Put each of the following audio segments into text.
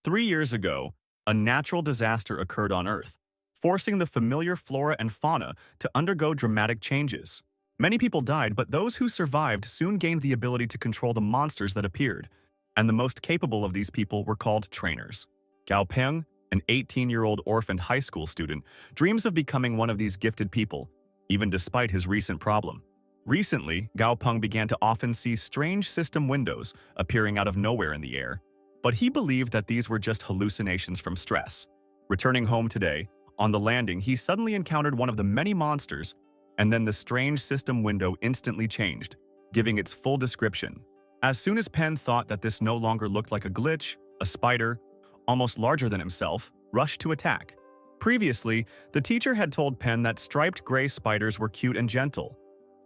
3 years ago, a natural disaster occurred on Earth, forcing the familiar flora and fauna to undergo dramatic changes. Many people died, but those who survived soon gained the ability to control the monsters that appeared, and the most capable of these people were called trainers. Gao Peng, an 18-year-old orphaned high school student, dreams of becoming one of these gifted people, even despite his recent problem. Recently, Gao Peng began to often see strange system windows appearing out of nowhere in the air, but he believed that these were just hallucinations from stress. Returning home today, on the landing, he suddenly encountered one of the many monsters, and then the strange system window instantly changed, giving its full description. As soon as Pen thought that this no longer looked like a glitch, a spider, almost larger than himself, rushed to attack. Previously, the teacher had told Pen that striped gray spiders were cute and gentle,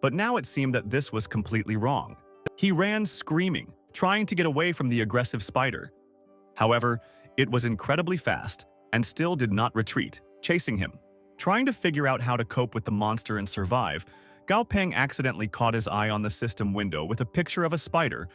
but now it seemed that this was completely wrong. He ran screaming, trying to get away from the aggressive spider. However, it was incredibly fast and still did not retreat, chasing him. Trying to figure out how to cope with the monster and survive, Gao Peng accidentally caught his eye on the system window with a picture of a spider,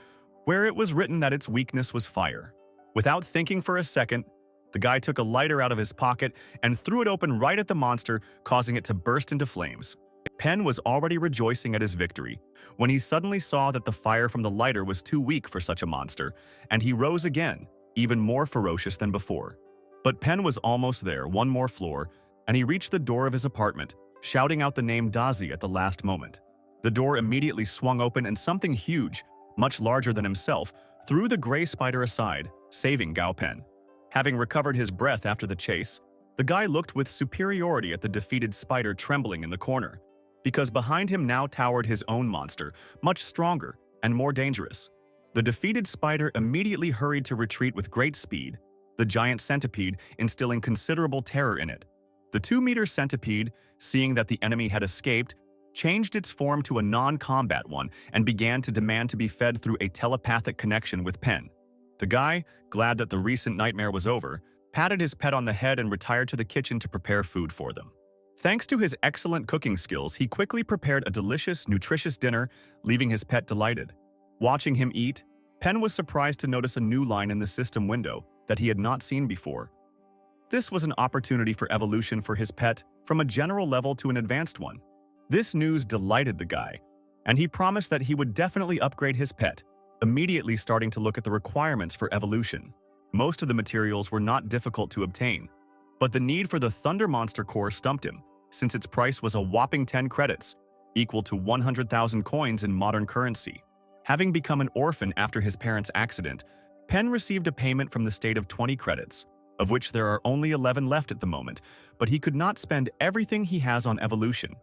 where it was written that its weakness was fire. Without thinking for a second, the guy took a lighter out of his pocket and threw it open right at the monster, causing it to burst into flames. Pen was already rejoicing at his victory when he suddenly saw that the fire from the lighter was too weak for such a monster, and he rose again, even more ferocious than before. But Pen was almost there, one more floor, and he reached the door of his apartment, shouting out the name Dazi at the last moment. The door immediately swung open and something huge, much larger than himself, threw the gray spider aside, saving Gao Pen. Having recovered his breath after the chase, the guy looked with superiority at the defeated spider trembling in the corner, because behind him now towered his own monster, much stronger and more dangerous. The defeated spider immediately hurried to retreat with great speed, the giant centipede instilling considerable terror in it. The 2-meter centipede, seeing that the enemy had escaped, changed its form to a non-combat one and began to demand to be fed through a telepathic connection with Pen. The guy, glad that the recent nightmare was over, patted his pet on the head and retired to the kitchen to prepare food for them. Thanks to his excellent cooking skills, he quickly prepared a delicious, nutritious dinner, leaving his pet delighted. Watching him eat, Pen was surprised to notice a new line in the system window that he had not seen before. This was an opportunity for evolution for his pet from a general level to an advanced one. This news delighted the guy, and he promised that he would definitely upgrade his pet, immediately starting to look at the requirements for evolution. Most of the materials were not difficult to obtain, but the need for the Thunder Monster core stumped him, since its price was a whopping 10 credits, equal to 100,000 coins in modern currency. Having become an orphan after his parents' accident, Pen received a payment from the state of 20 credits, of which there are only 11 left at the moment, but he could not spend everything he has on evolution.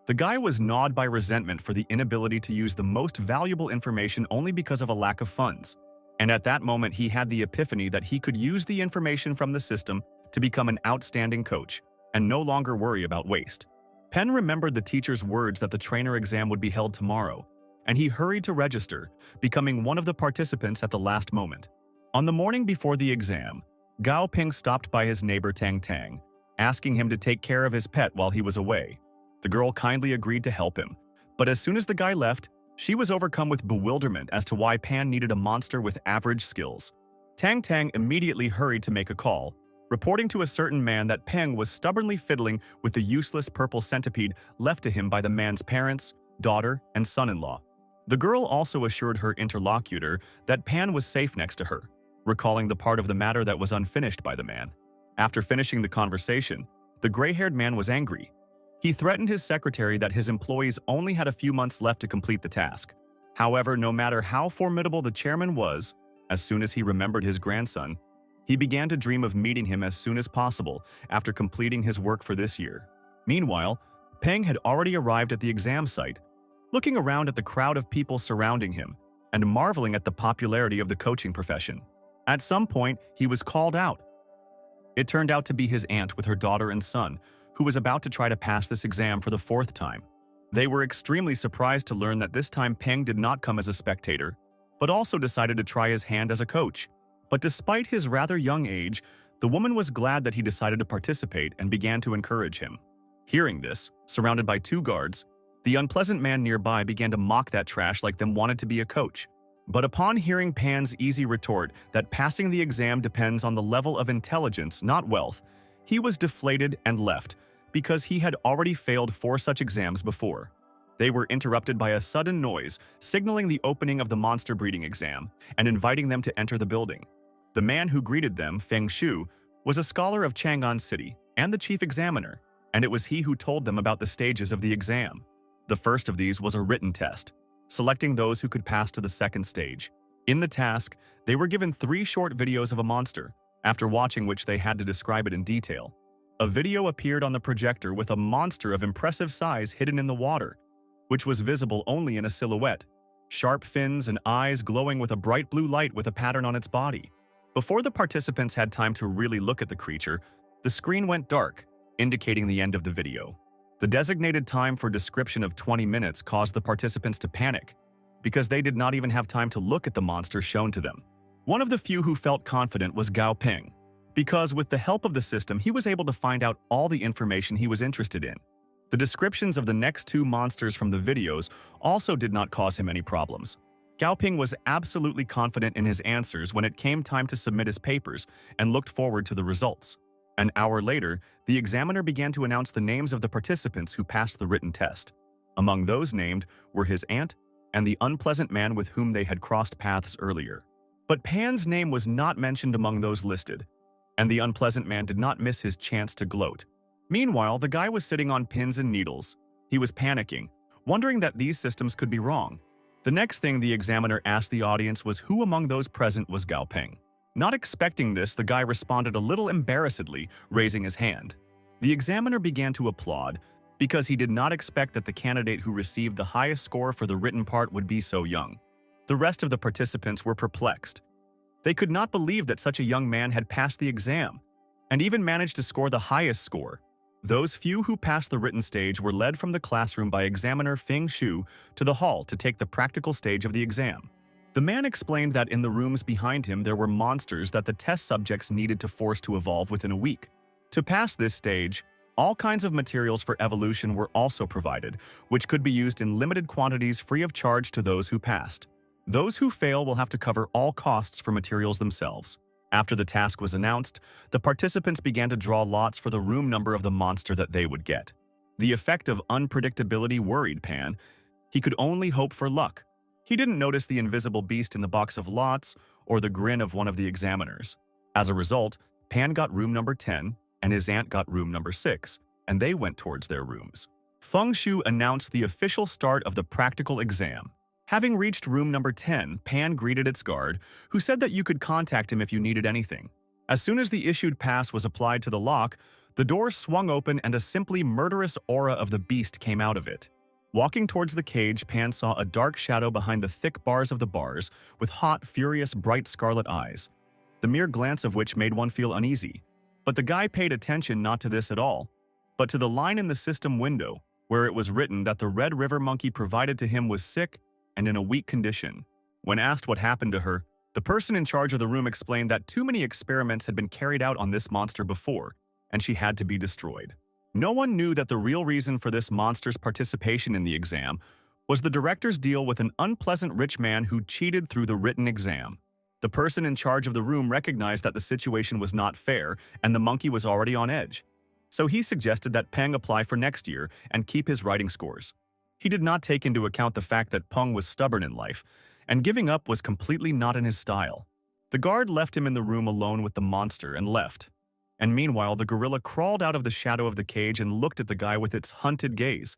The guy was gnawed by resentment for the inability to use the most valuable information only because of a lack of funds. And at that moment, he had the epiphany that he could use the information from the system to become an outstanding coach and no longer worry about waste. Pen remembered the teacher's words that the trainer exam would be held tomorrow, and he hurried to register, becoming one of the participants at the last moment. On the morning before the exam, Gao Ping stopped by his neighbor Tang Tang, asking him to take care of his pet while he was away. The girl kindly agreed to help him, but as soon as the guy left, she was overcome with bewilderment as to why Pan needed a monster with average skills. Tang Tang immediately hurried to make a call, reporting to a certain man that Peng was stubbornly fiddling with the useless purple centipede left to him by the man's parents, daughter, and son-in-law. The girl also assured her interlocutor that Pan was safe next to her, recalling the part of the matter that was unfinished by the man. After finishing the conversation, the gray-haired man was angry. He threatened his secretary that his employees only had a few months left to complete the task. However, no matter how formidable the chairman was, as soon as he remembered his grandson, he began to dream of meeting him as soon as possible after completing his work for this year. Meanwhile, Peng had already arrived at the exam site, looking around at the crowd of people surrounding him and marveling at the popularity of the coaching profession. At some point, he was called out. It turned out to be his aunt with her daughter and son, who was about to try to pass this exam for the 4th time. They were extremely surprised to learn that this time Peng did not come as a spectator, but also decided to try his hand as a coach. But despite his rather young age, the woman was glad that he decided to participate and began to encourage him. Hearing this, surrounded by 2 guards, the unpleasant man nearby began to mock that trash like them wanted to be a coach. But upon hearing Pan's easy retort that passing the exam depends on the level of intelligence, not wealth, he was deflated and left, because he had already failed 4 such exams before. They were interrupted by a sudden noise, signaling the opening of the monster breeding exam and inviting them to enter the building. The man who greeted them, Feng Shu, was a scholar of Chang'an City and the chief examiner, and it was he who told them about the stages of the exam. The first of these was a written test, selecting those who could pass to the second stage. In the task, they were given 3 short videos of a monster, after watching which they had to describe it in detail. A video appeared on the projector with a monster of impressive size hidden in the water, which was visible only in a silhouette, sharp fins and eyes glowing with a bright blue light with a pattern on its body. Before the participants had time to really look at the creature, the screen went dark, indicating the end of the video. The designated time for description of 20 minutes caused the participants to panic, because they did not even have time to look at the monster shown to them. One of the few who felt confident was Gao Ping, because with the help of the system he was able to find out all the information he was interested in. The descriptions of the next 2 monsters from the videos also did not cause him any problems. Gao Ping was absolutely confident in his answers when it came time to submit his papers and looked forward to the results. An hour later, the examiner began to announce the names of the participants who passed the written test. Among those named were his aunt and the unpleasant man with whom they had crossed paths earlier. But Pan's name was not mentioned among those listed, and the unpleasant man did not miss his chance to gloat. Meanwhile, the guy was sitting on pins and needles. He was panicking, wondering that these systems could be wrong. The next thing the examiner asked the audience was who among those present was Gao Ping. Not expecting this, the guy responded a little embarrassedly, raising his hand. The examiner began to applaud, because he did not expect that the candidate who received the highest score for the written part would be so young. The rest of the participants were perplexed. They could not believe that such a young man had passed the exam, and even managed to score the highest score. Those few who passed the written stage were led from the classroom by examiner Feng Shu to the hall to take the practical stage of the exam. The man explained that in the rooms behind him there were monsters that the test subjects needed to force to evolve within a week. To pass this stage, all kinds of materials for evolution were also provided, which could be used in limited quantities free of charge to those who passed. Those who fail will have to cover all costs for materials themselves. After the task was announced, the participants began to draw lots for the room number of the monster that they would get. The effect of unpredictability worried Pan. He could only hope for luck. He didn't notice the invisible beast in the box of lots or the grin of one of the examiners. As a result, Pan got room number 10 and his aunt got room number 6, and they went towards their rooms. Feng Shu announced the official start of the practical exam. Having reached room number 10, Pan greeted its guard, who said that you could contact him if you needed anything. As soon as the issued pass was applied to the lock, the door swung open and a simply murderous aura of the beast came out of it. Walking towards the cage, Pan saw a dark shadow behind the thick bars of the bars, with hot, furious, bright scarlet eyes, the mere glance of which made one feel uneasy. But the guy paid attention not to this at all, but to the line in the system window, where it was written that the Red River monkey provided to him was sick and in a weak condition. When asked what happened to her, the person in charge of the room explained that too many experiments had been carried out on this monster before, and she had to be destroyed. No one knew that the real reason for this monster's participation in the exam was the director's deal with an unpleasant rich man who cheated through the written exam. The person in charge of the room recognized that the situation was not fair and the monkey was already on edge. So he suggested that Peng apply for next year and keep his writing scores. He did not take into account the fact that Peng was stubborn in life, and giving up was completely not in his style. The guard left him in the room alone with the monster and left. And meanwhile, the gorilla crawled out of the shadow of the cage and looked at the guy with its hunted gaze,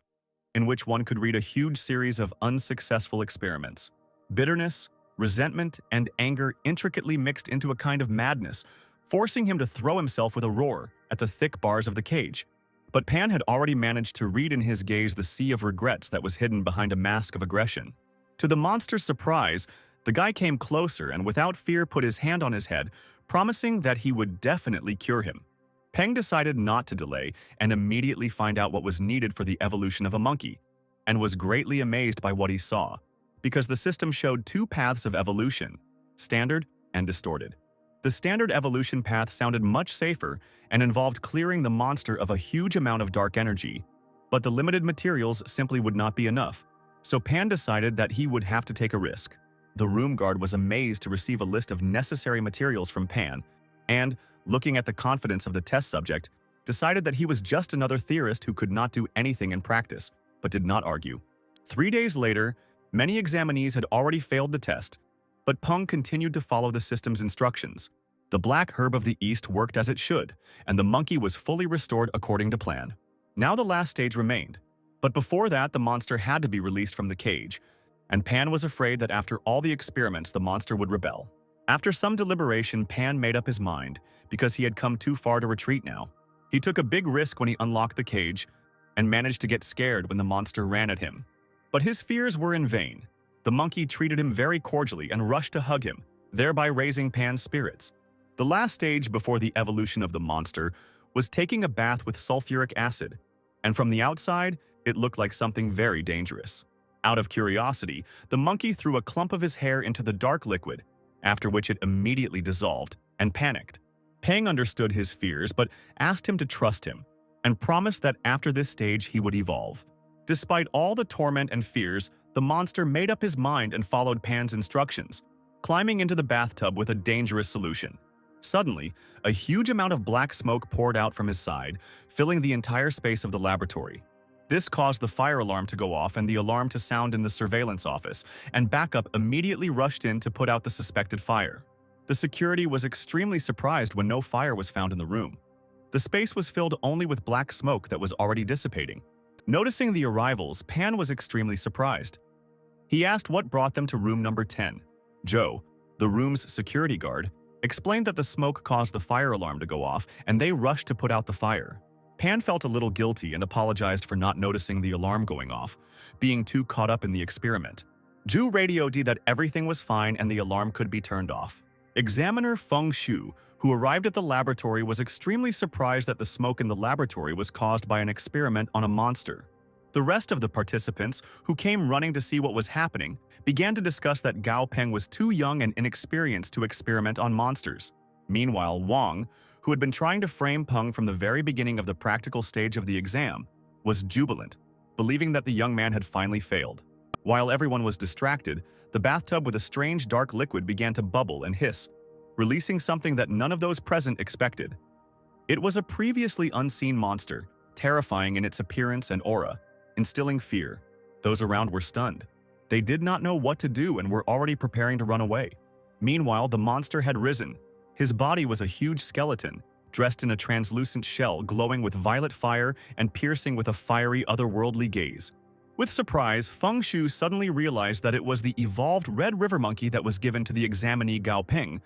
in which one could read a huge series of unsuccessful experiments. Bitterness, resentment, and anger intricately mixed into a kind of madness, forcing him to throw himself with a roar at the thick bars of the cage. But Pan had already managed to read in his gaze the sea of regrets that was hidden behind a mask of aggression. To the monster's surprise, the guy came closer and without fear put his hand on his head, promising that he would definitely cure him. Peng decided not to delay and immediately find out what was needed for the evolution of a monkey, and was greatly amazed by what he saw, because the system showed 2 paths of evolution, standard and distorted. The standard evolution path sounded much safer and involved clearing the monster of a huge amount of dark energy, but the limited materials simply would not be enough, so Pan decided that he would have to take a risk. The room guard was amazed to receive a list of necessary materials from Pan, and, looking at the confidence of the test subject, decided that he was just another theorist who could not do anything in practice, but did not argue. 3 days later, many examinees had already failed the test, but Peng continued to follow the system's instructions. The black herb of the east worked as it should, and the monkey was fully restored according to plan. Now the last stage remained, but before that the monster had to be released from the cage, and Pan was afraid that after all the experiments the monster would rebel. After some deliberation, Pan made up his mind, because he had come too far to retreat now. He took a big risk when he unlocked the cage, and managed to get scared when the monster ran at him. But his fears were in vain. The monkey treated him very cordially and rushed to hug him, thereby raising Pan's spirits. The last stage before the evolution of the monster was taking a bath with sulfuric acid, and from the outside, it looked like something very dangerous. Out of curiosity, the monkey threw a clump of his hair into the dark liquid, after which it immediately dissolved, and panicked. Peng understood his fears but asked him to trust him, and promised that after this stage he would evolve. Despite all the torment and fears, the monster made up his mind and followed Pan's instructions, climbing into the bathtub with a dangerous solution. Suddenly, a huge amount of black smoke poured out from his side, filling the entire space of the laboratory. This caused the fire alarm to go off and the alarm to sound in the surveillance office, and backup immediately rushed in to put out the suspected fire. The security was extremely surprised when no fire was found in the room. The space was filled only with black smoke that was already dissipating. Noticing the arrivals, Pan was extremely surprised. He asked what brought them to room number 10. Joe, the room's security guard, explained that the smoke caused the fire alarm to go off and they rushed to put out the fire. Pan felt a little guilty and apologized for not noticing the alarm going off, being too caught up in the experiment. Zhu radioed that everything was fine and the alarm could be turned off. Examiner Feng Shu, who arrived at the laboratory, was extremely surprised that the smoke in the laboratory was caused by an experiment on a monster. The rest of the participants, who came running to see what was happening, began to discuss that Gao Peng was too young and inexperienced to experiment on monsters. Meanwhile, Wang, who had been trying to frame Peng from the very beginning of the practical stage of the exam, was jubilant, believing that the young man had finally failed. While everyone was distracted, the bathtub with a strange dark liquid began to bubble and hiss, releasing something that none of those present expected. It was a previously unseen monster, terrifying in its appearance and aura, instilling fear. Those around were stunned. They did not know what to do and were already preparing to run away. Meanwhile, the monster had risen. His body was a huge skeleton, dressed in a translucent shell glowing with violet fire and piercing with a fiery otherworldly gaze. With surprise, Feng Shu suddenly realized that it was the evolved red river monkey that was given to the examinee Gao Peng.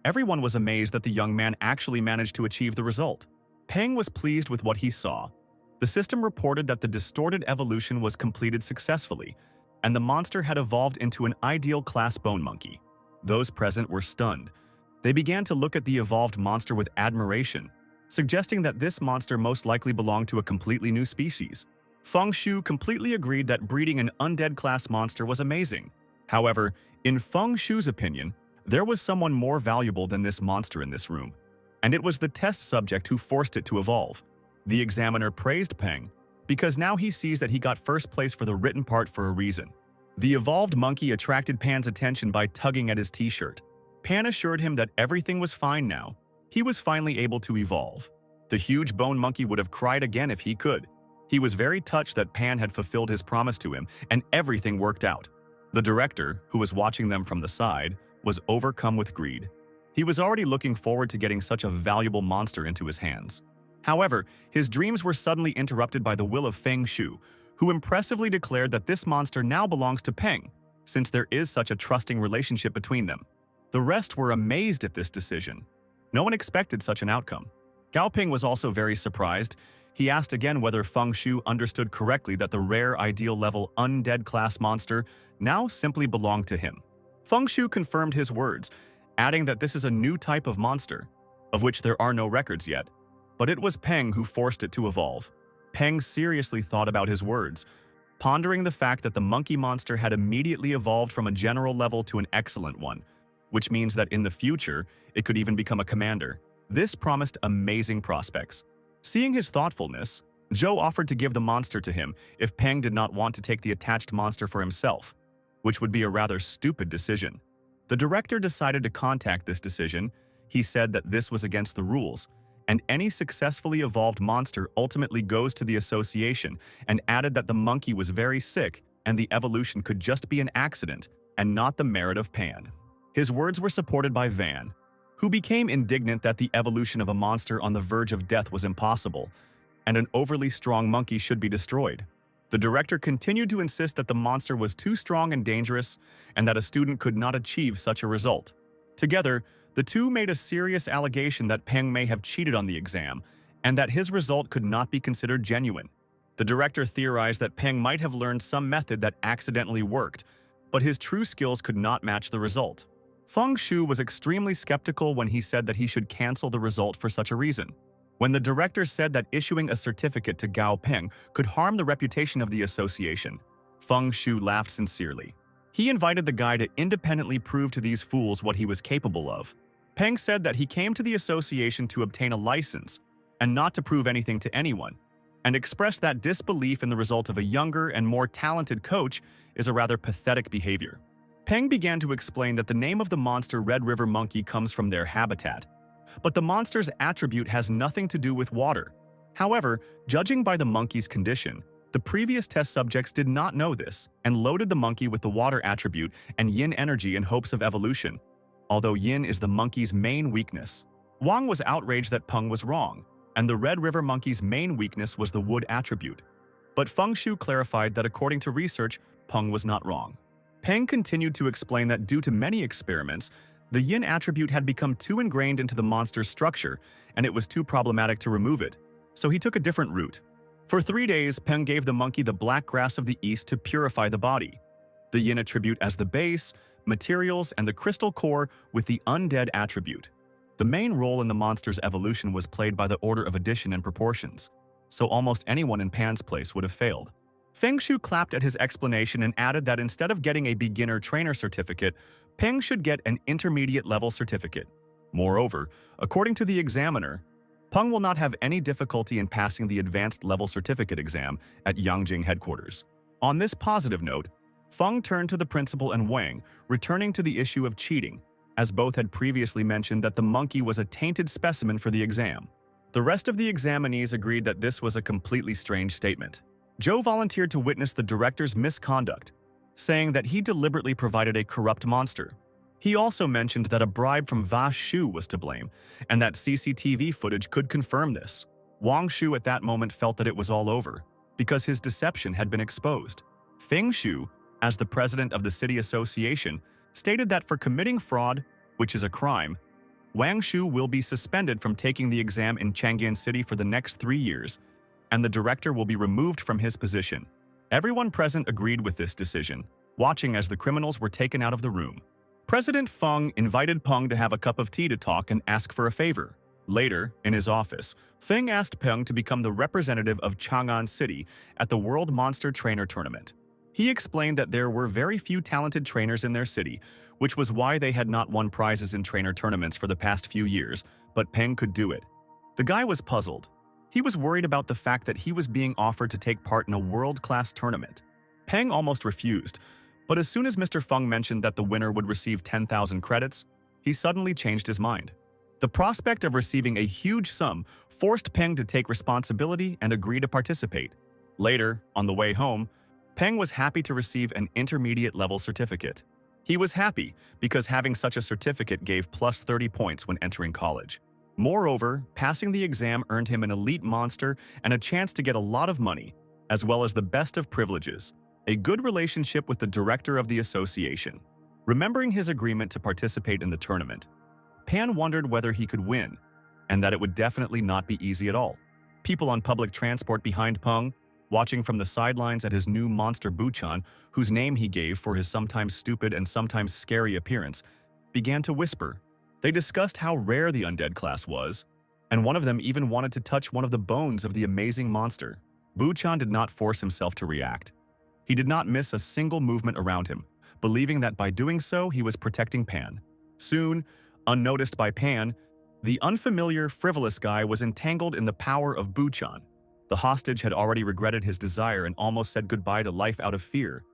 Everyone was amazed that the young man actually managed to achieve the result. Peng was pleased with what he saw. The system reported that the distorted evolution was completed successfully, and the monster had evolved into an ideal class bone monkey. Those present were stunned. They began to look at the evolved monster with admiration, suggesting that this monster most likely belonged to a completely new species. Feng Shu completely agreed that breeding an undead class monster was amazing. However, in Feng Shu's opinion, there was someone more valuable than this monster in this room, and it was the test subject who forced it to evolve. The examiner praised Peng, because now he sees that he got first place for the written part for a reason. The evolved monkey attracted Pan's attention by tugging at his t-shirt. Pan assured him that everything was fine now. He was finally able to evolve. The huge bone monkey would have cried again if he could. He was very touched that Pan had fulfilled his promise to him, and everything worked out. The director, who was watching them from the side, was overcome with greed. He was already looking forward to getting such a valuable monster into his hands. However, his dreams were suddenly interrupted by the will of Feng Shu, who impressively declared that this monster now belongs to Peng, since there is such a trusting relationship between them. The rest were amazed at this decision. No one expected such an outcome. Gao Peng was also very surprised. He asked again whether Feng Shu understood correctly that the rare ideal-level undead class monster now simply belonged to him. Feng Shu confirmed his words, adding that this is a new type of monster, of which there are no records yet. But it was Peng who forced it to evolve. Peng seriously thought about his words, pondering the fact that the monkey monster had immediately evolved from a general level to an excellent one, which means that in the future, it could even become a commander. This promised amazing prospects. Seeing his thoughtfulness, Zhou offered to give the monster to him if Peng did not want to take the attached monster for himself. which would be a rather stupid decision. The director decided to contact this decision. He said that this was against the rules, and any successfully evolved monster ultimately goes to the association, and added that the monkey was very sick and the evolution could just be an accident and not the merit of Pan. His words were supported by Van, who became indignant that the evolution of a monster on the verge of death was impossible, and an overly strong monkey should be destroyed. The director continued to insist that the monster was too strong and dangerous, and that a student could not achieve such a result. Together, the two made a serious allegation that Peng may have cheated on the exam, and that his result could not be considered genuine. The director theorized that Peng might have learned some method that accidentally worked, but his true skills could not match the result. Feng Shu was extremely skeptical when he said that he should cancel the result for such a reason. When the director said that issuing a certificate to Gao Peng could harm the reputation of the association, Feng Shu laughed sincerely. He invited the guy to independently prove to these fools what he was capable of. Peng said that he came to the association to obtain a license and not to prove anything to anyone, and expressed that disbelief in the result of a younger and more talented coach is a rather pathetic behavior. Peng began to explain that the name of the monster Red River Monkey comes from their habitat, but the monster's attribute has nothing to do with water. However, judging by the monkey's condition, the previous test subjects did not know this and loaded the monkey with the water attribute and yin energy in hopes of evolution, although yin is the monkey's main weakness. Wang was outraged that Peng was wrong, and the Red River Monkey's main weakness was the wood attribute. But Feng Shu clarified that according to research, Peng was not wrong. Peng continued to explain that due to many experiments, the yin attribute had become too ingrained into the monster's structure, and it was too problematic to remove it, so he took a different route. For 3 days, Peng gave the monkey the black grass of the east to purify the body, the yin attribute as the base, materials, and the crystal core with the undead attribute. The main role in the monster's evolution was played by the order of addition and proportions, so almost anyone in Pan's place would have failed. Feng Shu clapped at his explanation and added that instead of getting a beginner trainer certificate, Peng should get an intermediate level certificate. Moreover, according to the examiner, Peng will not have any difficulty in passing the advanced level certificate exam at Yangjing headquarters. On this positive note, Feng turned to the principal and Wang, returning to the issue of cheating, as both had previously mentioned that the monkey was a tainted specimen for the exam. The rest of the examinees agreed that this was a completely strange statement. Zhou volunteered to witness the director's misconduct, saying that he deliberately provided a corrupt monster. He also mentioned that a bribe from Va Shu was to blame, and that CCTV footage could confirm this. Wang Shu at that moment felt that it was all over, because his deception had been exposed. Feng Shu, as the president of the city association, stated that for committing fraud, which is a crime, Wang Shu will be suspended from taking the exam in Chang'an City for the next 3 years, and the director will be removed from his position. Everyone present agreed with this decision, watching as the criminals were taken out of the room. President Feng invited Peng to have a cup of tea to talk and ask for a favor. Later, in his office, Feng asked Peng to become the representative of Chang'an City at the World Monster Trainer Tournament. He explained that there were very few talented trainers in their city, which was why they had not won prizes in trainer tournaments for the past few years, but Peng could do it. The guy was puzzled. He was worried about the fact that he was being offered to take part in a world-class tournament. Peng almost refused, but as soon as Mr. Feng mentioned that the winner would receive 10,000 credits, he suddenly changed his mind. The prospect of receiving a huge sum forced Peng to take responsibility and agree to participate. Later, on the way home, Peng was happy to receive an intermediate-level certificate. He was happy because having such a certificate gave plus 30 points when entering college. Moreover, passing the exam earned him an elite monster and a chance to get a lot of money, as well as the best of privileges, a good relationship with the director of the association. Remembering his agreement to participate in the tournament, Pan wondered whether he could win, and that it would definitely not be easy at all. People on public transport behind Peng, watching from the sidelines at his new monster Buchan, whose name he gave for his sometimes stupid and sometimes scary appearance, began to whisper. They discussed how rare the undead class was, and one of them even wanted to touch one of the bones of the amazing monster. Buchan did not force himself to react. He did not miss a single movement around him, believing that by doing so he was protecting Pan. Soon, unnoticed by Pan, the unfamiliar, frivolous guy was entangled in the power of Buchan. The hostage had already regretted his desire and almost said goodbye to life out of fear.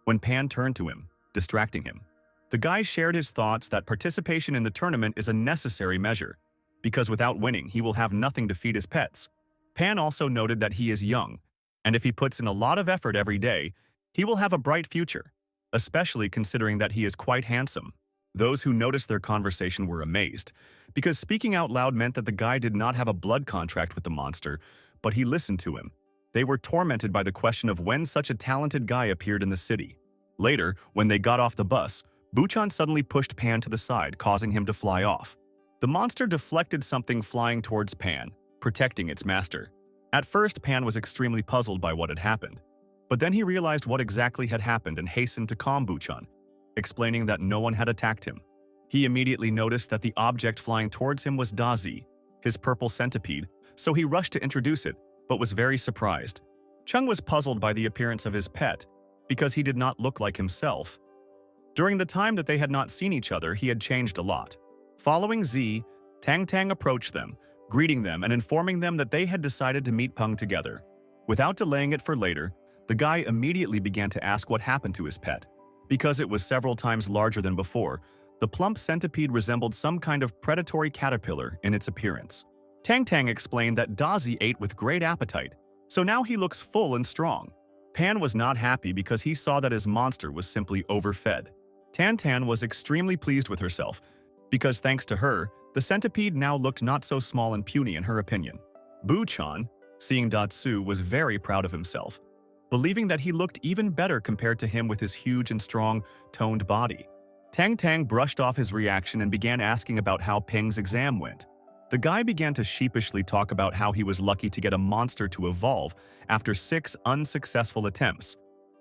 When Pan turned to him, distracting him. The guy shared his thoughts that participation in the tournament is a necessary measure, because without winning, he will have nothing to feed his pets. Pan also noted that he is young, and if he puts in a lot of effort every day, he will have a bright future, especially considering that he is quite handsome. Those who noticed their conversation were amazed, because speaking out loud meant that the guy did not have a blood contract with the monster, but he listened to him. They were tormented by the question of when such a talented guy appeared in the city. Later, when they got off the bus, Buchan suddenly pushed Pan to the side, causing him to fly off. The monster deflected something flying towards Pan, protecting its master. At first, Pan was extremely puzzled by what had happened. But then he realized what exactly had happened and hastened to calm Buchan, explaining that no one had attacked him. He immediately noticed that the object flying towards him was Dazi, his purple centipede, so he rushed to introduce it, but was very surprised. Chung was puzzled by the appearance of his pet, because he did not look like himself. During the time that they had not seen each other, he had changed a lot. Following Z, Tang Tang approached them, greeting them and informing them that they had decided to meet Peng together. Without delaying it for later, the guy immediately began to ask what happened to his pet. Because it was several times larger than before, the plump centipede resembled some kind of predatory caterpillar in its appearance. Tang Tang explained that Dazi ate with great appetite, so now he looks full and strong. Pan was not happy because he saw that his monster was simply overfed. Tan Tan was extremely pleased with herself, because thanks to her, the centipede now looked not so small and puny in her opinion. Bu-chan, seeing Datsu, was very proud of himself, believing that he looked even better compared to him with his huge and strong, toned body. Tang Tang brushed off his reaction and began asking about how Peng's exam went. The guy began to sheepishly talk about how he was lucky to get a monster to evolve after 6 unsuccessful attempts,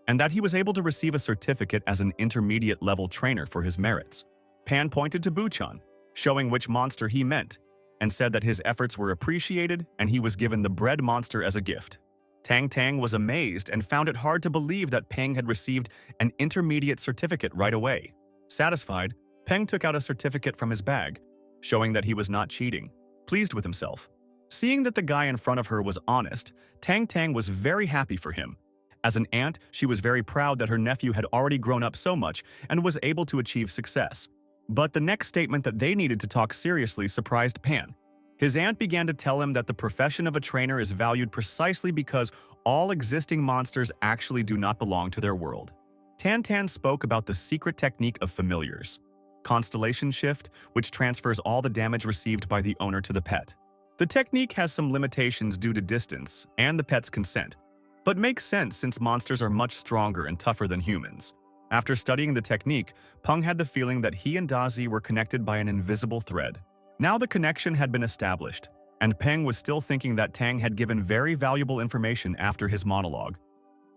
and that he was able to receive a certificate as an intermediate-level trainer for his merits. Pan pointed to Buchan, showing which monster he meant, and said that his efforts were appreciated and he was given the bread monster as a gift. Tang Tang was amazed and found it hard to believe that Peng had received an intermediate certificate right away. Satisfied, Peng took out a certificate from his bag, showing that he was not cheating, pleased with himself. Seeing that the guy in front of her was honest, Tang Tang was very happy for him. As an aunt, she was very proud that her nephew had already grown up so much and was able to achieve success. But the next statement that they needed to talk seriously surprised Pan. His aunt began to tell him that the profession of a trainer is valued precisely because all existing monsters actually do not belong to their world. Tan Tan spoke about the secret technique of familiars, constellation shift, which transfers all the damage received by the owner to the pet. The technique has some limitations due to distance and the pet's consent, but makes sense since monsters are much stronger and tougher than humans. After studying the technique, Peng had the feeling that he and Dazi were connected by an invisible thread. Now the connection had been established, and Peng was still thinking that Tang had given very valuable information after his monologue.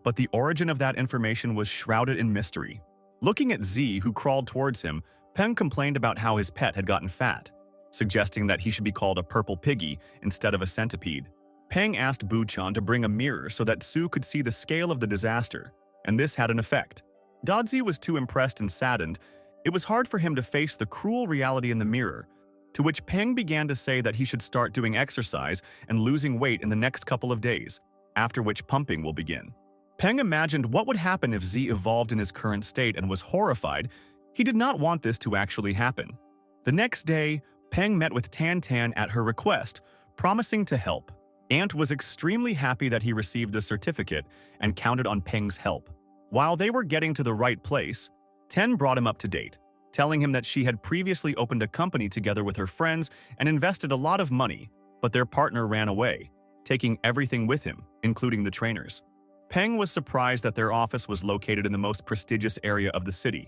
But the origin of that information was shrouded in mystery. Looking at Z, who crawled towards him, Peng complained about how his pet had gotten fat, suggesting that he should be called a purple piggy instead of a centipede. Peng asked Buchan to bring a mirror so that Su could see the scale of the disaster, and this had an effect. Dazi was too impressed and saddened. It was hard for him to face the cruel reality in the mirror, to which Peng began to say that he should start doing exercise and losing weight in the next couple of days, after which pumping will begin. Peng imagined what would happen if Z evolved in his current state and was horrified. He did not want this to actually happen. The next day, Peng met with Tan Tan at her request, promising to help. Ant was extremely happy that he received the certificate and counted on Peng's help. While they were getting to the right place, Ten brought him up to date, telling him that she had previously opened a company together with her friends and invested a lot of money, but their partner ran away, taking everything with him, including the trainers. Peng was surprised that their office was located in the most prestigious area of the city.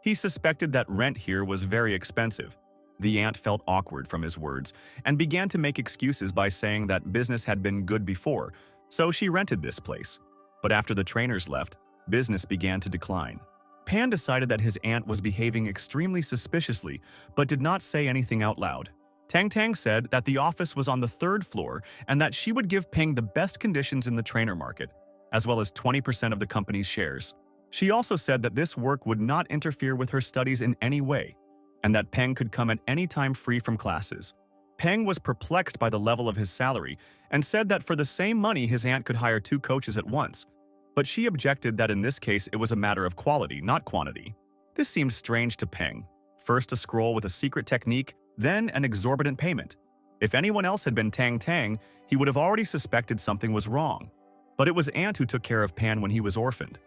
He suspected that rent here was very expensive. The aunt felt awkward from his words and began to make excuses by saying that business had been good before, so she rented this place. But after the trainers left, business began to decline. Pan decided that his aunt was behaving extremely suspiciously, but did not say anything out loud. Tang Tang said that the office was on the 3rd floor and that she would give Peng the best conditions in the trainer market, as well as 20% of the company's shares. She also said that this work would not interfere with her studies in any way, and that Peng could come at any time free from classes. Peng was perplexed by the level of his salary and said that for the same money his aunt could hire 2 coaches at once, but she objected that in this case it was a matter of quality, not quantity. This seemed strange to Peng. First a scroll with a secret technique, then an exorbitant payment. If anyone else had been Tang Tang, he would have already suspected something was wrong. But it was Ant who took care of Pan when he was orphaned.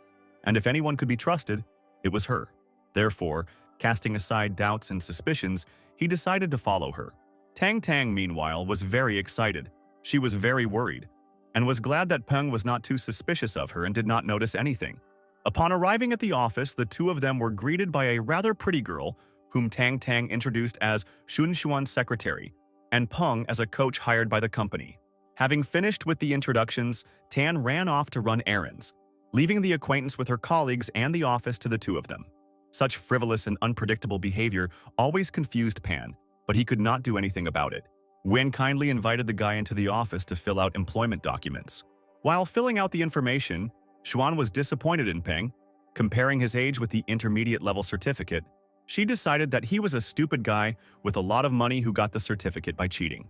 And if anyone could be trusted, it was her. Therefore, casting aside doubts and suspicions, he decided to follow her. Tang Tang, meanwhile, was very excited. She was very worried, and was glad that Peng was not too suspicious of her and did not notice anything. Upon arriving at the office, the two of them were greeted by a rather pretty girl, whom Tang Tang introduced as Shun Xuan's secretary, and Peng as a coach hired by the company. Having finished with the introductions, Tan ran off to run errands, leaving the acquaintance with her colleagues and the office to the two of them. Such frivolous and unpredictable behavior always confused Pan, but he could not do anything about it. Wen kindly invited the guy into the office to fill out employment documents. While filling out the information, Xuan was disappointed in Peng. Comparing his age with the intermediate-level certificate, she decided that he was a stupid guy with a lot of money who got the certificate by cheating.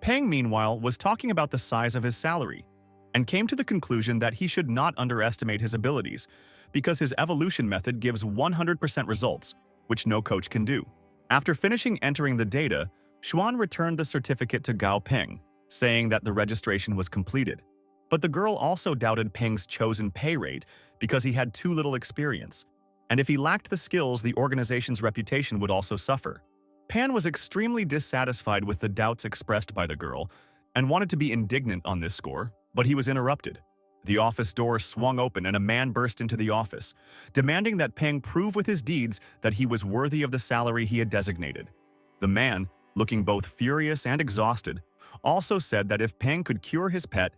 Peng, meanwhile, was talking about the size of his salary and came to the conclusion that he should not underestimate his abilities because his evolution method gives 100% results, which no coach can do. After finishing entering the data, Xuan returned the certificate to Gao Peng, saying that the registration was completed. But the girl also doubted Peng's chosen pay rate because he had too little experience, and if he lacked the skills, the organization's reputation would also suffer. Pan was extremely dissatisfied with the doubts expressed by the girl and wanted to be indignant on this score, but he was interrupted. The office door swung open and a man burst into the office, demanding that Peng prove with his deeds that he was worthy of the salary he had designated. The man, looking both furious and exhausted, also said that if Peng could cure his pet,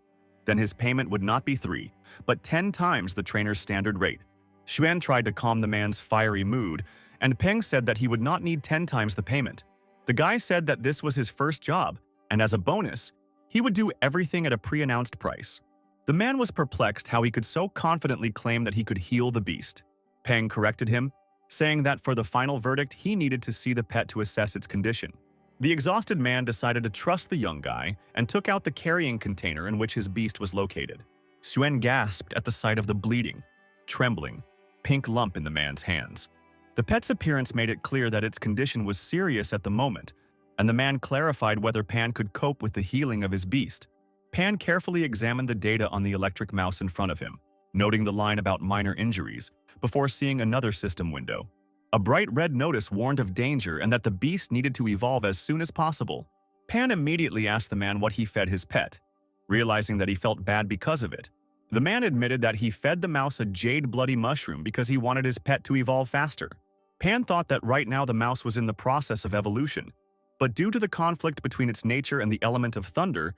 then his payment would not be 3, but 10 times the trainer's standard rate. Xuan tried to calm the man's fiery mood, and Peng said that he would not need 10 times the payment. The guy said that this was his first job, and as a bonus, he would do everything at a pre-announced price. The man was perplexed how he could so confidently claim that he could heal the beast. Peng corrected him, saying that for the final verdict, he needed to see the pet to assess its condition. The exhausted man decided to trust the young guy and took out the carrying container in which his beast was located. Xuan gasped at the sight of the bleeding, trembling, pink lump in the man's hands. The pet's appearance made it clear that its condition was serious at the moment, and the man clarified whether Pan could cope with the healing of his beast. Pan carefully examined the data on the electric mouse in front of him, noting the line about minor injuries, before seeing another system window. A bright red notice warned of danger and that the beast needed to evolve as soon as possible. Pan immediately asked the man what he fed his pet, realizing that he felt bad because of it. The man admitted that he fed the mouse a jade bloody mushroom because he wanted his pet to evolve faster. Pan thought that right now the mouse was in the process of evolution, but due to the conflict between its nature and the element of thunder,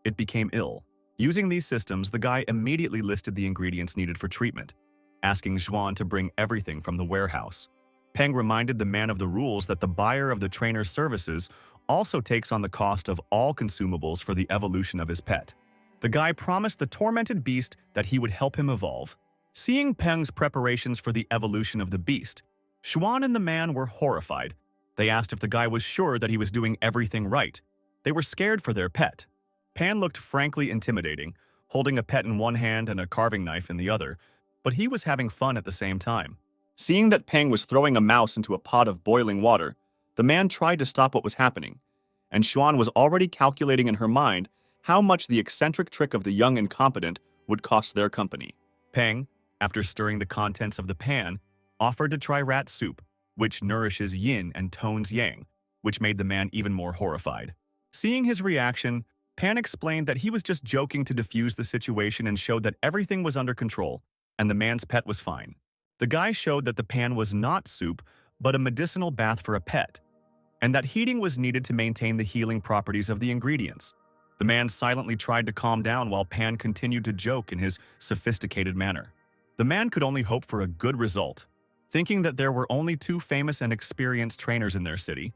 it became ill. Using these systems, the guy immediately listed the ingredients needed for treatment, asking Xuan to bring everything from the warehouse. Peng reminded the man of the rules that the buyer of the trainer's services also takes on the cost of all consumables for the evolution of his pet. The guy promised the tormented beast that he would help him evolve. Seeing Peng's preparations for the evolution of the beast, Xuan and the man were horrified. They asked if the guy was sure that he was doing everything right. They were scared for their pet. Pan looked frankly intimidating, holding a pet in one hand and a carving knife in the other, but he was having fun at the same time. Seeing that Peng was throwing a mouse into a pot of boiling water, the man tried to stop what was happening, and Xuan was already calculating in her mind how much the eccentric trick of the young incompetent would cost their company. Peng, after stirring the contents of the pan, offered to try rat soup, which nourishes yin and tones yang, which made the man even more horrified. Seeing his reaction, Pan explained that he was just joking to defuse the situation and showed that everything was under control, and the man's pet was fine. The guy showed that the pan was not soup, but a medicinal bath for a pet, and that heating was needed to maintain the healing properties of the ingredients. The man silently tried to calm down while Pan continued to joke in his sophisticated manner. The man could only hope for a good result, thinking that there were only 2 famous and experienced trainers in their city,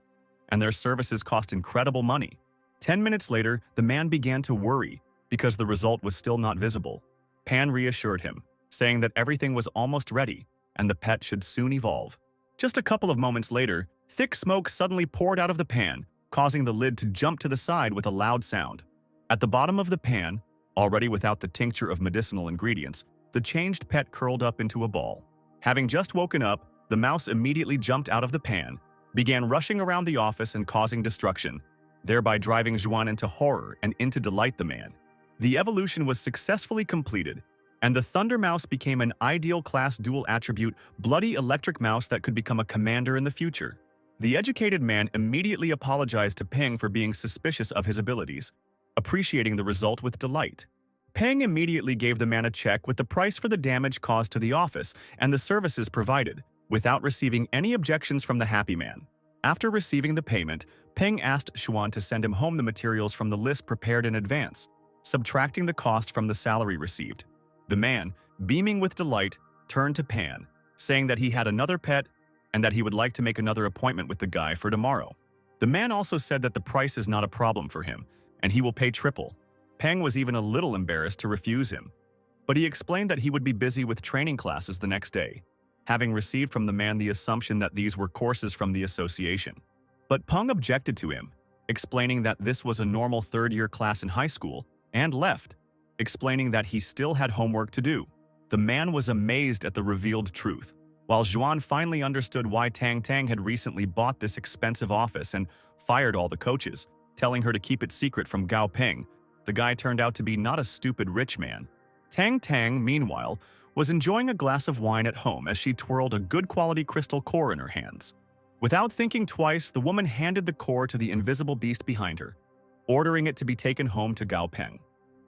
and their services cost incredible money. 10 minutes later, the man began to worry because the result was still not visible. Pan reassured him, saying that everything was almost ready and the pet should soon evolve. Just a couple of moments later, thick smoke suddenly poured out of the pan, causing the lid to jump to the side with a loud sound. At the bottom of the pan, already without the tincture of medicinal ingredients, the changed pet curled up into a ball. Having just woken up, the mouse immediately jumped out of the pan, began rushing around the office and causing destruction, thereby driving Juan into horror and into delight the man. The evolution was successfully completed, and the Thunder Mouse became an ideal class dual attribute bloody electric mouse that could become a commander in the future. The educated man immediately apologized to Peng for being suspicious of his abilities, appreciating the result with delight. Peng immediately gave the man a check with the price for the damage caused to the office and the services provided, without receiving any objections from the happy man. After receiving the payment, Peng asked Xuan to send him home the materials from the list prepared in advance, subtracting the cost from the salary received. The man, beaming with delight, turned to Pan, saying that he had another pet and that he would like to make another appointment with the guy for tomorrow. The man also said that the price is not a problem for him, and he will pay triple. Peng was even a little embarrassed to refuse him, but he explained that he would be busy with training classes the next day, having received from the man the assumption that these were courses from the association. But Peng objected to him, explaining that this was a normal third-year class in high school, and left, explaining that he still had homework to do. The man was amazed at the revealed truth. While Juan finally understood why Tang Tang had recently bought this expensive office and fired all the coaches, telling her to keep it secret from Gao Peng, the guy turned out to be not a stupid rich man. Tang Tang, meanwhile, was enjoying a glass of wine at home as she twirled a good-quality crystal core in her hands. Without thinking twice, the woman handed the core to the invisible beast behind her, ordering it to be taken home to Gao Peng.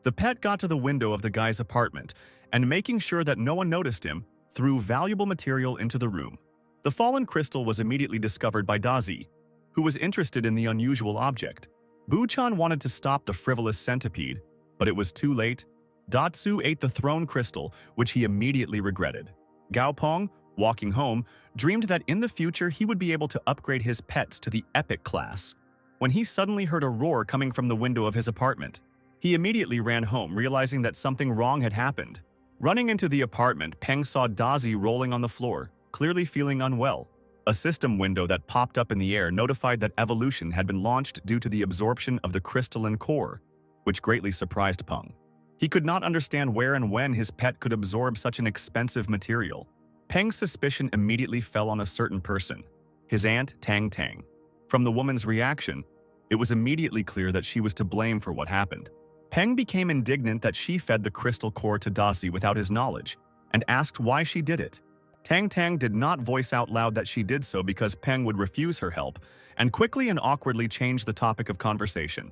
The pet got to the window of the guy's apartment and, making sure that no one noticed him, threw valuable material into the room. The fallen crystal was immediately discovered by Dazi, who was interested in the unusual object. Bu-chan wanted to stop the frivolous centipede, but it was too late. Datsu ate the throne crystal, which he immediately regretted. Gao Peng, walking home, dreamed that in the future he would be able to upgrade his pets to the epic class, when he suddenly heard a roar coming from the window of his apartment. He immediately ran home, realizing that something wrong had happened. Running into the apartment, Peng saw Dazi rolling on the floor, clearly feeling unwell. A system window that popped up in the air notified that evolution had been launched due to the absorption of the crystalline core, which greatly surprised Peng. He could not understand where and when his pet could absorb such an expensive material. Peng's suspicion immediately fell on a certain person, his aunt Tang Tang. From the woman's reaction, it was immediately clear that she was to blame for what happened. Peng became indignant that she fed the crystal core to Dazi without his knowledge, and asked why she did it. Tang Tang did not voice out loud that she did so because Peng would refuse her help, and quickly and awkwardly changed the topic of conversation.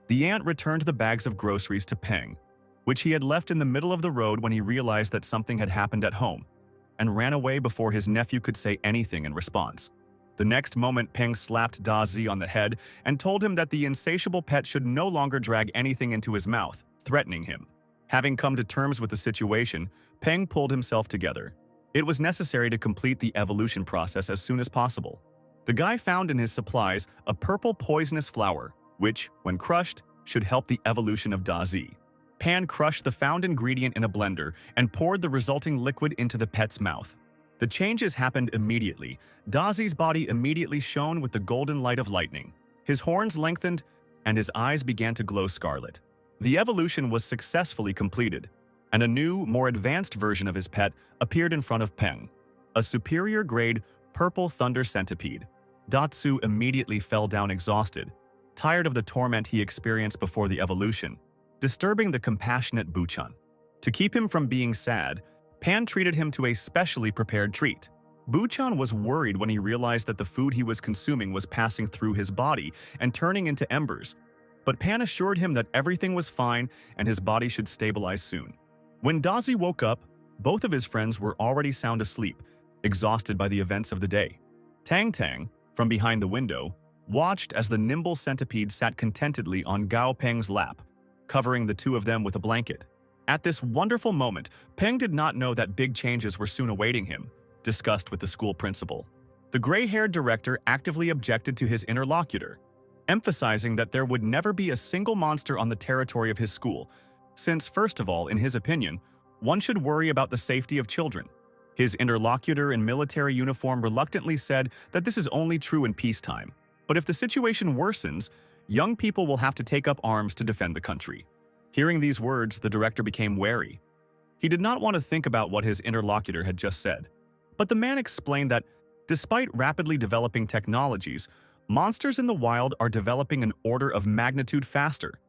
The aunt returned the bags of groceries to Peng, which he had left in the middle of the road when he realized that something had happened at home, and ran away before his nephew could say anything in response. The next moment, Peng slapped Dazi on the head and told him that the insatiable pet should no longer drag anything into his mouth, threatening him. Having come to terms with the situation, Peng pulled himself together. It was necessary to complete the evolution process as soon as possible. The guy found in his supplies a purple poisonous flower, which, when crushed, should help the evolution of Dazi. Pan crushed the found ingredient in a blender and poured the resulting liquid into the pet's mouth. The changes happened immediately. Dazi's body immediately shone with the golden light of lightning. His horns lengthened, and his eyes began to glow scarlet. The evolution was successfully completed, and a new, more advanced version of his pet appeared in front of Peng, a superior-grade purple thunder centipede. Datsu immediately fell down exhausted, tired of the torment he experienced before the evolution, disturbing the compassionate Bu-chan. To keep him from being sad, Pan treated him to a specially prepared treat. Bu-chan was worried when he realized that the food he was consuming was passing through his body and turning into embers, but Pan assured him that everything was fine and his body should stabilize soon. When Dazi woke up, both of his friends were already sound asleep, exhausted by the events of the day. Tang Tang, from behind the window, watched as the nimble centipede sat contentedly on Gao Peng's lap, covering the two of them with a blanket. At this wonderful moment, Peng did not know that big changes were soon awaiting him, discussed with the school principal. The gray-haired director actively objected to his interlocutor, emphasizing that there would never be a single monster on the territory of his school, since, first of all, in his opinion, one should worry about the safety of children. His interlocutor in military uniform reluctantly said that this is only true in peacetime, but if the situation worsens, young people will have to take up arms to defend the country. Hearing these words, the director became wary. He did not want to think about what his interlocutor had just said. But the man explained that, despite rapidly developing technologies, monsters in the wild are developing an order of magnitude faster.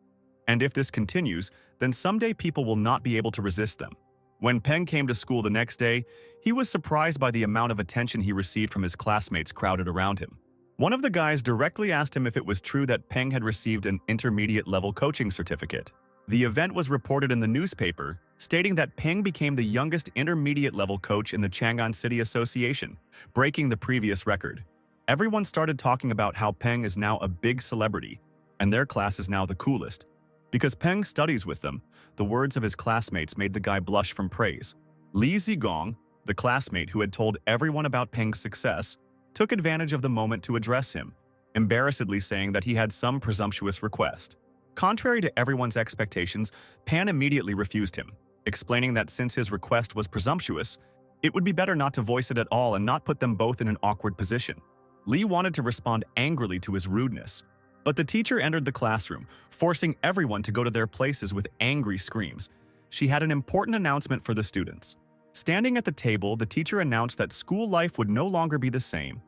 And if this continues, then someday people will not be able to resist them. When Peng came to school the next day, he was surprised by the amount of attention he received from his classmates crowded around him. One of the guys directly asked him if it was true that Peng had received an intermediate-level coaching certificate. The event was reported in the newspaper, stating that Peng became the youngest intermediate-level coach in the Chang'an City Association, breaking the previous record. Everyone started talking about how Peng is now a big celebrity, and their class is now the coolest. Because Peng studies with them, the words of his classmates made the guy blush from praise. Li Zigong, the classmate who had told everyone about Peng's success, took advantage of the moment to address him, embarrassedly saying that he had some presumptuous request. Contrary to everyone's expectations, Pan immediately refused him, explaining that since his request was presumptuous, it would be better not to voice it at all and not put them both in an awkward position. Li wanted to respond angrily to his rudeness, but the teacher entered the classroom, forcing everyone to go to their places with angry screams. She had an important announcement for the students. Standing at the table, the teacher announced that school life would no longer be the same,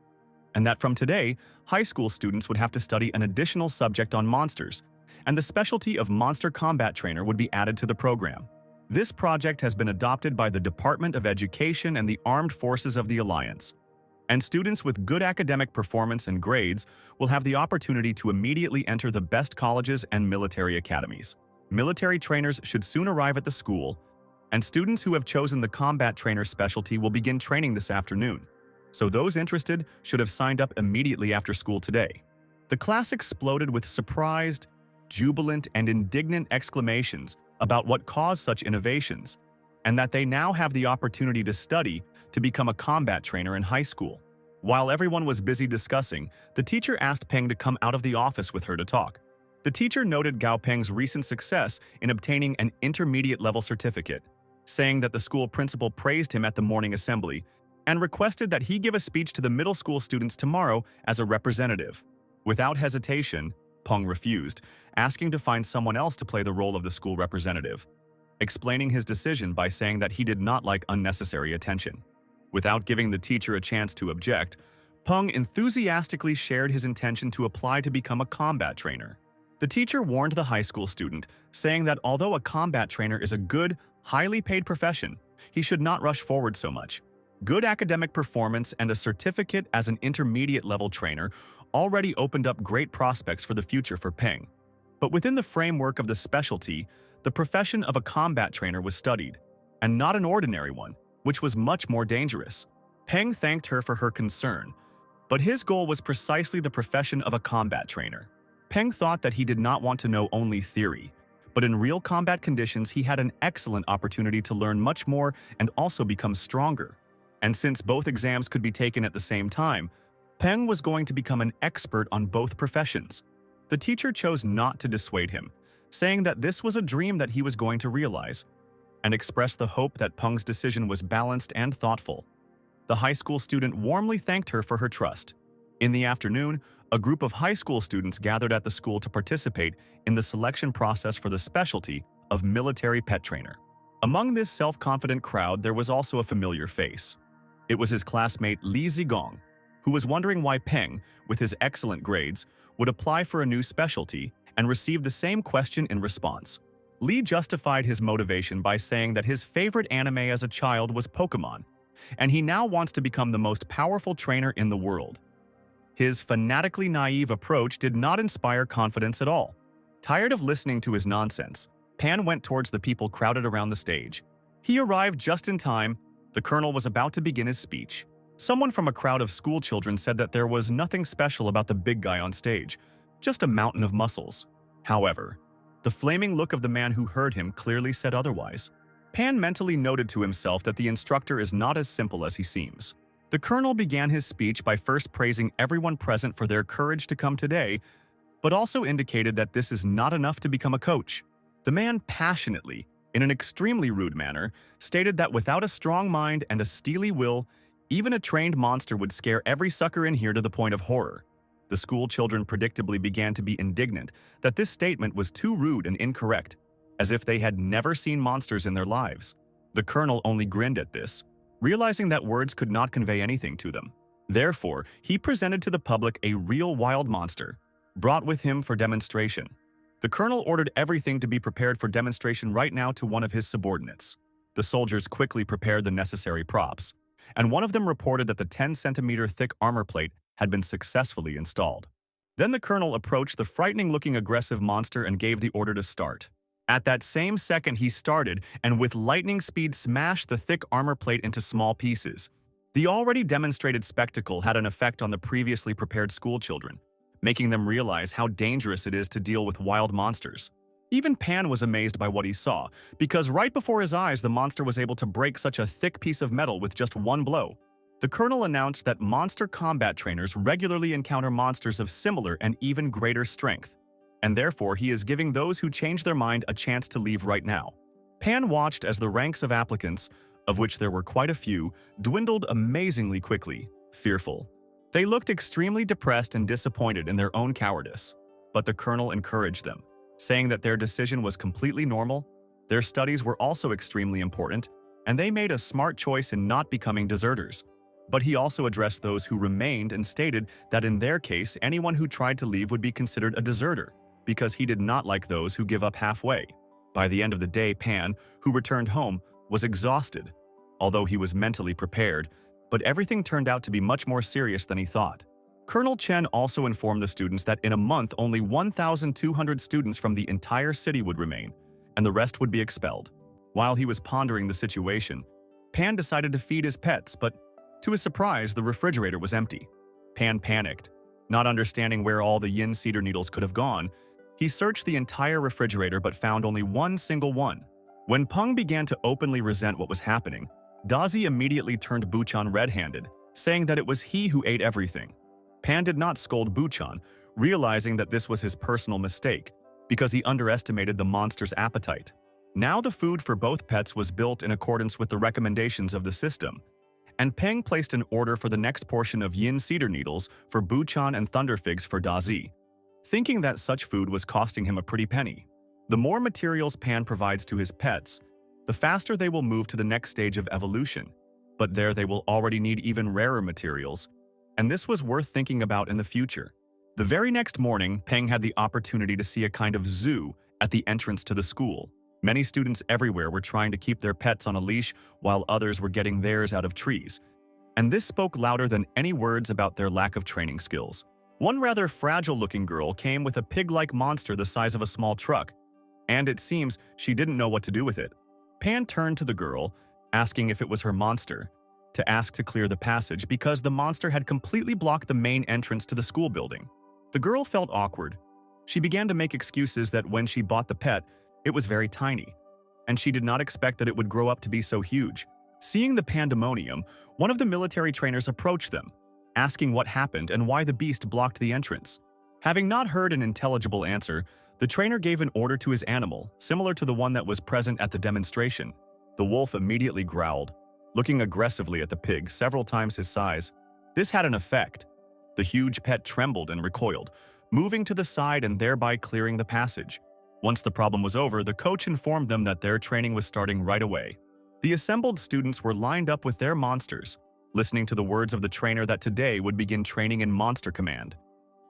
and that from today, high school students would have to study an additional subject on monsters, and the specialty of monster combat trainer would be added to the program. This project has been adopted by the Department of Education and the Armed Forces of the Alliance, and students with good academic performance and grades will have the opportunity to immediately enter the best colleges and military academies. Military trainers should soon arrive at the school, and students who have chosen the combat trainer specialty will begin training this afternoon, so those interested should have signed up immediately after school today. The class exploded with surprised, jubilant, and indignant exclamations about what caused such innovations, and that they now have the opportunity to study to become a combat trainer in high school. While everyone was busy discussing, the teacher asked Peng to come out of the office with her to talk. The teacher noted Gao Peng's recent success in obtaining an intermediate-level certificate, saying that the school principal praised him at the morning assembly and requested that he give a speech to the middle school students tomorrow as a representative. Without hesitation, Peng refused, asking to find someone else to play the role of the school representative, explaining his decision by saying that he did not like unnecessary attention. Without giving the teacher a chance to object, Peng enthusiastically shared his intention to apply to become a combat trainer. The teacher warned the high school student, saying that although a combat trainer is a good, highly paid profession, he should not rush forward so much. Good academic performance and a certificate as an intermediate-level trainer already opened up great prospects for the future for Peng. But within the framework of the specialty, the profession of a combat trainer was studied, and not an ordinary one, which was much more dangerous. Peng thanked her for her concern, but his goal was precisely the profession of a combat trainer. Peng thought that he did not want to know only theory, but in real combat conditions he had an excellent opportunity to learn much more and also become stronger. And since both exams could be taken at the same time, Peng was going to become an expert on both professions. The teacher chose not to dissuade him, saying that this was a dream that he was going to realize, and expressed the hope that Peng's decision was balanced and thoughtful. The high school student warmly thanked her for her trust. In the afternoon, a group of high school students gathered at the school to participate in the selection process for the specialty of military pet trainer. Among this self-confident crowd, there was also a familiar face. It was his classmate Li Zigong, who was wondering why Peng, with his excellent grades, would apply for a new specialty and receive the same question in response. Li justified his motivation by saying that his favorite anime as a child was Pokemon, and he now wants to become the most powerful trainer in the world. His fanatically naive approach did not inspire confidence at all. Tired of listening to his nonsense, Pan went towards the people crowded around the stage. He arrived just in time. The colonel was about to begin his speech. Someone from a crowd of school children said that there was nothing special about the big guy on stage, just a mountain of muscles. However, the flaming look of the man who heard him clearly said otherwise. Pan mentally noted to himself that the instructor is not as simple as he seems. The colonel began his speech by first praising everyone present for their courage to come today, but also indicated that this is not enough to become a coach. The man passionately, in an extremely rude manner, stated that without a strong mind and a steely will, even a trained monster would scare every sucker in here to the point of horror. The school children predictably began to be indignant that this statement was too rude and incorrect, as if they had never seen monsters in their lives. The colonel only grinned at this, realizing that words could not convey anything to them. Therefore, he presented to the public a real wild monster, brought with him for demonstration. The colonel ordered everything to be prepared for demonstration right now to one of his subordinates. The soldiers quickly prepared the necessary props, and one of them reported that the 10-centimeter thick armor plate had been successfully installed. Then the colonel approached the frightening-looking aggressive monster and gave the order to start. At that same second, he started and with lightning speed smashed the thick armor plate into small pieces. The already demonstrated spectacle had an effect on the previously prepared schoolchildren, making them realize how dangerous it is to deal with wild monsters. Even Pan was amazed by what he saw, because right before his eyes the monster was able to break such a thick piece of metal with just one blow. The colonel announced that monster combat trainers regularly encounter monsters of similar and even greater strength, and therefore he is giving those who change their mind a chance to leave right now. Pan watched as the ranks of applicants, of which there were quite a few, dwindled amazingly quickly, fearful. They looked extremely depressed and disappointed in their own cowardice, but the colonel encouraged them, saying that their decision was completely normal, their studies were also extremely important, and they made a smart choice in not becoming deserters. But he also addressed those who remained and stated that in their case, anyone who tried to leave would be considered a deserter, because he did not like those who give up halfway. By the end of the day, Pan, who returned home, was exhausted, although he was mentally prepared, but everything turned out to be much more serious than he thought. Colonel Chen also informed the students that in a month only 1,200 students from the entire city would remain, and the rest would be expelled. While he was pondering the situation, Pan decided to feed his pets, but to his surprise, the refrigerator was empty. Pan panicked. Not understanding where all the yin cedar needles could have gone, he searched the entire refrigerator but found only one single one. When Peng began to openly resent what was happening, Dazi immediately turned Buchan red-handed, saying that it was he who ate everything. Pan did not scold Buchan, realizing that this was his personal mistake, because he underestimated the monster's appetite. Now the food for both pets was built in accordance with the recommendations of the system, and Peng placed an order for the next portion of yin cedar needles for Buchan and thunderfigs for Dazi, thinking that such food was costing him a pretty penny. The more materials Pan provides to his pets, the faster they will move to the next stage of evolution, but there they will already need even rarer materials, and this was worth thinking about in the future. The very next morning, Peng had the opportunity to see a kind of zoo at the entrance to the school. Many students everywhere were trying to keep their pets on a leash while others were getting theirs out of trees, and this spoke louder than any words about their lack of training skills. One rather fragile-looking girl came with a pig-like monster the size of a small truck, and it seems she didn't know what to do with it. Pan turned to the girl, asking if it was her monster, to ask to clear the passage because the monster had completely blocked the main entrance to the school building. The girl felt awkward. She began to make excuses that when she bought the pet, it was very tiny, and she did not expect that it would grow up to be so huge. Seeing the pandemonium, one of the military trainers approached them, asking what happened and why the beast blocked the entrance. Having not heard an intelligible answer, the trainer gave an order to his animal, similar to the one that was present at the demonstration. The wolf immediately growled, looking aggressively at the pig several times his size. This had an effect. The huge pet trembled and recoiled, moving to the side and thereby clearing the passage. Once the problem was over, the coach informed them that their training was starting right away. The assembled students were lined up with their monsters, listening to the words of the trainer that today would begin training in Monster Command,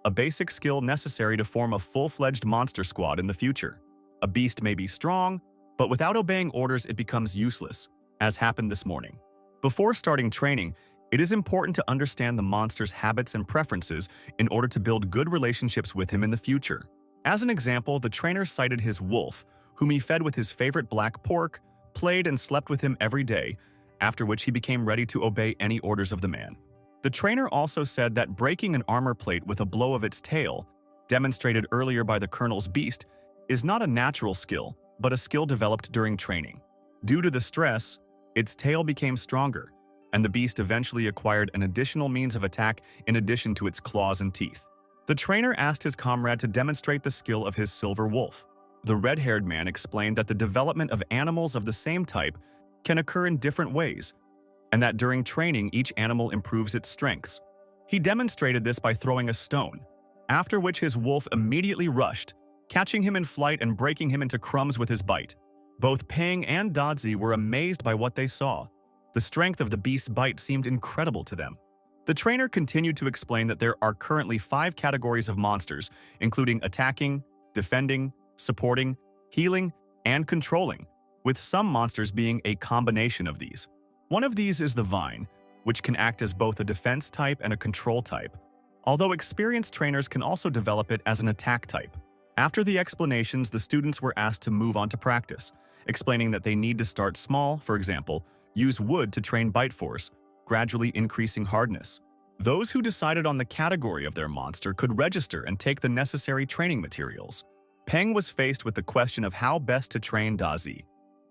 a basic skill necessary to form a full-fledged monster squad in the future. A beast may be strong, but without obeying orders it becomes useless, as happened this morning. Before starting training, it is important to understand the monster's habits and preferences in order to build good relationships with him in the future. As an example, the trainer cited his wolf, whom he fed with his favorite black pork, played and slept with him every day, after which he became ready to obey any orders of the man. The trainer also said that breaking an armor plate with a blow of its tail, demonstrated earlier by the colonel's beast, is not a natural skill, but a skill developed during training. Due to the stress, its tail became stronger, and the beast eventually acquired an additional means of attack in addition to its claws and teeth. The trainer asked his comrade to demonstrate the skill of his silver wolf. The red-haired man explained that the development of animals of the same type can occur in different ways, and that during training each animal improves its strengths. He demonstrated this by throwing a stone, after which his wolf immediately rushed, catching him in flight and breaking him into crumbs with his bite. Both Peng and Dazi were amazed by what they saw. The strength of the beast's bite seemed incredible to them. The trainer continued to explain that there are currently 5 categories of monsters, including attacking, defending, supporting, healing, and controlling, with some monsters being a combination of these. One of these is the Vine, which can act as both a defense type and a control type, although experienced trainers can also develop it as an attack type. After the explanations, the students were asked to move on to practice, explaining that they need to start small, for example, use wood to train bite force, gradually increasing hardness. Those who decided on the category of their monster could register and take the necessary training materials. Peng was faced with the question of how best to train Dazi,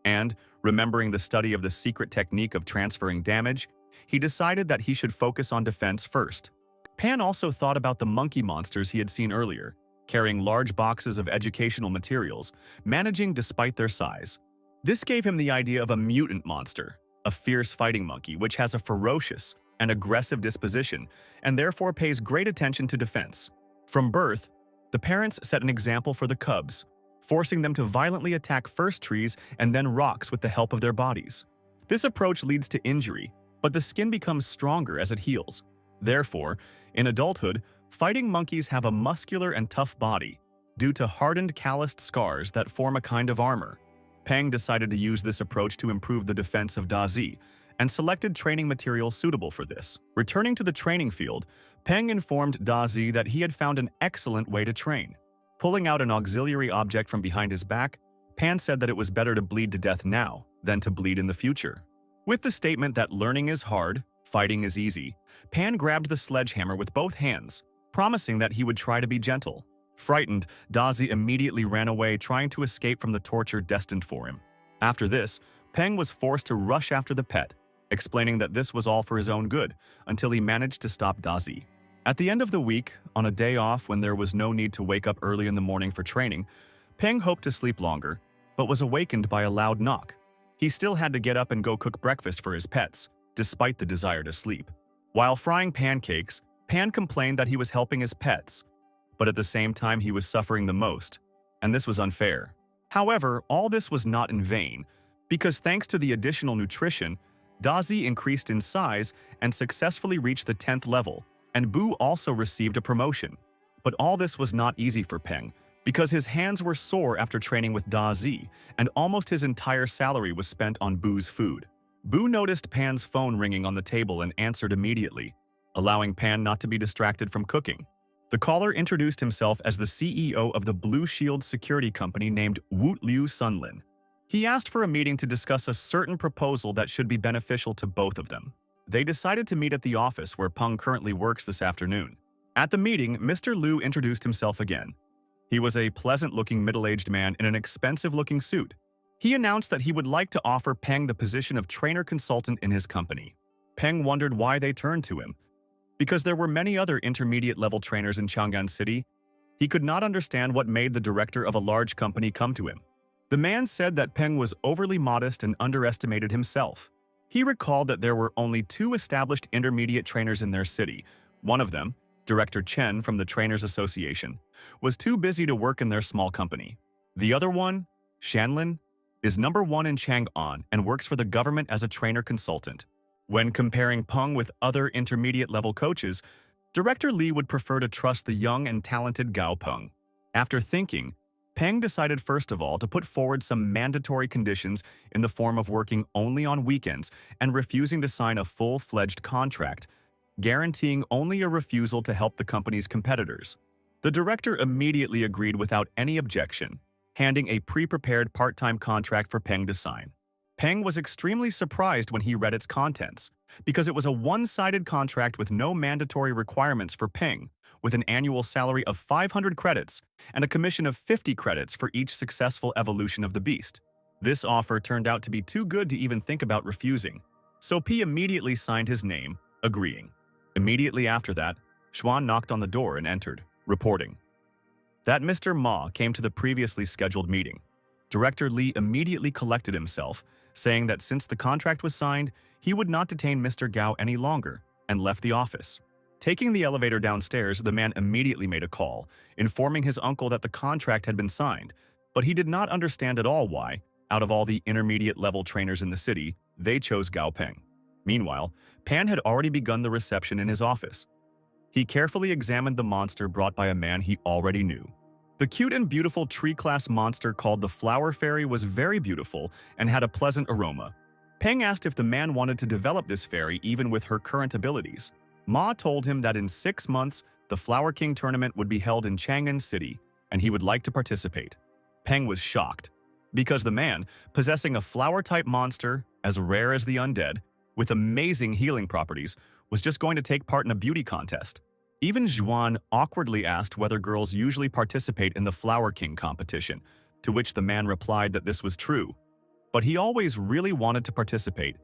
and, remembering the study of the secret technique of transferring damage, he decided that he should focus on defense first. Pan also thought about the monkey monsters he had seen earlier, carrying large boxes of educational materials, managing despite their size. This gave him the idea of a mutant monster, a fierce fighting monkey which has a ferocious and aggressive disposition and therefore pays great attention to defense. From birth, the parents set an example for the cubs, forcing them to violently attack first trees and then rocks with the help of their bodies. This approach leads to injury, but the skin becomes stronger as it heals. Therefore, in adulthood, fighting monkeys have a muscular and tough body due to hardened calloused scars that form a kind of armor. Peng decided to use this approach to improve the defense of Dazi and selected training materials suitable for this. Returning to the training field, Peng informed Dazi that he had found an excellent way to train. Pulling out an auxiliary object from behind his back, Pan said that it was better to bleed to death now than to bleed in the future. With the statement that learning is hard, fighting is easy, Pan grabbed the sledgehammer with both hands, promising that he would try to be gentle. Frightened, Dazi immediately ran away, trying to escape from the torture destined for him. After this, Peng was forced to rush after the pet, explaining that this was all for his own good, until he managed to stop Dazi. At the end of the week, on a day off when there was no need to wake up early in the morning for training, Peng hoped to sleep longer, but was awakened by a loud knock. He still had to get up and go cook breakfast for his pets, despite the desire to sleep. While frying pancakes, Pan complained that he was helping his pets, but at the same time he was suffering the most, and this was unfair. However, all this was not in vain, because thanks to the additional nutrition, Dazi increased in size and successfully reached the 10th level, and Bu also received a promotion. But all this was not easy for Peng, because his hands were sore after training with Dazi, and almost his entire salary was spent on Bu's food. Bu noticed Pan's phone ringing on the table and answered immediately, allowing Pan not to be distracted from cooking. The caller introduced himself as the CEO of the Blue Shield security company named Woot Liu Sunlin. He asked for a meeting to discuss a certain proposal that should be beneficial to both of them. They decided to meet at the office where Peng currently works this afternoon. At the meeting, Mr. Liu introduced himself again. He was a pleasant-looking middle-aged man in an expensive-looking suit. He announced that he would like to offer Peng the position of trainer consultant in his company. Peng wondered why they turned to him. Because there were many other intermediate-level trainers in Chang'an City, he could not understand what made the director of a large company come to him. The man said that Peng was overly modest and underestimated himself. He recalled that there were only 2 established intermediate trainers in their city. One of them, Director Chen from the Trainers Association, was too busy to work in their small company. The other one, Shanlin, is number 1 in Chang'an and works for the government as a trainer consultant. When comparing Peng with other intermediate-level coaches, Director Li would prefer to trust the young and talented Gao Peng. After thinking, Peng decided first of all to put forward some mandatory conditions in the form of working only on weekends and refusing to sign a full-fledged contract, guaranteeing only a refusal to help the company's competitors. The director immediately agreed without any objection, handing a pre-prepared part-time contract for Peng to sign. Peng was extremely surprised when he read its contents, because it was a one-sided contract with no mandatory requirements for Peng, with an annual salary of 500 credits and a commission of 50 credits for each successful evolution of the beast. This offer turned out to be too good to even think about refusing, so P immediately signed his name, agreeing. Immediately after that, Xuan knocked on the door and entered, reporting that Mr. Ma came to the previously scheduled meeting. Director Li immediately collected himself, saying that since the contract was signed, he would not detain Mr. Gao any longer, and left the office. Taking the elevator downstairs, the man immediately made a call, informing his uncle that the contract had been signed, but he did not understand at all why, Out of all the intermediate-level trainers in the city, they chose Gao Peng. Meanwhile, Pan had already begun the reception in his office. He carefully examined the monster brought by a man he already knew. The cute and beautiful tree-class monster called the Flower Fairy was very beautiful and had a pleasant aroma. Peng asked if the man wanted to develop this fairy even with her current abilities. Ma told him that in 6 months, the Flower King tournament would be held in Chang'an City, and he would like to participate. Peng was shocked, because the man, possessing a flower-type monster as rare as the undead, with amazing healing properties, was just going to take part in a beauty contest. Even Zhuan awkwardly asked whether girls usually participate in the Flower King competition, to which the man replied that this was true. But he always really wanted to participate,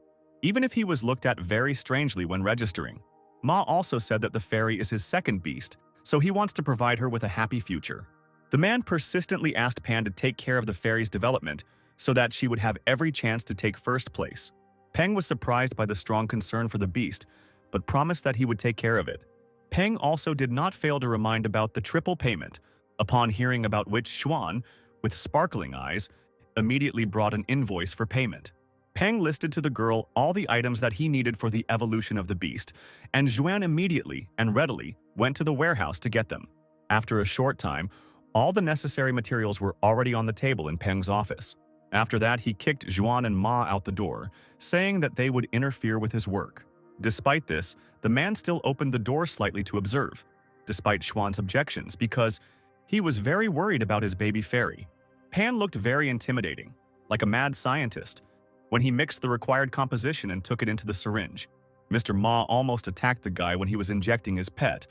even if he was looked at very strangely when registering. Ma also said that the fairy is his second beast, so he wants to provide her with a happy future. The man persistently asked Pan to take care of the fairy's development so that she would have every chance to take first place. Peng was surprised by the strong concern for the beast, but promised that he would take care of it. Peng also did not fail to remind about the triple payment, upon hearing about which Xuan, with sparkling eyes, immediately brought an invoice for payment. Peng listed to the girl all the items that he needed for the evolution of the beast, and Xuan immediately and readily went to the warehouse to get them. After a short time, all the necessary materials were already on the table in Peng's office. After that, he kicked Xuan and Ma out the door, saying that they would interfere with his work. Despite this, the man still opened the door slightly to observe, despite Xuan's objections, because he was very worried about his baby fairy. Pan looked very intimidating, like a mad scientist, when he mixed the required composition and took it into the syringe. Mr. Ma almost attacked the guy when he was injecting his pet,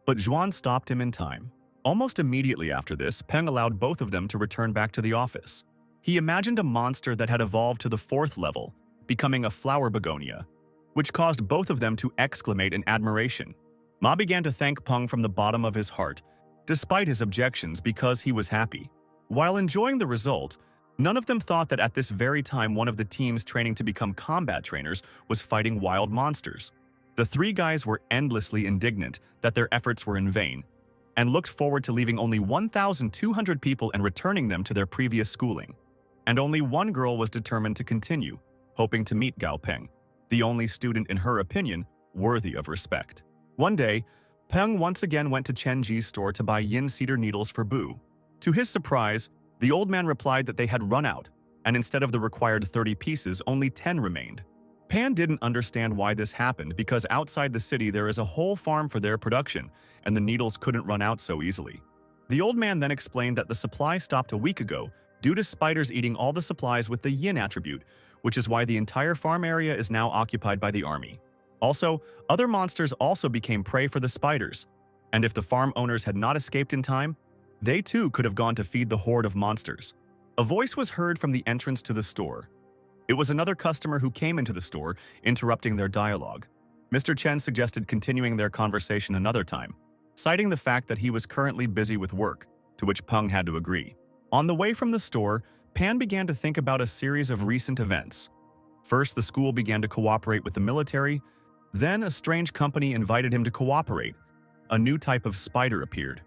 but Xuan stopped him in time. Almost immediately after this, Peng allowed both of them to return back to the office. He imagined a monster that had evolved to the 4th level, becoming a flower begonia, which caused both of them to exclaim in admiration. Ma began to thank Peng from the bottom of his heart, despite his objections, because he was happy. While enjoying the result, none of them thought that at this very time one of the teams training to become combat trainers was fighting wild monsters. The 3 guys were endlessly indignant that their efforts were in vain, and looked forward to leaving only 1,200 people and returning them to their previous schooling. And only one girl was determined to continue, hoping to meet Gao Peng, the only student in her opinion worthy of respect. One day, Peng once again went to Chen Ji's store to buy yin cedar needles for Bu. To his surprise, the old man replied that they had run out, and instead of the required 30 pieces, only 10 remained. Pan didn't understand why this happened because outside the city there is a whole farm for their production, and the needles couldn't run out so easily. The old man then explained that the supply stopped a week ago due to spiders eating all the supplies with the yin attribute, which is why the entire farm area is now occupied by the army. Also, other monsters also became prey for the spiders, and if the farm owners had not escaped in time, they too could have gone to feed the horde of monsters. A voice was heard from the entrance to the store. It was another customer who came into the store, interrupting their dialogue. Mr. Chen suggested continuing their conversation another time, citing the fact that he was currently busy with work, to which Peng had to agree. On the way from the store, Pan began to think about a series of recent events. First, the school began to cooperate with the military. Then, a strange company invited him to cooperate. A new type of spider appeared.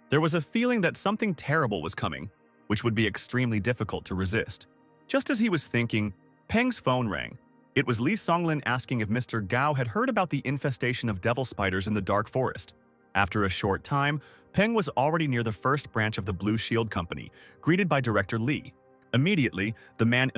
There was a feeling that something terrible was coming, which would be extremely difficult to resist. Just as he was thinking, Peng's phone rang. It was Li Songlin asking if Mr. Gao had heard about the infestation of devil spiders in the dark forest. After a short time, Peng was already near the first branch of the Blue Shield Company, greeted by Director Li. Immediately, the man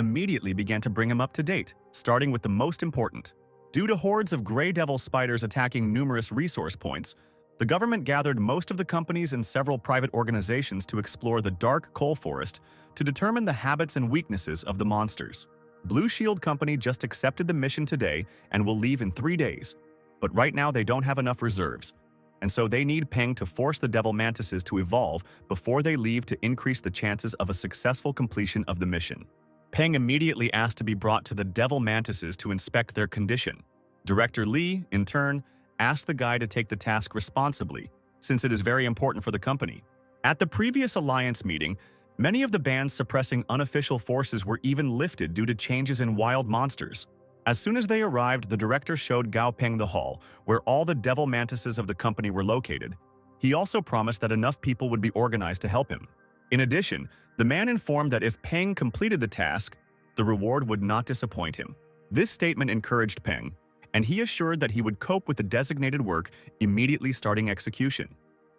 began to bring him up to date, starting with the most important. Due to hordes of gray devil spiders attacking numerous resource points, the government gathered most of the companies and several private organizations to explore the dark coal forest to determine the habits and weaknesses of the monsters. Blue Shield Company just accepted the mission today and will leave in 3 days, but right now they don't have enough reserves, and so they need Peng to force the devil mantises to evolve before they leave to increase the chances of a successful completion of the mission. Peng immediately asked to be brought to the devil mantises to inspect their condition. Director Li, in turn, asked the guy to take the task responsibly, since it is very important for the company. At the previous alliance meeting, many of the bands suppressing unofficial forces were even lifted due to changes in wild monsters. As soon as they arrived, the director showed Gao Peng the hall, where all the devil mantises of the company were located. He also promised that enough people would be organized to help him. In addition, the man informed that if Peng completed the task, The reward would not disappoint him. This statement encouraged Peng, and he assured that he would cope with the designated work, immediately starting execution.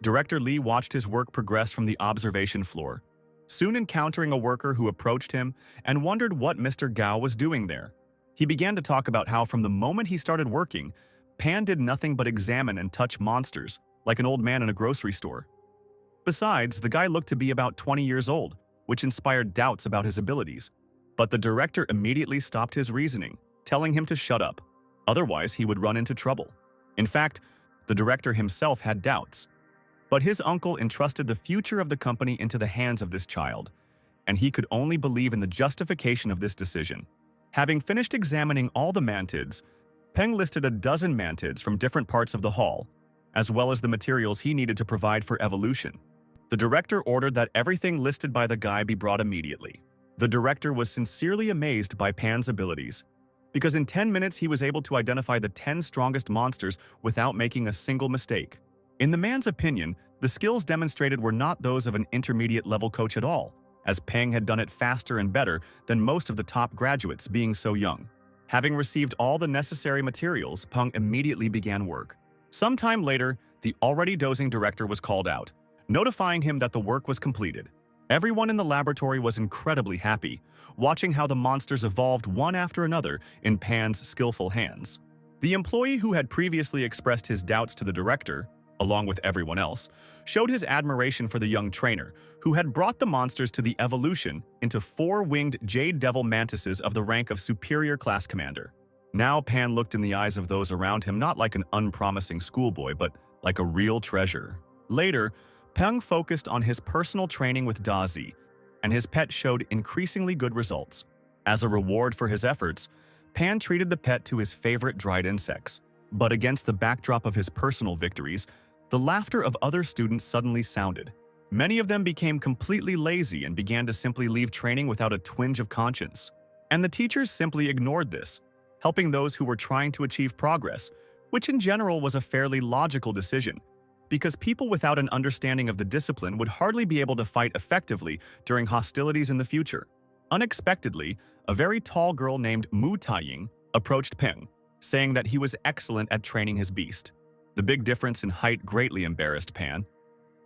Director Lee watched his work progress from the observation floor, soon encountering a worker who approached him and wondered what Mr. Gao was doing there. He began to talk about how from the moment he started working, Pan did nothing but examine and touch monsters, like an old man in a grocery store. Besides, the guy looked to be about 20 years old, which inspired doubts about his abilities. But the director immediately stopped his reasoning, telling him to shut up. Otherwise, he would run into trouble. In fact, the director himself had doubts. But his uncle entrusted the future of the company into the hands of this child, and he could only believe in the justification of this decision. Having finished examining all the mantids, Peng listed a dozen mantids from different parts of the hall, as well as the materials he needed to provide for evolution. The director ordered that everything listed by the guy be brought immediately. The director was sincerely amazed by Pan's abilities, because in 10 minutes he was able to identify the 10 strongest monsters without making a single mistake. In the man's opinion, the skills demonstrated were not those of an intermediate-level coach at all, as Peng had done it faster and better than most of the top graduates, being so young. Having received all the necessary materials, Peng immediately began work. Sometime later, the already dozing director was called out, notifying him that the work was completed. Everyone in the laboratory was incredibly happy, watching how the monsters evolved one after another in Pan's skillful hands. The employee who had previously expressed his doubts to the director, along with everyone else, showed his admiration for the young trainer, who had brought the monsters to the evolution into 4-winged jade devil mantises of the rank of superior class commander. Now Pan looked in the eyes of those around him not like an unpromising schoolboy, but like a real treasure. Later, Peng focused on his personal training with Dazi, and his pet showed increasingly good results. As a reward for his efforts, Pan treated the pet to his favorite dried insects. But against the backdrop of his personal victories, the laughter of other students suddenly sounded. Many of them became completely lazy and began to simply leave training without a twinge of conscience. And the teachers simply ignored this, helping those who were trying to achieve progress, which in general was a fairly logical decision, because people without an understanding of the discipline would hardly be able to fight effectively during hostilities in the future. Unexpectedly, a very tall girl named Mu Taiying approached Peng, saying that he was excellent at training his beast. The big difference in height greatly embarrassed Pan.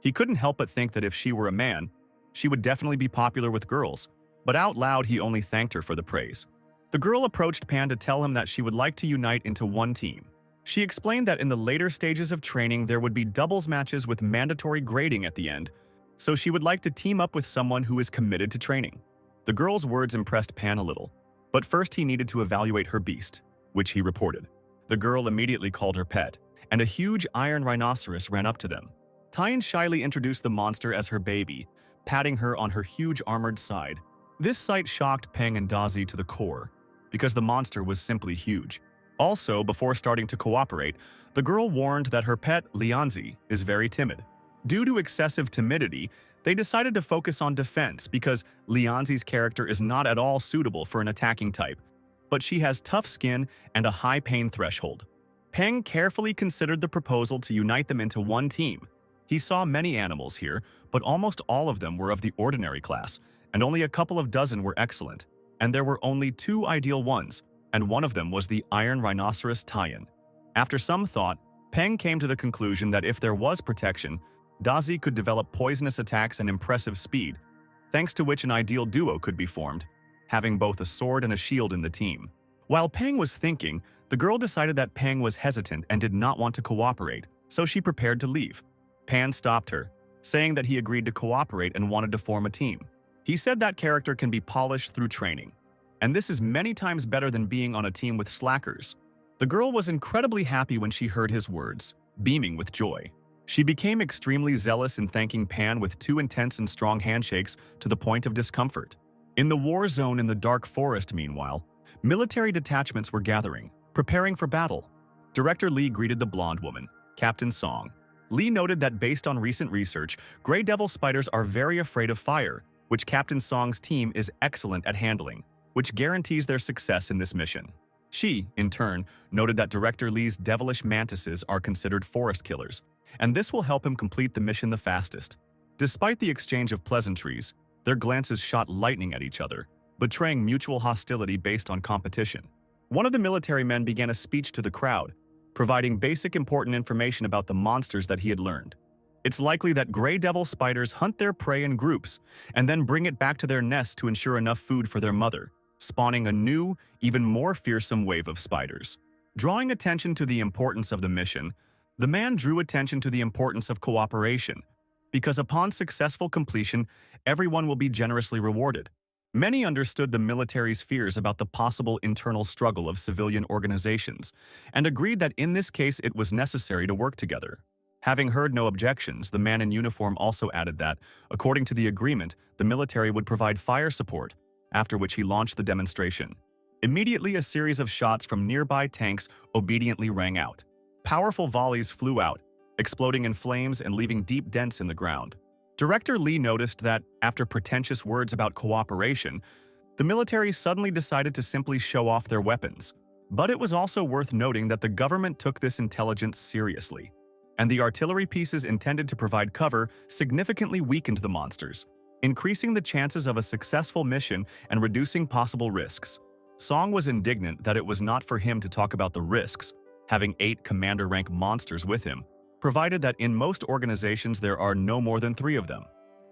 He couldn't help but think that if she were a man, she would definitely be popular with girls, but out loud he only thanked her for the praise. The girl approached Pan to tell him that she would like to unite into one team. She explained that in the later stages of training there would be doubles matches with mandatory grading at the end, so she would like to team up with someone who is committed to training. The girl's words impressed Pan a little, but first he needed to evaluate her beast, which he reported. The girl immediately called her pet, and a huge iron rhinoceros ran up to them. Tyan shyly introduced the monster as her baby, patting her on her huge armored side. This sight shocked Peng and Dazi to the core, because the monster was simply huge. Also, before starting to cooperate, the girl warned that her pet, Lianzi, is very timid. Due to excessive timidity, they decided to focus on defense because Lianzi's character is not at all suitable for an attacking type, but she has tough skin and a high pain threshold. Peng carefully considered the proposal to unite them into one team. He saw many animals here, but almost all of them were of the ordinary class, and only a couple of dozen were excellent, and there were only 2 ideal ones, and one of them was the iron rhinoceros Tyan. After some thought, Peng came to the conclusion that if there was protection, Dazi could develop poisonous attacks and impressive speed, thanks to which an ideal duo could be formed, having both a sword and a shield in the team. While Peng was thinking, the girl decided that Peng was hesitant and did not want to cooperate, so she prepared to leave. Pan stopped her, saying that he agreed to cooperate and wanted to form a team. He said that character can be polished through training, and this is many times better than being on a team with slackers. The girl was incredibly happy when she heard his words, beaming with joy. She became extremely zealous in thanking Pan with 2 intense and strong handshakes to the point of discomfort. In the war zone in the dark forest, meanwhile, military detachments were gathering, preparing for battle. Director Lee greeted the blonde woman, Captain Song. Lee noted that based on recent research, gray devil spiders are very afraid of fire, which Captain Song's team is excellent at handling, which guarantees their success in this mission. She, in turn, noted that Director Lee's devilish mantises are considered forest killers, and this will help him complete the mission the fastest. Despite the exchange of pleasantries, their glances shot lightning at each other, betraying mutual hostility based on competition. One of the military men began a speech to the crowd, providing basic important information about the monsters that he had learned. It's likely that gray devil spiders hunt their prey in groups and then bring it back to their nest to ensure enough food for their mother, spawning a new, even more fearsome wave of spiders. Drawing attention to the importance of the mission, the man drew attention to the importance of cooperation, because upon successful completion, everyone will be generously rewarded. Many understood the military's fears about the possible internal struggle of civilian organizations and agreed that in this case it was necessary to work together. Having heard no objections, the man in uniform also added that, according to the agreement, the military would provide fire support, after which he launched the demonstration. Immediately, a series of shots from nearby tanks obediently rang out. Powerful volleys flew out, exploding in flames and leaving deep dents in the ground. Director Lee noticed that, after pretentious words about cooperation, the military suddenly decided to simply show off their weapons. But it was also worth noting that the government took this intelligence seriously, and the artillery pieces intended to provide cover significantly weakened the monsters, increasing the chances of a successful mission and reducing possible risks. Song was indignant that it was not for him to talk about the risks, having 8 commander-rank monsters with him, provided that in most organizations there are no more than 3 of them.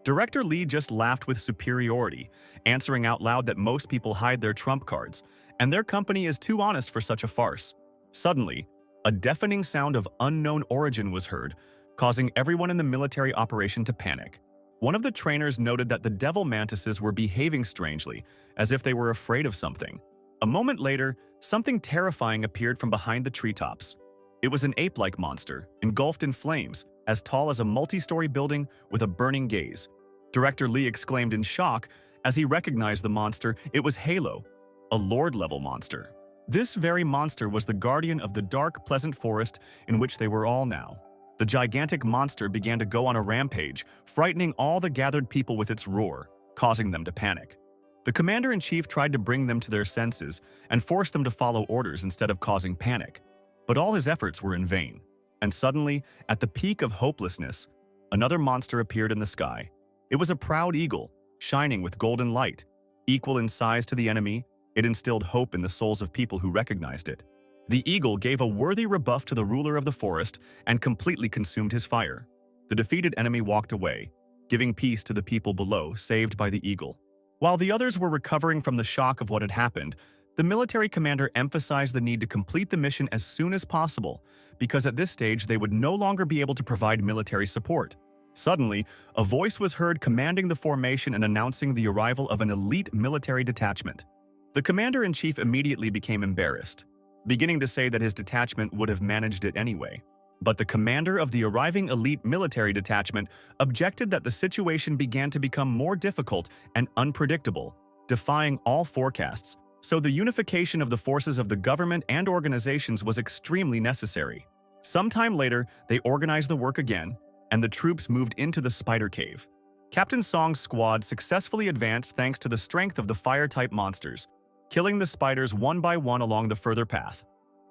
Director Lee just laughed with superiority, answering out loud that most people hide their trump cards, and their company is too honest for such a farce. Suddenly, a deafening sound of unknown origin was heard, causing everyone in the military operation to panic. One of the trainers noted that the devil mantises were behaving strangely, as if they were afraid of something. A moment later, something terrifying appeared from behind the treetops. It was an ape-like monster, engulfed in flames, as tall as a multi-story building with a burning gaze. Director Lee exclaimed in shock as he recognized the monster. It was Halo, a Lord-level monster. This very monster was the guardian of the dark, pleasant forest in which they were all now. The gigantic monster began to go on a rampage, frightening all the gathered people with its roar, causing them to panic. The commander-in-chief tried to bring them to their senses and force them to follow orders instead of causing panic. But all his efforts were in vain, and suddenly, at the peak of hopelessness, another monster appeared in the sky. It was a proud eagle, shining with golden light. Equal in size to the enemy, it instilled hope in the souls of people who recognized it. The eagle gave a worthy rebuff to the ruler of the forest and completely consumed his fire. The defeated enemy walked away, giving peace to the people below, saved by the eagle. While the others were recovering from the shock of what had happened, the military commander emphasized the need to complete the mission as soon as possible, because at this stage they would no longer be able to provide military support. Suddenly, a voice was heard commanding the formation and announcing the arrival of an elite military detachment. The commander-in-chief immediately became embarrassed, beginning to say that his detachment would have managed it anyway. But the commander of the arriving elite military detachment objected that the situation began to become more difficult and unpredictable, defying all forecasts. So the unification of the forces of the government and organizations was extremely necessary. Sometime later, they organized the work again, and the troops moved into the spider cave. Captain Song's squad successfully advanced thanks to the strength of the fire-type monsters, killing the spiders one by one along the further path.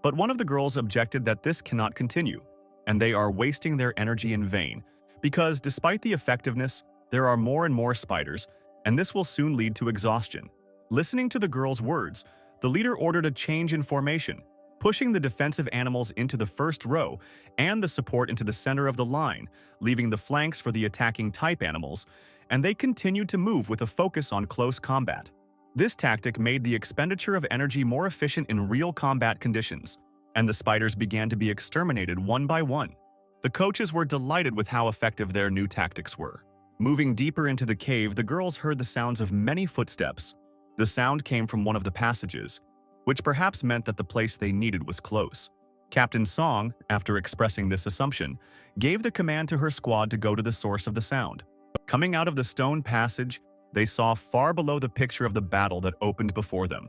But one of the girls objected that this cannot continue, and they are wasting their energy in vain, because despite the effectiveness, there are more and more spiders, and this will soon lead to exhaustion. Listening to the girl's words, the leader ordered a change in formation, pushing the defensive animals into the first row and the support into the center of the line, leaving the flanks for the attacking type animals, and they continued to move with a focus on close combat. This tactic made the expenditure of energy more efficient in real combat conditions, and the spiders began to be exterminated one by one. The coaches were delighted with how effective their new tactics were. Moving deeper into the cave, the girls heard the sounds of many footsteps. The sound came from one of the passages, which perhaps meant that the place they needed was close. Captain Song, after expressing this assumption, gave the command to her squad to go to the source of the sound. Coming out of the stone passage, they saw far below the picture of the battle that opened before them.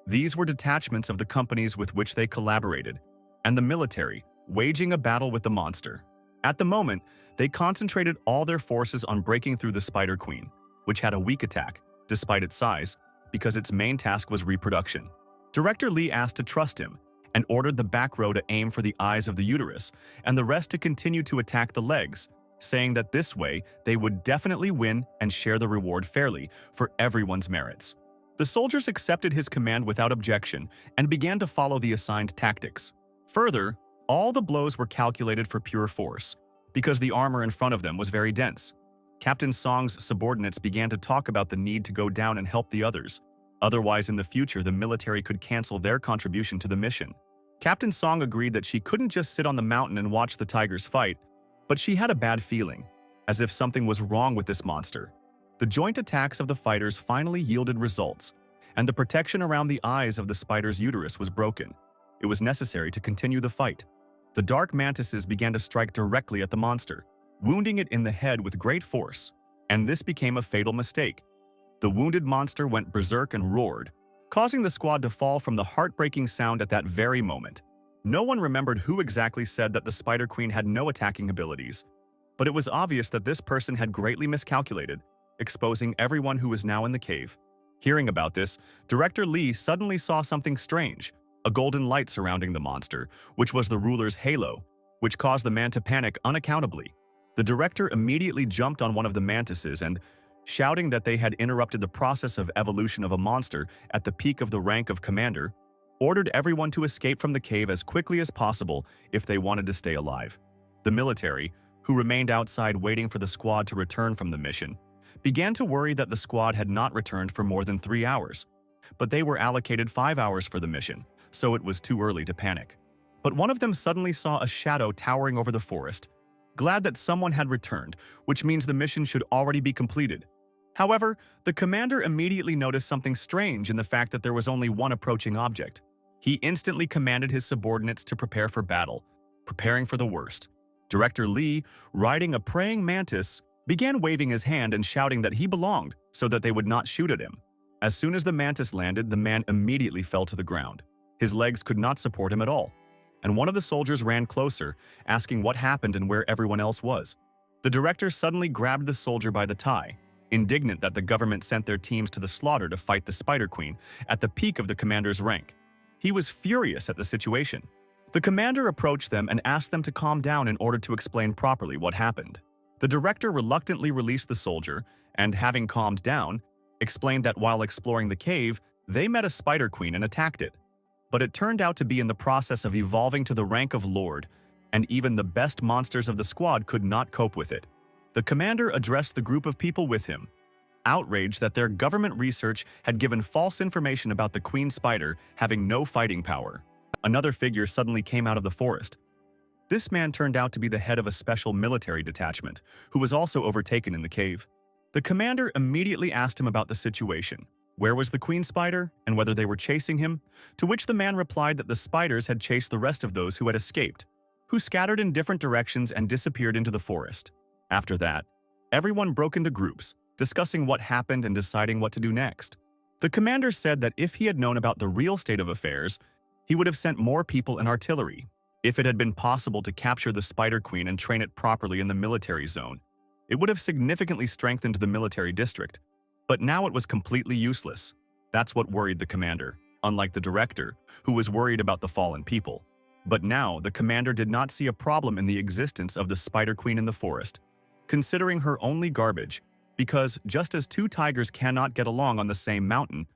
These were detachments of the companies with which they collaborated, and the military, waging a battle with the monster. At the moment, they concentrated all their forces on breaking through the Spider Queen, which had a weak attack, despite its size, because its main task was reproduction. Director Lee asked to trust him and ordered the back row to aim for the eyes of the uterus and the rest to continue to attack the legs, saying that this way they would definitely win and share the reward fairly for everyone's merits. The soldiers accepted his command without objection and began to follow the assigned tactics. Further, all the blows were calculated for pure force, because the armor in front of them was very dense. Captain Song's subordinates began to talk about the need to go down and help the others. Otherwise, in the future, the military could cancel their contribution to the mission. Captain Song agreed that she couldn't just sit on the mountain and watch the tigers fight, but she had a bad feeling, as if something was wrong with this monster. The joint attacks of the fighters finally yielded results, and the protection around the eyes of the spider's uterus was broken. It was necessary to continue the fight. The dark mantises began to strike directly at the monster, wounding it in the head with great force, and this became a fatal mistake. The wounded monster went berserk and roared, causing the squad to fall from the heartbreaking sound at that very moment. No one remembered who exactly said that the Spider Queen had no attacking abilities, but it was obvious that this person had greatly miscalculated, exposing everyone who was now in the cave. Hearing about this, Director Lee suddenly saw something strange, a golden light surrounding the monster, which was the ruler's halo, which caused the man to panic unaccountably. The director immediately jumped on one of the mantises and, shouting that they had interrupted the process of evolution of a monster at the peak of the rank of commander, ordered everyone to escape from the cave as quickly as possible if they wanted to stay alive. The military, who remained outside waiting for the squad to return from the mission, began to worry that the squad had not returned for more than 3 hours. But they were allocated 5 hours for the mission, so it was too early to panic. But one of them suddenly saw a shadow towering over the forest, glad that someone had returned, which means the mission should already be completed. However, the commander immediately noticed something strange in the fact that there was only one approaching object. He instantly commanded his subordinates to prepare for battle, preparing for the worst. Director Lee, riding a praying mantis, began waving his hand and shouting that he belonged so that they would not shoot at him. As soon as the mantis landed, the man immediately fell to the ground. His legs could not support him at all, and one of the soldiers ran closer, asking what happened and where everyone else was. The director suddenly grabbed the soldier by the tie, indignant that the government sent their teams to the slaughter to fight the Spider Queen at the peak of the commander's rank. He was furious at the situation. The commander approached them and asked them to calm down in order to explain properly what happened. The director reluctantly released the soldier and, having calmed down, explained that while exploring the cave, they met a Spider Queen and attacked it. But it turned out to be in the process of evolving to the rank of Lord, and even the best monsters of the squad could not cope with it. The commander addressed the group of people with him, outraged that their government research had given false information about the Queen Spider having no fighting power. Another figure suddenly came out of the forest. This man turned out to be the head of a special military detachment, who was also overtaken in the cave. The commander immediately asked him about the situation, where was the Queen Spider, and whether they were chasing him, to which the man replied that the spiders had chased the rest of those who had escaped, who scattered in different directions and disappeared into the forest. After that, everyone broke into groups, discussing what happened and deciding what to do next. The commander said that if he had known about the real state of affairs, he would have sent more people and artillery. If it had been possible to capture the Spider Queen and train it properly in the military zone, it would have significantly strengthened the military district. But now it was completely useless. That's what worried the commander, unlike the director, who was worried about the fallen people. But now the commander did not see a problem in the existence of the Spider Queen in the forest, considering her only garbage, because just as two tigers cannot get along on the same mountain,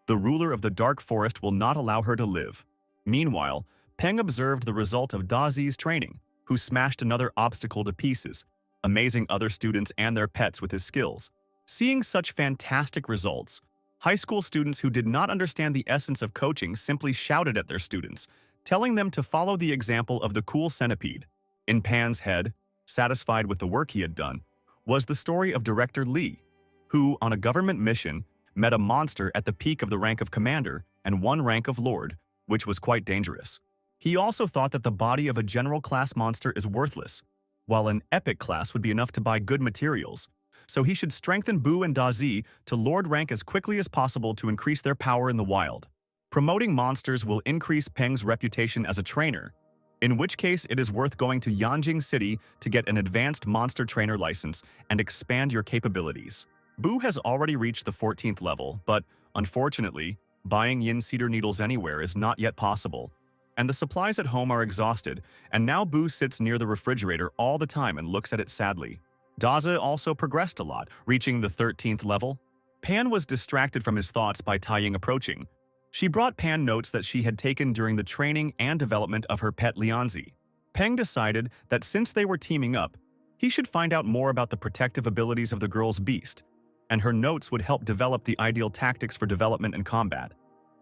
the ruler of the dark forest will not allow her to live. Meanwhile, Peng observed the result of Dazi's training, who smashed another obstacle to pieces, amazing other students and their pets with his skills. Seeing such fantastic results, high school students who did not understand the essence of coaching simply shouted at their students, telling them to follow the example of the cool centipede. In Pan's head, satisfied with the work he had done, was the story of Director Lee, who, on a government mission, met a monster at the peak of the rank of commander and one rank of lord, which was quite dangerous. He also thought that the body of a general class monster is worthless, while an epic class would be enough to buy good materials, so he should strengthen Bu and Dazi to lord rank as quickly as possible to increase their power in the wild. Promoting monsters will increase Peng's reputation as a trainer, in which case it is worth going to Yanjing City to get an advanced monster trainer license and expand your capabilities. Bu has already reached the 14th level, but unfortunately, buying yin cedar needles anywhere is not yet possible, and the supplies at home are exhausted, and now Bu sits near the refrigerator all the time and looks at it sadly. Daza also progressed a lot, reaching the 13th level. Pan was distracted from his thoughts by Taiying approaching. She brought Pan notes that she had taken during the training and development of her pet Lianzi. Peng decided that since they were teaming up, he should find out more about the protective abilities of the girl's beast, and her notes would help develop the ideal tactics for development and combat,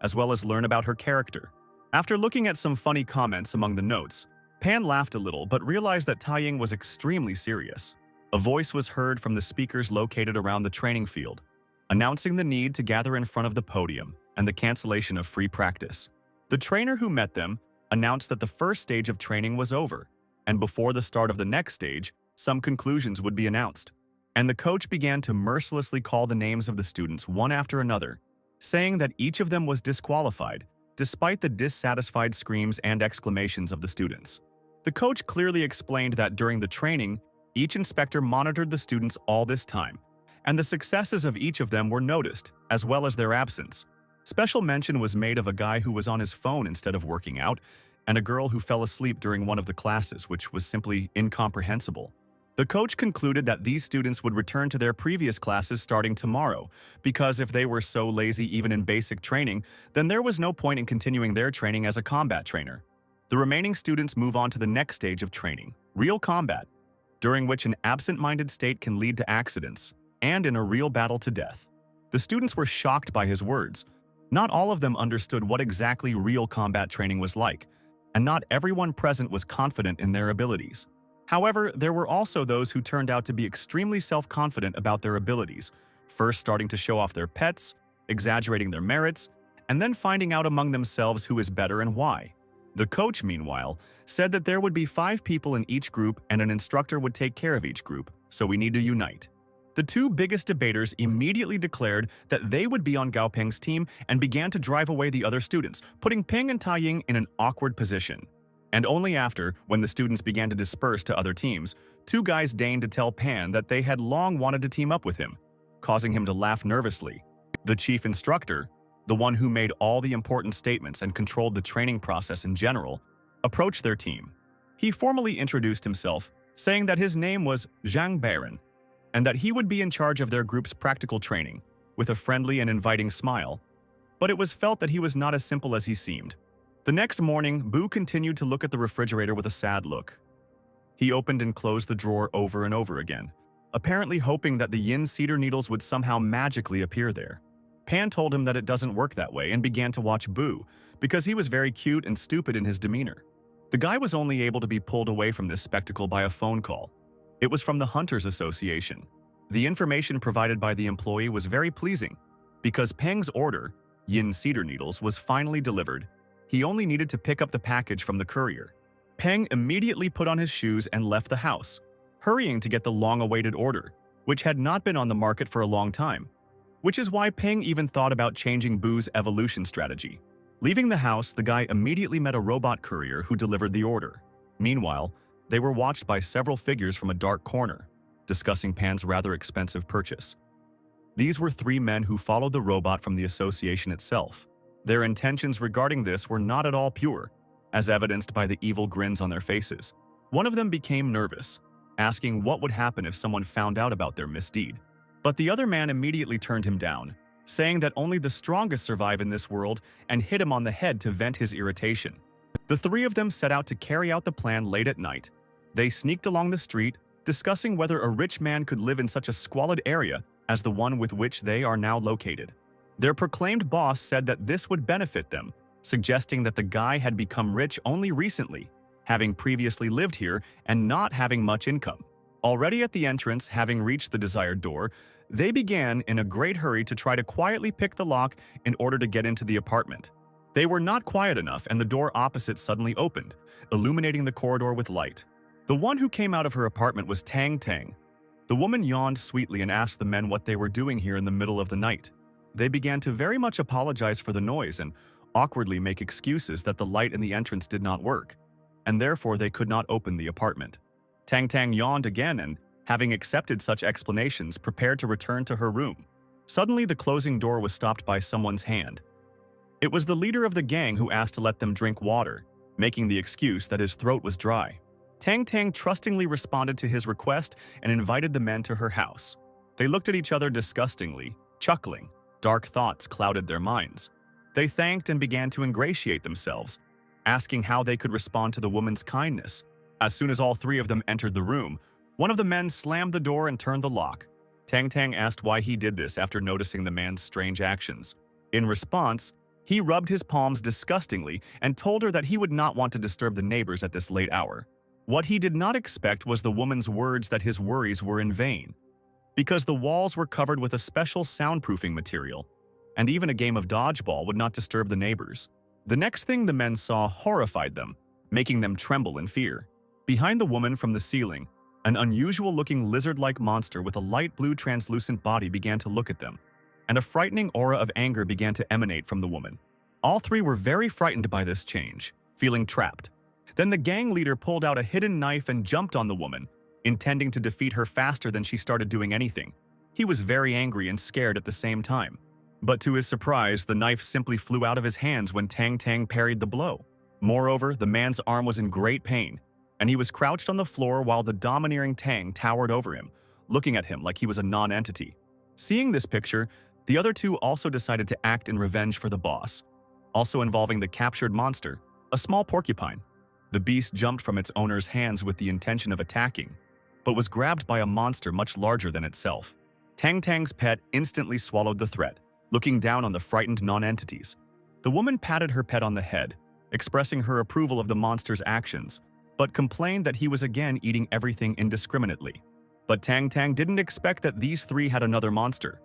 as well as learn about her character. After looking at some funny comments among the notes, Pan laughed a little but realized that Taiying was extremely serious. A voice was heard from the speakers located around the training field, announcing the need to gather in front of the podium and the cancellation of free practice. The trainer who met them announced that the first stage of training was over, and before the start of the next stage, some conclusions would be announced. And the coach began to mercilessly call the names of the students one after another, saying that each of them was disqualified, despite the dissatisfied screams and exclamations of the students. The coach clearly explained that during the training, each inspector monitored the students all this time, and the successes of each of them were noticed, as well as their absence. Special mention was made of a guy who was on his phone instead of working out, and a girl who fell asleep during one of the classes, which was simply incomprehensible. The coach concluded that these students would return to their previous classes starting tomorrow, because if they were so lazy even in basic training, then there was no point in continuing their training as a combat trainer. The remaining students move on to the next stage of training, real combat, during which an absent-minded state can lead to accidents, and in a real battle to death. The students were shocked by his words. Not all of them understood what exactly real combat training was like, and not everyone present was confident in their abilities. However, there were also those who turned out to be extremely self-confident about their abilities, first starting to show off their pets, exaggerating their merits, and then finding out among themselves who is better and why. The coach, meanwhile, said that there would be 5 people in each group and an instructor would take care of each group, so we need to unite. The 2 biggest debaters immediately declared that they would be on Gao Peng's team and began to drive away the other students, putting Peng and Taiying in an awkward position. And only after, when the students began to disperse to other teams, 2 guys deigned to tell Pan that they had long wanted to team up with him, causing him to laugh nervously. The chief instructor, the one who made all the important statements and controlled the training process in general, approached their team. He formally introduced himself, saying that his name was Zhang Baron, and that he would be in charge of their group's practical training, with a friendly and inviting smile. But it was felt that he was not as simple as he seemed. The next morning, Bu continued to look at the refrigerator with a sad look. He opened and closed the drawer over and over again, apparently hoping that the yin cedar needles would somehow magically appear there. Pan told him that it doesn't work that way and began to watch Bu, because he was very cute and stupid in his demeanor. The guy was only able to be pulled away from this spectacle by a phone call. It was from the Hunters Association. The information provided by the employee was very pleasing, because Peng's order, yin cedar needles, was finally delivered. He only needed to pick up the package from the courier. Peng immediately put on his shoes and left the house, hurrying to get the long-awaited order, which had not been on the market for a long time, which is why Peng even thought about changing Bu's evolution strategy. Leaving the house, the guy immediately met a robot courier who delivered the order. Meanwhile, they were watched by several figures from a dark corner, discussing Pan's rather expensive purchase. These were 3 men who followed the robot from the association itself. Their intentions regarding this were not at all pure, as evidenced by the evil grins on their faces. One of them became nervous, asking what would happen if someone found out about their misdeed. But the other man immediately turned him down, saying that only the strongest survive in this world, and hit him on the head to vent his irritation. The 3 of them set out to carry out the plan late at night. They sneaked along the street, discussing whether a rich man could live in such a squalid area as the one with which they are now located. Their proclaimed boss said that this would benefit them, suggesting that the guy had become rich only recently, having previously lived here and not having much income. Already at the entrance, having reached the desired door, they began in a great hurry to try to quietly pick the lock in order to get into the apartment. They were not quiet enough, and the door opposite suddenly opened, illuminating the corridor with light. The one who came out of her apartment was Tang Tang. The woman yawned sweetly and asked the men what they were doing here in the middle of the night. They began to very much apologize for the noise and awkwardly make excuses that the light in the entrance did not work, and therefore they could not open the apartment. Tang Tang yawned again and, having accepted such explanations, prepared to return to her room. Suddenly, the closing door was stopped by someone's hand. It was the leader of the gang who asked to let them drink water, making the excuse that his throat was dry. Tang Tang trustingly responded to his request and invited the men to her house. They looked at each other disgustingly, Chuckling, dark thoughts clouded their minds. They thanked and began to ingratiate themselves, asking how they could respond to the woman's kindness. As soon as all three of them entered the room, one of the men slammed the door and turned the lock. Tang Tang asked why he did this after noticing the man's strange actions. In response, he rubbed his palms disgustingly and told her that he would not want to disturb the neighbors at this late hour. What he did not expect was the woman's words that his worries were in vain, because the walls were covered with a special soundproofing material, and even a game of dodgeball would not disturb the neighbors. The next thing the men saw horrified them, making them tremble in fear. Behind the woman from the ceiling, an unusual-looking lizard-like monster with a light blue translucent body began to look at them, and a frightening aura of anger began to emanate from the woman. All three were very frightened by this change, feeling trapped. Then the gang leader pulled out a hidden knife and jumped on the woman, intending to defeat her faster than she started doing anything. He was very angry and scared at the same time. But to his surprise, the knife simply flew out of his hands when Tang Tang parried the blow. Moreover, the man's arm was in great pain, and he was crouched on the floor while the domineering Tang towered over him, looking at him like he was a non-entity. Seeing this picture, the other two also decided to act in revenge for the boss, also involving the captured monster, a small porcupine. The beast jumped from its owner's hands with the intention of attacking, but was grabbed by a monster much larger than itself. Tang Tang's pet instantly swallowed the threat, looking down on the frightened non-entities. The woman patted her pet on the head, expressing her approval of the monster's actions, but complained that he was again eating everything indiscriminately. But Tang Tang didn't expect that these three had another monster,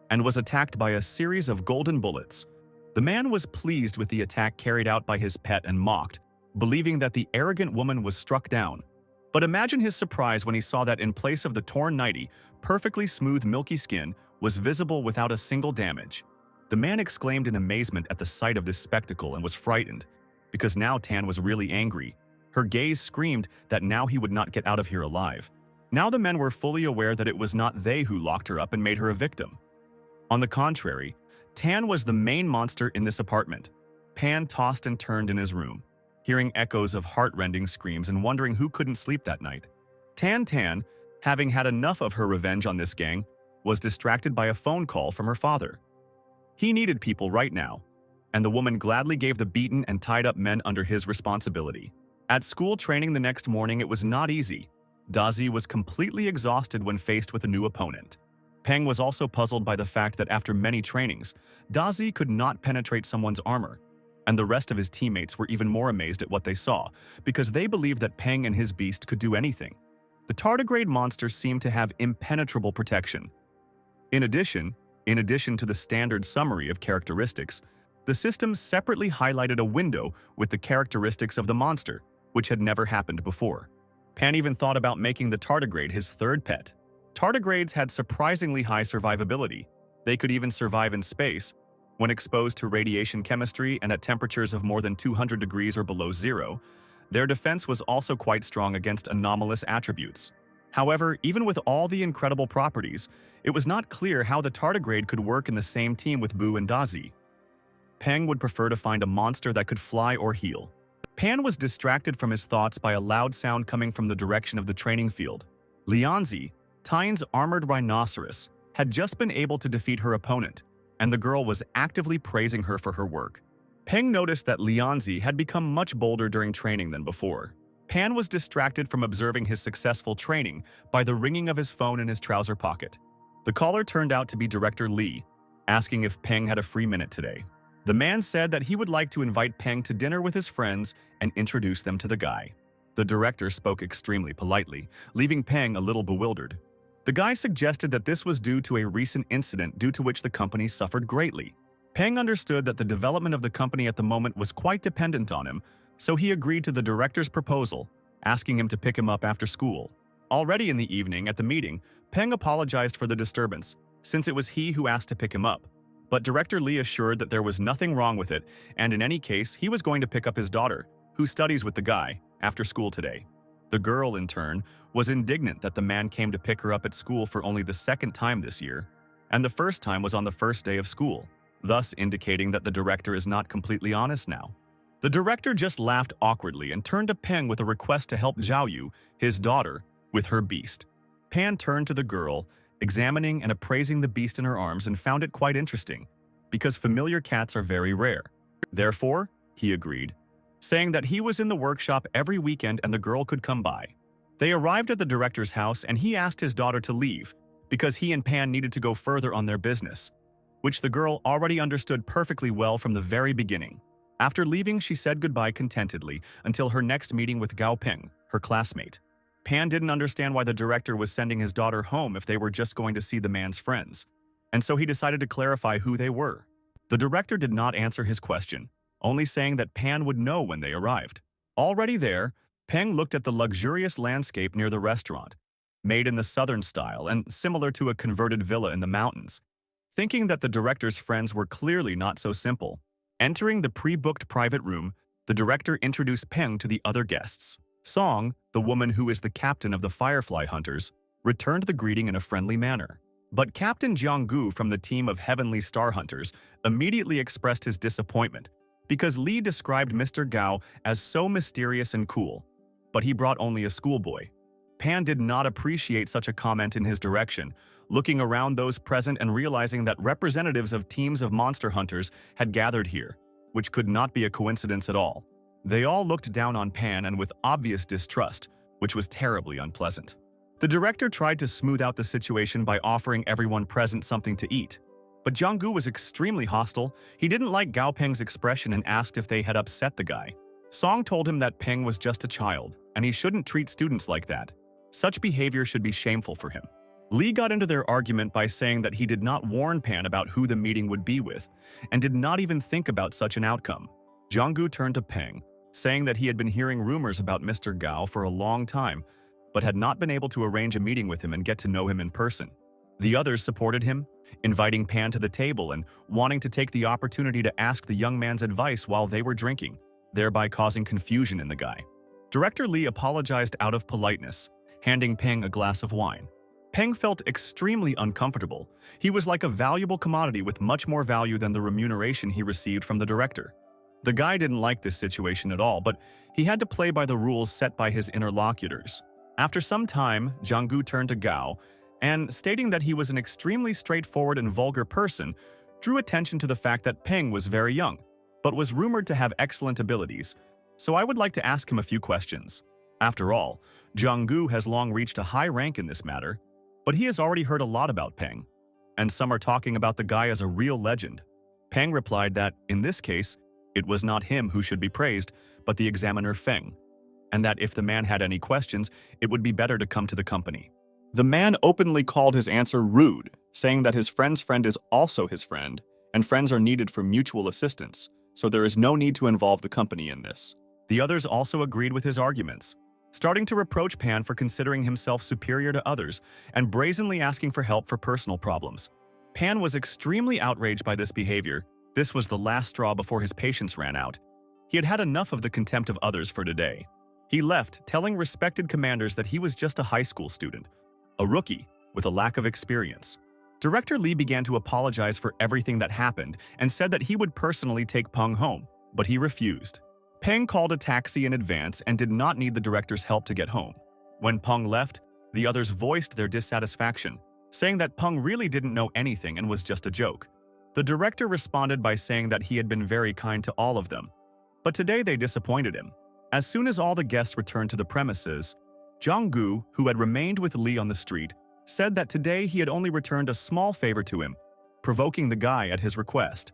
and was attacked by a series of golden bullets. The man was pleased with the attack carried out by his pet and mocked, believing that the arrogant woman was struck down. But imagine his surprise when he saw that in place of the torn nightie, perfectly smooth milky skin was visible without a single damage. The man exclaimed in amazement at the sight of this spectacle and was frightened, because now Tan was really angry. Her gaze screamed that now he would not get out of here alive. Now the men were fully aware that it was not they who locked her up and made her a victim. On the contrary, Tan was the main monster in this apartment. Pan tossed and turned in his room, hearing echoes of heart-rending screams and wondering who couldn't sleep that night. Tan, having had enough of her revenge on this gang, was distracted by a phone call from her father. He needed people right now, and the woman gladly gave the beaten and tied-up men under his responsibility. At school training the next morning, it was not easy. Dazi was completely exhausted when faced with a new opponent. Peng was also puzzled by the fact that after many trainings, Dazi could not penetrate someone's armor, and the rest of his teammates were even more amazed at what they saw, because they believed that Peng and his beast could do anything. The tardigrade monster seemed to have impenetrable protection. In addition to the standard summary of characteristics, the system separately highlighted a window with the characteristics of the monster, which had never happened before. Pan even thought about making the tardigrade his third pet. Tardigrades had surprisingly high survivability. They could even survive in space. When exposed to radiation chemistry and at temperatures of more than 200 degrees or below zero, their defense was also quite strong against anomalous attributes. However, even with all the incredible properties, it was not clear how the tardigrade could work in the same team with Bu and Dazi. Peng would prefer to find a monster that could fly or heal. Pan was distracted from his thoughts by a loud sound coming from the direction of the training field. Lianzi, Tyne's armored rhinoceros, had just been able to defeat her opponent, and the girl was actively praising her for her work. Peng noticed that Lianzi had become much bolder during training than before. Pan was distracted from observing his successful training by the ringing of his phone in his trouser pocket. The caller turned out to be Director Li, asking if Peng had a free minute today. The man said that he would like to invite Peng to dinner with his friends and introduce them to the guy. The director spoke extremely politely, leaving Peng a little bewildered. The guy suggested that this was due to a recent incident due to which the company suffered greatly. Peng understood that the development of the company at the moment was quite dependent on him, so he agreed to the director's proposal, asking him to pick him up after school. Already in the evening at the meeting, Peng apologized for the disturbance, since it was he who asked to pick him up. But Director Li assured that there was nothing wrong with it, and in any case, he was going to pick up his daughter, who studies with the guy, after school today. The girl, in turn, was indignant that the man came to pick her up at school for only the second time this year, and the first time was on the first day of school, thus indicating that the director is not completely honest now. The director just laughed awkwardly and turned to Peng with a request to help Zhao Yu, his daughter, with her beast. Pan turned to the girl, examining and appraising the beast in her arms, and found it quite interesting, because familiar cats are very rare. Therefore, he agreed, saying that he was in the workshop every weekend and the girl could come by. They arrived at the director's house and he asked his daughter to leave because he and Pan needed to go further on their business, which the girl already understood perfectly well from the very beginning. After leaving, she said goodbye contentedly until her next meeting with Gao Ping, her classmate. Pan didn't understand why the director was sending his daughter home if they were just going to see the man's friends, and so he decided to clarify who they were. The director did not answer his question, only saying that Pan would know when they arrived. Already there, Peng looked at the luxurious landscape near the restaurant, made in the southern style and similar to a converted villa in the mountains, thinking that the director's friends were clearly not so simple. Entering the pre-booked private room, the director introduced Peng to the other guests. Song, the woman who is the captain of the Firefly Hunters, returned the greeting in a friendly manner. But Captain Jianggu from the team of Heavenly Star Hunters immediately expressed his disappointment because Li described Mr. Gao as so mysterious and cool, but he brought only a schoolboy. Pan did not appreciate such a comment in his direction, looking around those present and realizing that representatives of teams of monster hunters had gathered here, which could not be a coincidence at all. They all looked down on Pan and with obvious distrust, which was terribly unpleasant. The director tried to smooth out the situation by offering everyone present something to eat. But Jianggu was extremely hostile. He didn't like Gao Peng's expression and asked if they had upset the guy. Song told him that Peng was just a child, and he shouldn't treat students like that. Such behavior should be shameful for him. Li got into their argument by saying that he did not warn Pan about who the meeting would be with, and did not even think about such an outcome. Jianggu turned to Peng, saying that he had been hearing rumors about Mr. Gao for a long time, but had not been able to arrange a meeting with him and get to know him in person. The others supported him, inviting Pan to the table and wanting to take the opportunity to ask the young man's advice while they were drinking, thereby causing confusion in the guy. Director Li apologized out of politeness, handing Peng a glass of wine. Peng felt extremely uncomfortable. He was like a valuable commodity with much more value than the remuneration he received from the director. The guy didn't like this situation at all, but he had to play by the rules set by his interlocutors. After some time, Jianggu turned to Gao, and stating that he was an extremely straightforward and vulgar person, drew attention to the fact that Peng was very young, but was rumored to have excellent abilities, so I would like to ask him a few questions. After all, Jianggu has long reached a high rank in this matter, but he has already heard a lot about Peng, and some are talking about the guy as a real legend. Peng replied that, in this case, it was not him who should be praised, but the examiner Feng, and that if the man had any questions, it would be better to come to the company. The man openly called his answer rude, saying that his friend's friend is also his friend, and friends are needed for mutual assistance, so there is no need to involve the company in this. The others also agreed with his arguments, starting to reproach Pan for considering himself superior to others and brazenly asking for help for personal problems. Pan was extremely outraged by this behavior. This was the last straw before his patience ran out. He had had enough of the contempt of others for today. He left, telling respected commanders that he was just a high school student, a rookie with a lack of experience. Director Li began to apologize for everything that happened and said that he would personally take Peng home, but he refused. Peng called a taxi in advance and did not need the director's help to get home. When Peng left, the others voiced their dissatisfaction, saying that Peng really didn't know anything and was just a joke. The director responded by saying that he had been very kind to all of them, but today they disappointed him. As soon as all the guests returned to the premises, Jianggu, who had remained with Li on the street, said that today he had only returned a small favor to him, provoking the guy at his request,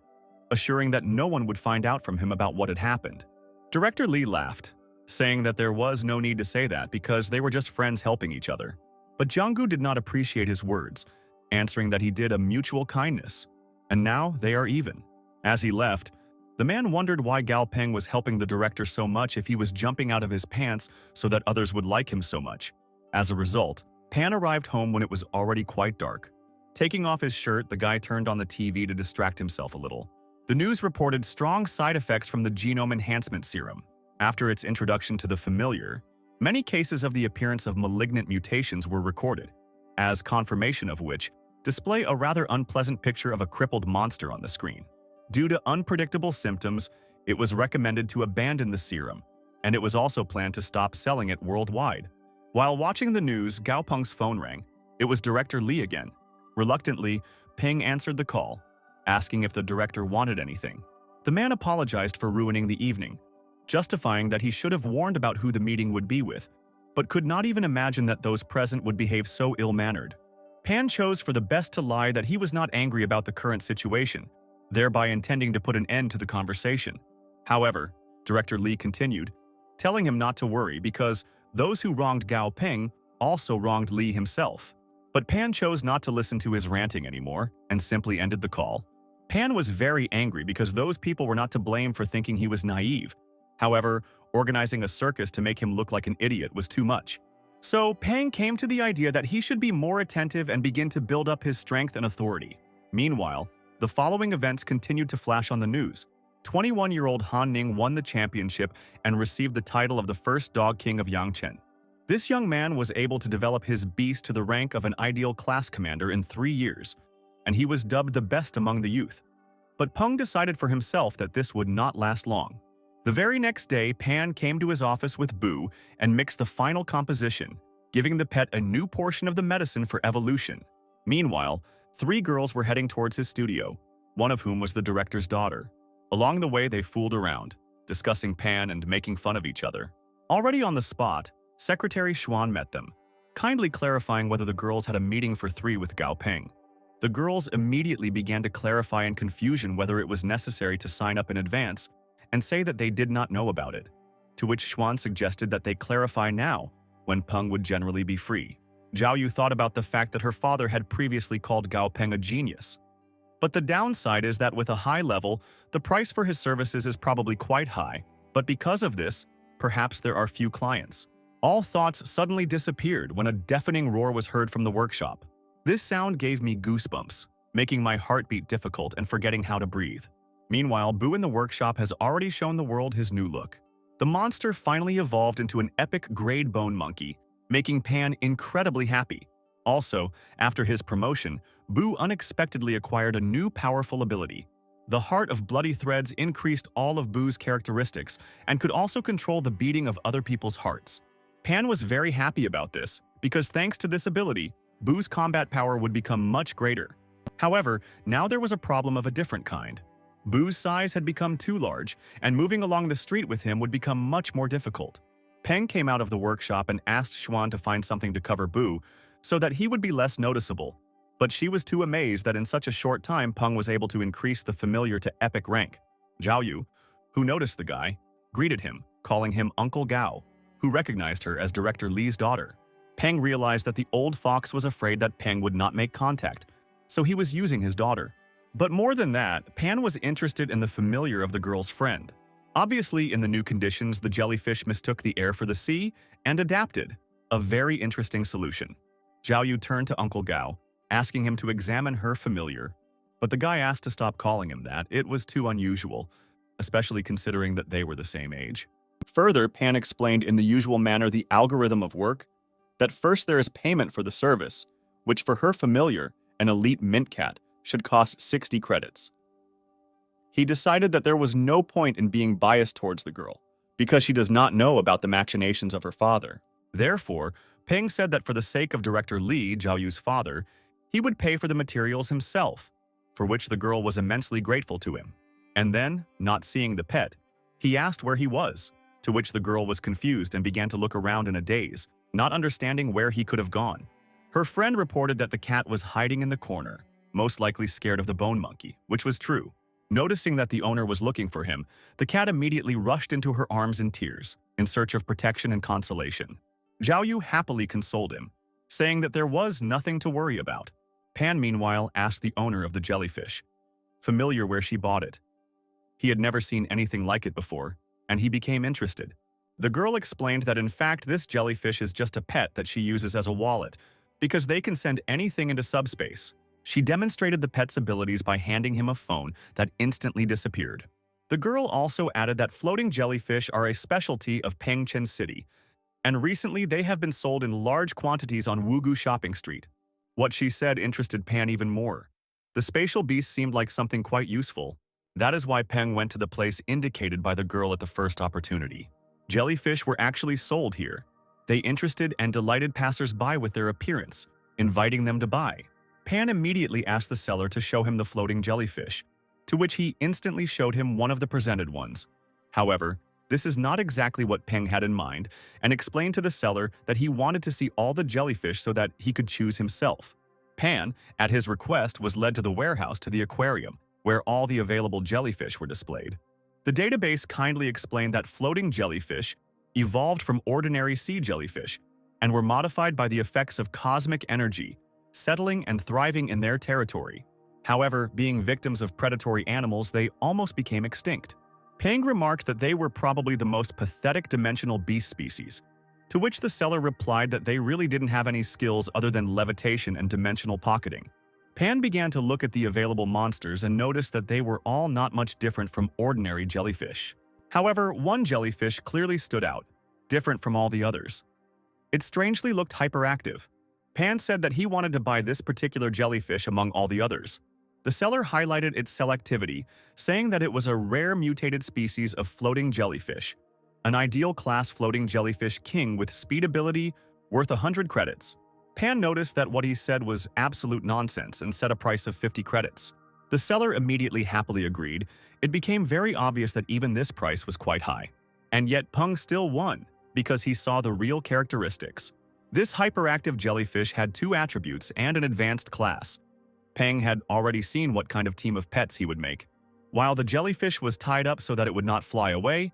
assuring that no one would find out from him about what had happened. Director Li laughed, saying that there was no need to say that because they were just friends helping each other. But Jianggu did not appreciate his words, answering that he did a mutual kindness, and now they are even. As he left, the man wondered why Gao Peng was helping the director so much if he was jumping out of his pants so that others would like him so much. As a result, Pan arrived home when it was already quite dark. Taking off his shirt, the guy turned on the TV to distract himself a little. The news reported strong side effects from the genome enhancement serum. After its introduction to the familiar, many cases of the appearance of malignant mutations were recorded, as confirmation of which display a rather unpleasant picture of a crippled monster on the screen. Due to unpredictable symptoms, it was recommended to abandon the serum, and it was also planned to stop selling it worldwide. While watching the news, Gao Peng's phone rang. It was Director Li again. Reluctantly, Ping answered the call, asking if the director wanted anything. The man apologized for ruining the evening, justifying that he should have warned about who the meeting would be with, but could not even imagine that those present would behave so ill-mannered. Pan chose for the best to lie that he was not angry about the current situation, thereby intending to put an end to the conversation. However, Director Lee continued, telling him not to worry because those who wronged Gao Ping also wronged Lee himself. But Pan chose not to listen to his ranting anymore and simply ended the call. Pan was very angry because those people were not to blame for thinking he was naive. However, organizing a circus to make him look like an idiot was too much. So Pan came to the idea that he should be more attentive and begin to build up his strength and authority. Meanwhile, the following events continued to flash on the news. 21-year-old Han Ning won the championship and received the title of the first Dog King of Yangchen. This young man was able to develop his beast to the rank of an ideal class commander in 3 years, and he was dubbed the best among the youth. But Peng decided for himself that this would not last long. The very next day, Pan came to his office with Boo and mixed the final composition, giving the pet a new portion of the medicine for evolution. Meanwhile, 3 girls were heading towards his studio, one of whom was the director's daughter. Along the way, they fooled around, discussing Pan and making fun of each other. Already on the spot, Secretary Xuan met them, kindly clarifying whether the girls had a meeting for 3 with Gao Ping. The girls immediately began to clarify in confusion whether it was necessary to sign up in advance and say that they did not know about it, to which Xuan suggested that they clarify now, when Peng would generally be free. Zhao Yu thought about the fact that her father had previously called Gao Peng a genius. But the downside is that with a high level, the price for his services is probably quite high, but because of this, perhaps there are few clients. All thoughts suddenly disappeared when a deafening roar was heard from the workshop. This sound gave me goosebumps, making my heartbeat difficult and forgetting how to breathe. Meanwhile, Boo in the workshop has already shown the world his new look. The monster finally evolved into an epic grade bone monkey, making Pan incredibly happy. Also, after his promotion, Boo unexpectedly acquired a new powerful ability. The Heart of Bloody Threads increased all of Boo's characteristics and could also control the beating of other people's hearts. Pan was very happy about this, because thanks to this ability, Boo's combat power would become much greater. However, now there was a problem of a different kind. Boo's size had become too large, and moving along the street with him would become much more difficult. Peng came out of the workshop and asked Xuan to find something to cover Boo, so that he would be less noticeable. But she was too amazed that in such a short time Peng was able to increase the familiar to epic rank. Zhao Yu, who noticed the guy, greeted him, calling him Uncle Gao, who recognized her as Director Lee's daughter. Peng realized that the old fox was afraid that Peng would not make contact, so he was using his daughter. But more than that, Pan was interested in the familiar of the girl's friend. Obviously, in the new conditions, the jellyfish mistook the air for the sea and adapted. A very interesting solution. Zhao Yu turned to Uncle Gao, asking him to examine her familiar. But the guy asked to stop calling him that. It was too unusual, especially considering that they were the same age. Further, Pan explained in the usual manner the algorithm of work, that first there is payment for the service, which for her familiar, an elite mint cat, should cost 60 credits. He decided that there was no point in being biased towards the girl, because she does not know about the machinations of her father. Therefore, Peng said that for the sake of Director Lee, Zhao Yu's father, he would pay for the materials himself, for which the girl was immensely grateful to him. And then, not seeing the pet, he asked where he was, to which the girl was confused and began to look around in a daze, not understanding where he could have gone. Her friend reported that the cat was hiding in the corner, most likely scared of the bone monkey, which was true. Noticing that the owner was looking for him, the cat immediately rushed into her arms in tears, in search of protection and consolation. Zhao Yu happily consoled him, saying that there was nothing to worry about. Pan, meanwhile, asked the owner of the jellyfish, familiar where she bought it. He had never seen anything like it before, and he became interested. The girl explained that in fact this jellyfish is just a pet that she uses as a wallet, because they can send anything into subspace. She demonstrated the pet's abilities by handing him a phone that instantly disappeared. The girl also added that floating jellyfish are a specialty of Pengchen City, and recently they have been sold in large quantities on Wugu Shopping Street. What she said interested Pan even more. The spatial beast seemed like something quite useful. That is why Peng went to the place indicated by the girl at the first opportunity. Jellyfish were actually sold here. They interested and delighted passers-by with their appearance, inviting them to buy. Pan immediately asked the seller to show him the floating jellyfish, to which he instantly showed him one of the presented ones. However, this is not exactly what Peng had in mind, and explained to the seller that he wanted to see all the jellyfish so that he could choose himself. Pan, at his request, was led to the warehouse to the aquarium, where all the available jellyfish were displayed. The database kindly explained that floating jellyfish evolved from ordinary sea jellyfish and were modified by the effects of cosmic energy, settling and thriving in their territory. However, being victims of predatory animals, they almost became extinct. Peng remarked that they were probably the most pathetic dimensional beast species, to which the seller replied that they really didn't have any skills other than levitation and dimensional pocketing. Pan began to look at the available monsters and noticed that they were all not much different from ordinary jellyfish. However, one jellyfish clearly stood out, different from all the others. It strangely looked hyperactive. Pan said that he wanted to buy this particular jellyfish among all the others. The seller highlighted its selectivity, saying that it was a rare mutated species of floating jellyfish, an ideal class floating jellyfish king with speed ability worth 100 credits. Pan noticed that what he said was absolute nonsense and set a price of 50 credits. The seller immediately happily agreed. It became very obvious that even this price was quite high. And yet Peng still won, because he saw the real characteristics. This hyperactive jellyfish had 2 attributes and an advanced class. Peng had already seen what kind of team of pets he would make. While the jellyfish was tied up so that it would not fly away,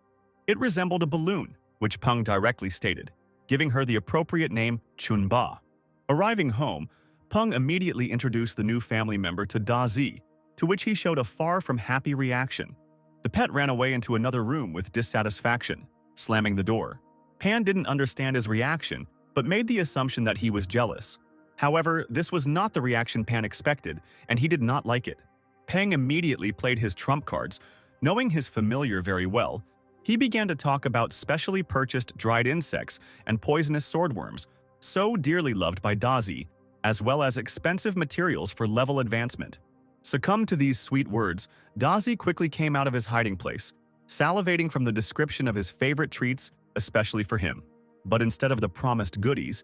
it resembled a balloon, which Peng directly stated, giving her the appropriate name Chunba. Arriving home, Peng immediately introduced the new family member to Da Zi, to which he showed a far from happy reaction. The pet ran away into another room with dissatisfaction, slamming the door. Pan didn't understand his reaction, but made the assumption that he was jealous. However, this was not the reaction Pan expected, and he did not like it. Peng immediately played his trump cards. Knowing his familiar very well, he began to talk about specially purchased dried insects and poisonous swordworms, so dearly loved by Da Zi, as well as expensive materials for level advancement. Succumbed to these sweet words, Da Zi quickly came out of his hiding place, salivating from the description of his favorite treats, especially for him. But instead of the promised goodies,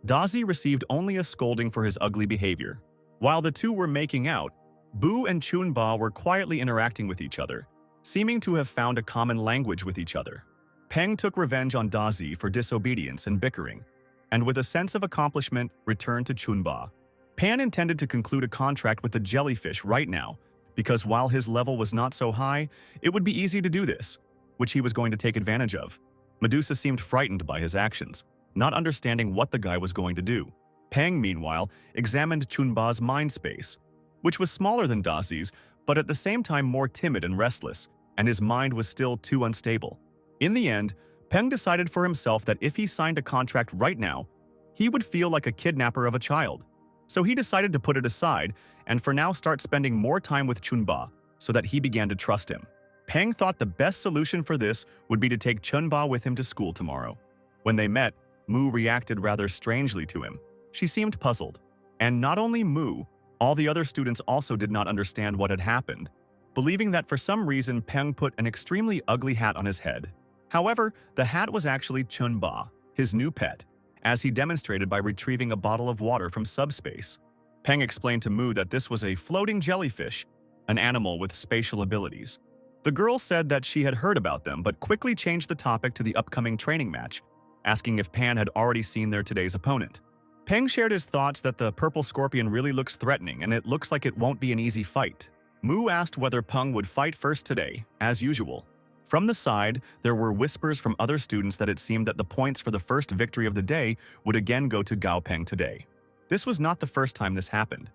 Da Zi received only a scolding for his ugly behavior. While the two were making out, Bu and Chunba were quietly interacting with each other, seeming to have found a common language with each other. Peng took revenge on Da Zi for disobedience and bickering, and with a sense of accomplishment returned to Chunba. Pan intended to conclude a contract with the jellyfish right now, because while his level was not so high, it would be easy to do this, which he was going to take advantage of. Medusa seemed frightened by his actions, not understanding what the guy was going to do. Peng, meanwhile, examined Chunba's mind space, which was smaller than Da Zi's, but at the same time more timid and restless, and his mind was still too unstable. In the end, Peng decided for himself that if he signed a contract right now, he would feel like a kidnapper of a child. So he decided to put it aside and for now start spending more time with Chunba so that he began to trust him. Peng thought the best solution for this would be to take Chunba with him to school tomorrow. When they met, Mu reacted rather strangely to him. She seemed puzzled. And not only Mu, all the other students also did not understand what had happened, believing that for some reason Peng put an extremely ugly hat on his head. However, the hat was actually Chunba, his new pet, as he demonstrated by retrieving a bottle of water from subspace. Peng explained to Mu that this was a floating jellyfish, an animal with spatial abilities. The girl said that she had heard about them but quickly changed the topic to the upcoming training match, asking if Pan had already seen their today's opponent. Peng shared his thoughts that the purple scorpion really looks threatening and it looks like it won't be an easy fight. Mu asked whether Peng would fight first today, as usual. From the side, there were whispers from other students that it seemed that the points for the first victory of the day would again go to Gao Peng today. This was not the first time this happened.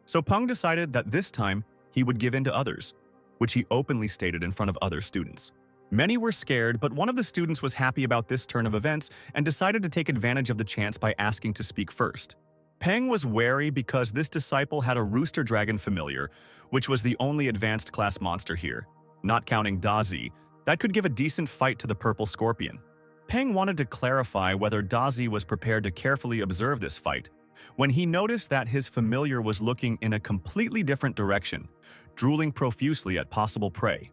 So Peng decided that this time he would give in to others, which he openly stated in front of other students. Many were scared, but one of the students was happy about this turn of events and decided to take advantage of the chance by asking to speak first. Peng was wary because this disciple had a rooster dragon familiar, which was the only advanced class monster here, not counting Da Zi, that could give a decent fight to the purple scorpion. Peng wanted to clarify whether Da Zi was prepared to carefully observe this fight, when he noticed that his familiar was looking in a completely different direction, drooling profusely at possible prey.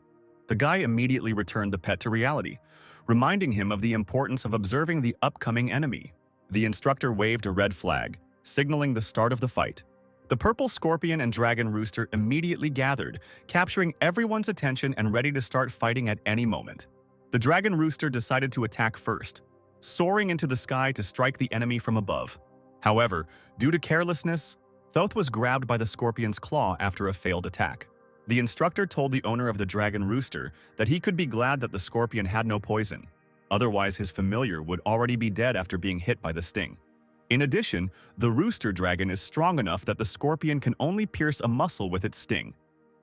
The guy immediately returned the pet to reality, reminding him of the importance of observing the upcoming enemy. The instructor waved a red flag, signaling the start of the fight. The purple scorpion and dragon rooster immediately gathered, capturing everyone's attention and ready to start fighting at any moment. The dragon rooster decided to attack first, soaring into the sky to strike the enemy from above. However, due to carelessness, Thoth was grabbed by the scorpion's claw after a failed attack. The instructor told the owner of the dragon rooster that he could be glad that the scorpion had no poison. Otherwise, his familiar would already be dead after being hit by the sting. In addition, the rooster dragon is strong enough that the scorpion can only pierce a muscle with its sting,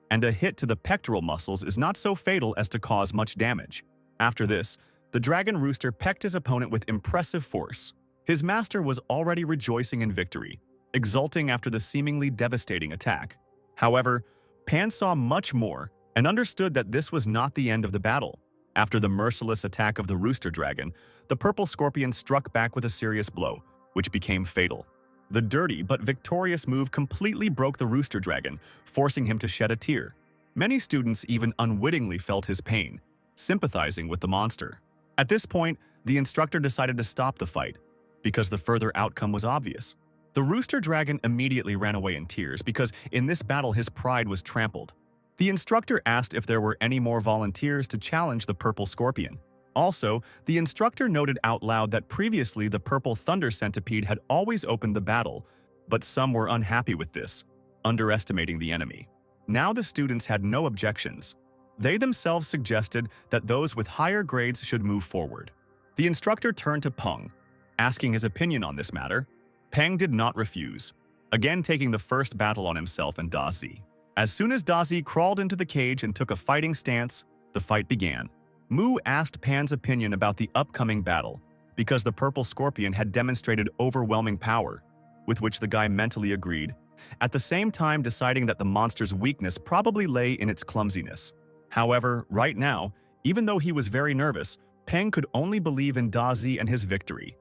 and a hit to the pectoral muscles is not so fatal as to cause much damage. After this, the dragon rooster pecked his opponent with impressive force. His master was already rejoicing in victory, exulting after the seemingly devastating attack. However, Pan saw much more and understood that this was not the end of the battle. After the merciless attack of the rooster dragon, the purple scorpion struck back with a serious blow, which became fatal. The dirty but victorious move completely broke the rooster dragon, forcing him to shed a tear. Many students even unwittingly felt his pain, sympathizing with the monster. At this point, the instructor decided to stop the fight, because the further outcome was obvious. The rooster dragon immediately ran away in tears because in this battle his pride was trampled. The instructor asked if there were any more volunteers to challenge the purple scorpion. Also, the instructor noted out loud that previously the purple thunder centipede had always opened the battle, but some were unhappy with this, underestimating the enemy. Now the students had no objections. They themselves suggested that those with higher grades should move forward. The instructor turned to Peng, asking his opinion on this matter. Peng did not refuse, again taking the first battle on himself and Dazi. As soon as Dazi crawled into the cage and took a fighting stance, the fight began. Mu asked Pan's opinion about the upcoming battle, because the purple scorpion had demonstrated overwhelming power, with which the guy mentally agreed, at the same time deciding that the monster's weakness probably lay in its clumsiness. However, right now, even though he was very nervous, Peng could only believe in Dazi and his victory.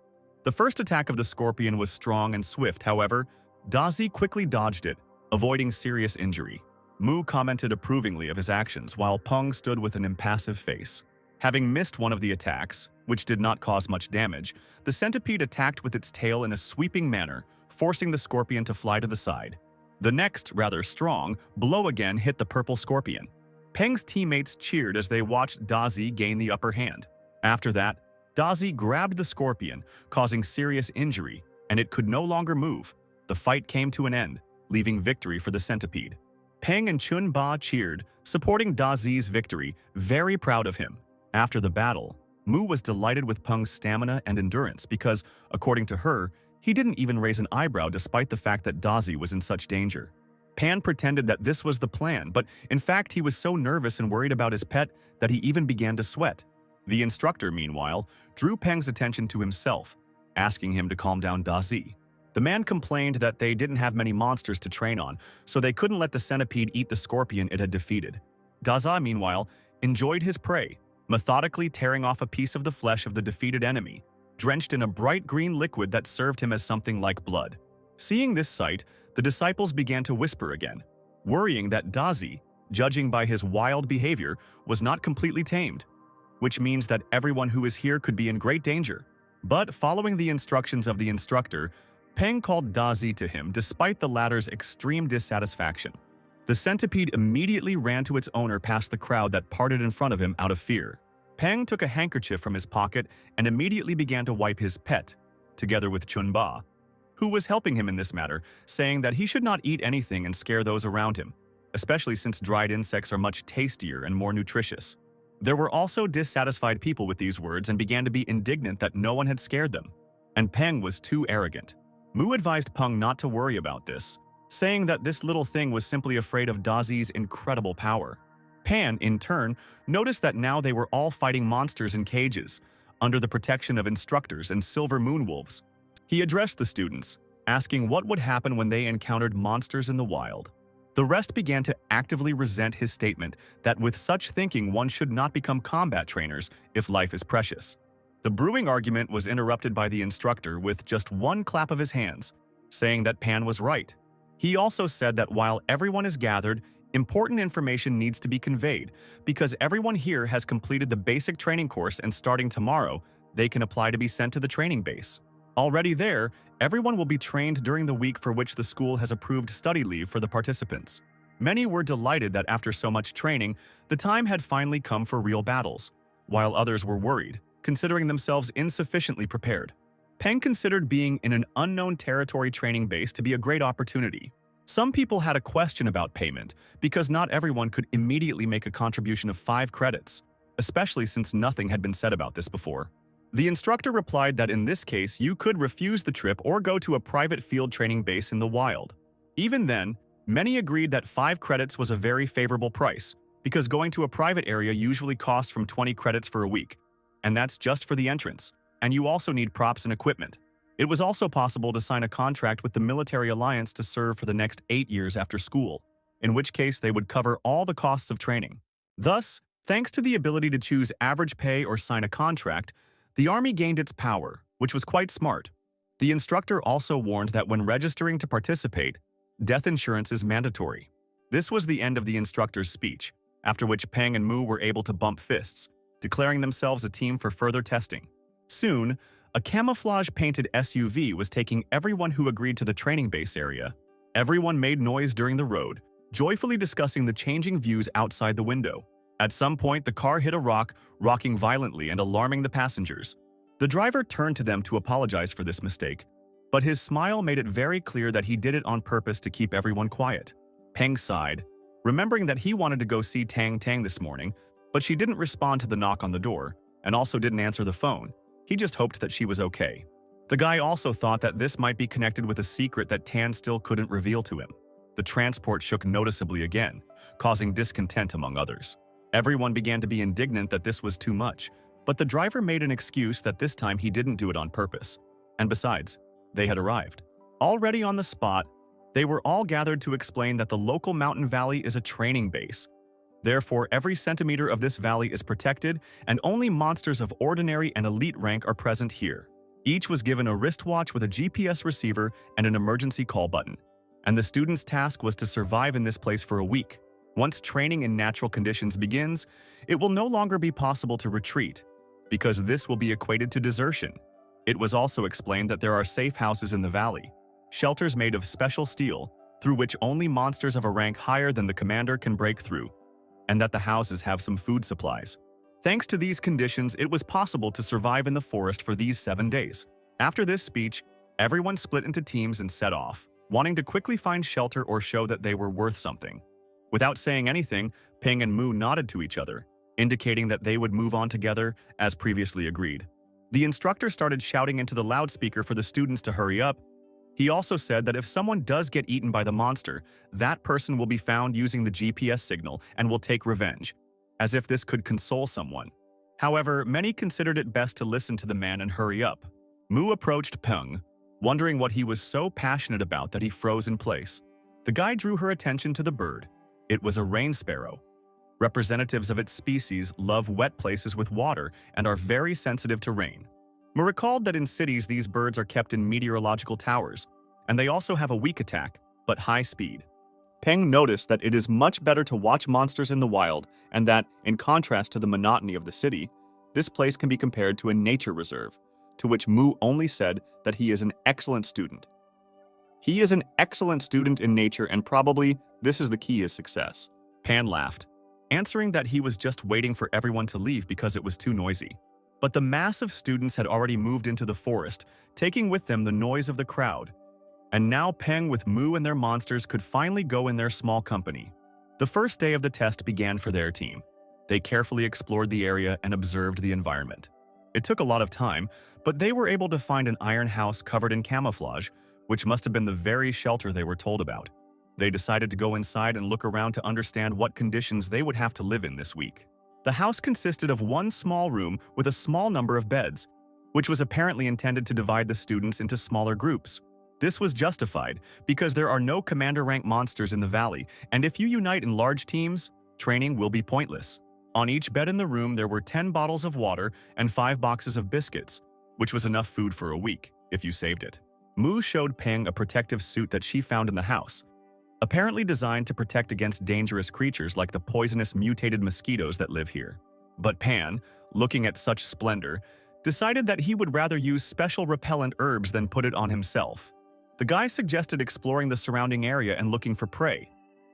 The first attack of the scorpion was strong and swift, however, Dazi quickly dodged it, avoiding serious injury. Mu commented approvingly of his actions while Peng stood with an impassive face. Having missed one of the attacks, which did not cause much damage, the centipede attacked with its tail in a sweeping manner, forcing the scorpion to fly to the side. The next, rather strong, blow again hit the purple scorpion. Peng's teammates cheered as they watched Dazi gain the upper hand. After that, Dazi grabbed the scorpion, causing serious injury, and it could no longer move. The fight came to an end, leaving victory for the centipede. Peng and Chun Ba cheered, supporting Dazi's victory, very proud of him. After the battle, Mu was delighted with Peng's stamina and endurance because, according to her, he didn't even raise an eyebrow despite the fact that Dazi was in such danger. Pan pretended that this was the plan, but in fact he was so nervous and worried about his pet that he even began to sweat. The instructor, meanwhile, drew Peng's attention to himself, asking him to calm down Dazi. The man complained that they didn't have many monsters to train on, so they couldn't let the centipede eat the scorpion it had defeated. Daza, meanwhile, enjoyed his prey, methodically tearing off a piece of the flesh of the defeated enemy, drenched in a bright green liquid that served him as something like blood. Seeing this sight, the disciples began to whisper again, worrying that Dazi, judging by his wild behavior, was not completely tamed, which means that everyone who is here could be in great danger. But following the instructions of the instructor, Peng called Dazi to him despite the latter's extreme dissatisfaction. The centipede immediately ran to its owner past the crowd that parted in front of him out of fear. Peng took a handkerchief from his pocket and immediately began to wipe his pet, together with Chunba, who was helping him in this matter, saying that he should not eat anything and scare those around him, especially since dried insects are much tastier and more nutritious. There were also dissatisfied people with these words and began to be indignant that no one had scared them, and Peng was too arrogant. Mu advised Peng not to worry about this, saying that this little thing was simply afraid of Dazi's incredible power. Pan, in turn, noticed that now they were all fighting monsters in cages, under the protection of instructors and silver moonwolves. He addressed the students, asking what would happen when they encountered monsters in the wild. The rest began to actively resent his statement that with such thinking one should not become combat trainers if life is precious. The brewing argument was interrupted by the instructor with just one clap of his hands, saying that Pan was right. He also said that while everyone is gathered, important information needs to be conveyed because everyone here has completed the basic training course and starting tomorrow, they can apply to be sent to the training base. Already there, everyone will be trained during the week for which the school has approved study leave for the participants. Many were delighted that after so much training, the time had finally come for real battles, while others were worried, considering themselves insufficiently prepared. Peng considered being in an unknown territory training base to be a great opportunity. Some people had a question about payment because not everyone could immediately make a contribution of 5 credits, especially since nothing had been said about this before. The instructor replied that in this case you could refuse the trip or go to a private field training base in the wild. Even then, many agreed that 5 credits was a very favorable price because going to a private area usually costs from 20 credits for a week, and that's just for the entrance, and you also need props and equipment. It was also possible to sign a contract with the military alliance to serve for the next 8 years after school, in which case they would cover all the costs of training. Thus, thanks to the ability to choose average pay or sign a contract, the army gained its power, which was quite smart. The instructor also warned that when registering to participate, death insurance is mandatory. This was the end of the instructor's speech, after which Peng and Mu were able to bump fists, declaring themselves a team for further testing. Soon, a camouflage-painted SUV was taking everyone who agreed to the training base area. Everyone made noise during the road, joyfully discussing the changing views outside the window. At some point, the car hit a rock, rocking violently and alarming the passengers. The driver turned to them to apologize for this mistake, but his smile made it very clear that he did it on purpose to keep everyone quiet. Peng sighed, remembering that he wanted to go see Tang Tang this morning, but she didn't respond to the knock on the door, and also didn't answer the phone. He just hoped that she was okay. The guy also thought that this might be connected with a secret that Tan still couldn't reveal to him. The transport shook noticeably again, causing discontent among others. Everyone began to be indignant that this was too much, but the driver made an excuse that this time he didn't do it on purpose. And besides, they had arrived. Already on the spot, they were all gathered to explain that the local mountain valley is a training base. Therefore, every centimeter of this valley is protected, and only monsters of ordinary and elite rank are present here. Each was given a wristwatch with a GPS receiver and an emergency call button, and the student's task was to survive in this place for a week. Once training in natural conditions begins, it will no longer be possible to retreat, because this will be equated to desertion. It was also explained that there are safe houses in the valley, shelters made of special steel, through which only monsters of a rank higher than the commander can break through, and that the houses have some food supplies. Thanks to these conditions, it was possible to survive in the forest for these 7 days. After this speech, everyone split into teams and set off, wanting to quickly find shelter or show that they were worth something. Without saying anything, Peng and Mu nodded to each other, indicating that they would move on together as previously agreed. The instructor started shouting into the loudspeaker for the students to hurry up. He also said that if someone does get eaten by the monster, that person will be found using the GPS signal and will take revenge, as if this could console someone. However, many considered it best to listen to the man and hurry up. Mu approached Peng, wondering what he was so passionate about that he froze in place. The guy drew her attention to the bird. It was a rain sparrow. Representatives of its species love wet places with water and are very sensitive to rain. Mu recalled that in cities these birds are kept in meteorological towers, and they also have a weak attack, but high speed. Peng noticed that it is much better to watch monsters in the wild, and that, in contrast to the monotony of the city, this place can be compared to a nature reserve, to which Mu only said that he is an excellent student. He is an excellent student in nature, and probably this is the key to success. Pan laughed, answering that he was just waiting for everyone to leave because it was too noisy. But the mass of students had already moved into the forest, taking with them the noise of the crowd. And now Peng with Mu and their monsters could finally go in their small company. The first day of the test began for their team. They carefully explored the area and observed the environment. It took a lot of time, but they were able to find an iron house covered in camouflage, which must have been the very shelter they were told about. They decided to go inside and look around to understand what conditions they would have to live in this week. The house consisted of one small room with a small number of beds, which was apparently intended to divide the students into smaller groups. This was justified because there are no commander-rank monsters in the valley, and if you unite in large teams, training will be pointless. On each bed in the room there were 10 bottles of water and 5 boxes of biscuits, which was enough food for a week, if you saved it. Mu showed Peng a protective suit that she found in the house, apparently designed to protect against dangerous creatures like the poisonous mutated mosquitoes that live here. But Pan, looking at such splendor, decided that he would rather use special repellent herbs than put it on himself. The guy suggested exploring the surrounding area and looking for prey,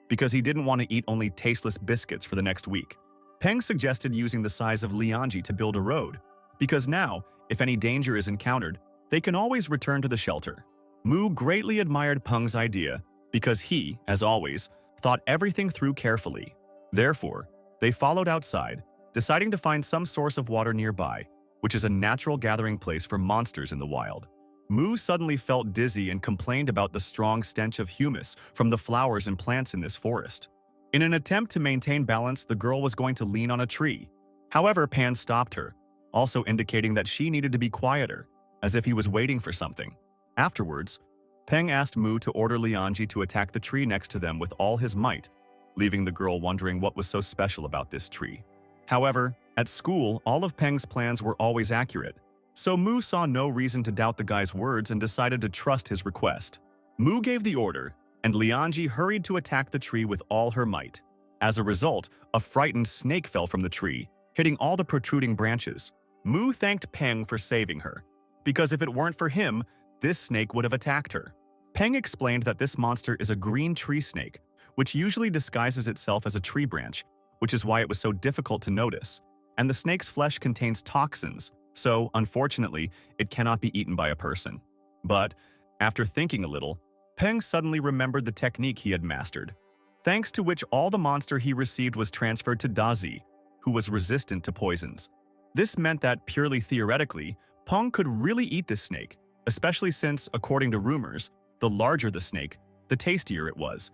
because he didn't want to eat only tasteless biscuits for the next week. Peng suggested using the size of Lianji to build a road, because now, if any danger is encountered, they can always return to the shelter. Mu greatly admired Peng's idea because he, as always, thought everything through carefully. Therefore, they followed outside, deciding to find some source of water nearby, which is a natural gathering place for monsters in the wild. Mu suddenly felt dizzy and complained about the strong stench of humus from the flowers and plants in this forest. In an attempt to maintain balance, the girl was going to lean on a tree. However, Pan stopped her, also indicating that she needed to be quieter, as if he was waiting for something. Afterwards, Peng asked Mu to order Lianji to attack the tree next to them with all his might, leaving the girl wondering what was so special about this tree. However, at school, all of Peng's plans were always accurate, so Mu saw no reason to doubt the guy's words and decided to trust his request. Mu gave the order, and Lianji hurried to attack the tree with all her might. As a result, a frightened snake fell from the tree, hitting all the protruding branches. Mu thanked Peng for saving her, because if it weren't for him, this snake would have attacked her. Peng explained that this monster is a green tree snake, which usually disguises itself as a tree branch, which is why it was so difficult to notice. And the snake's flesh contains toxins, so, unfortunately, it cannot be eaten by a person. But, after thinking a little, Peng suddenly remembered the technique he had mastered, thanks to which all the monster he received was transferred to Dazi, who was resistant to poisons. This meant that, purely theoretically, Peng could really eat this snake, especially since, according to rumors, the larger the snake, the tastier it was.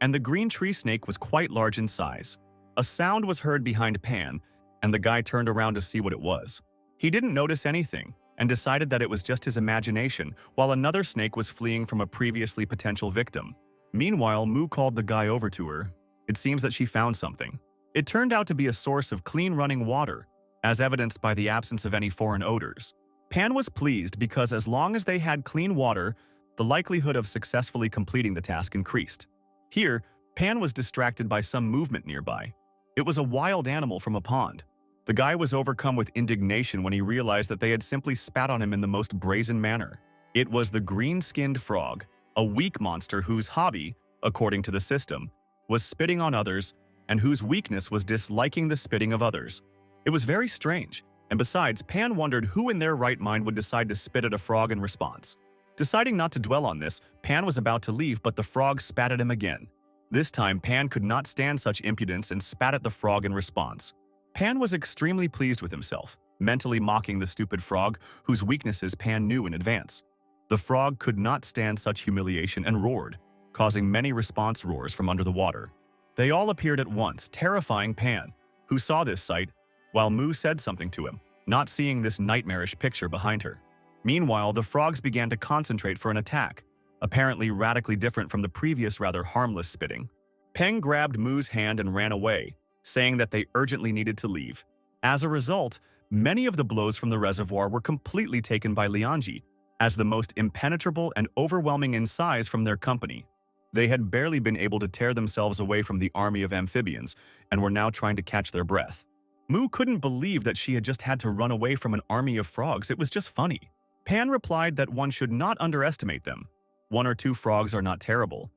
And the green tree snake was quite large in size. A sound was heard behind Pan, and the guy turned around to see what it was. He didn't notice anything, and decided that it was just his imagination, while another snake was fleeing from a previously potential victim. Meanwhile, Mu called the guy over to her. It seems that she found something. It turned out to be a source of clean running water, as evidenced by the absence of any foreign odors. Pan was pleased because as long as they had clean water, the likelihood of successfully completing the task increased. Here, Pan was distracted by some movement nearby. It was a wild animal from a pond. The guy was overcome with indignation when he realized that they had simply spat on him in the most brazen manner. It was the green-skinned frog, a weak monster whose hobby, according to the system, was spitting on others and whose weakness was disliking the spitting of others. It was very strange, and besides, Pan wondered who in their right mind would decide to spit at a frog in response. Deciding not to dwell on this, Pan was about to leave, but the frog spat at him again. This time, Pan could not stand such impudence and spat at the frog in response. Pan was extremely pleased with himself, mentally mocking the stupid frog, whose weaknesses Pan knew in advance. The frog could not stand such humiliation and roared, causing many response roars from under the water. They all appeared at once, terrifying Pan, who saw this sight, while Mu said something to him, not seeing this nightmarish picture behind her. Meanwhile, the frogs began to concentrate for an attack, apparently radically different from the previous rather harmless spitting. Peng grabbed Mu's hand and ran away, saying that they urgently needed to leave. As a result, many of the blows from the reservoir were completely taken by Lianji, as the most impenetrable and overwhelming in size from their company. They had barely been able to tear themselves away from the army of amphibians and were now trying to catch their breath. Mu couldn't believe that she had just had to run away from an army of frogs. It was just funny. Pan replied that one should not underestimate them. 1 or 2 frogs are not terrible.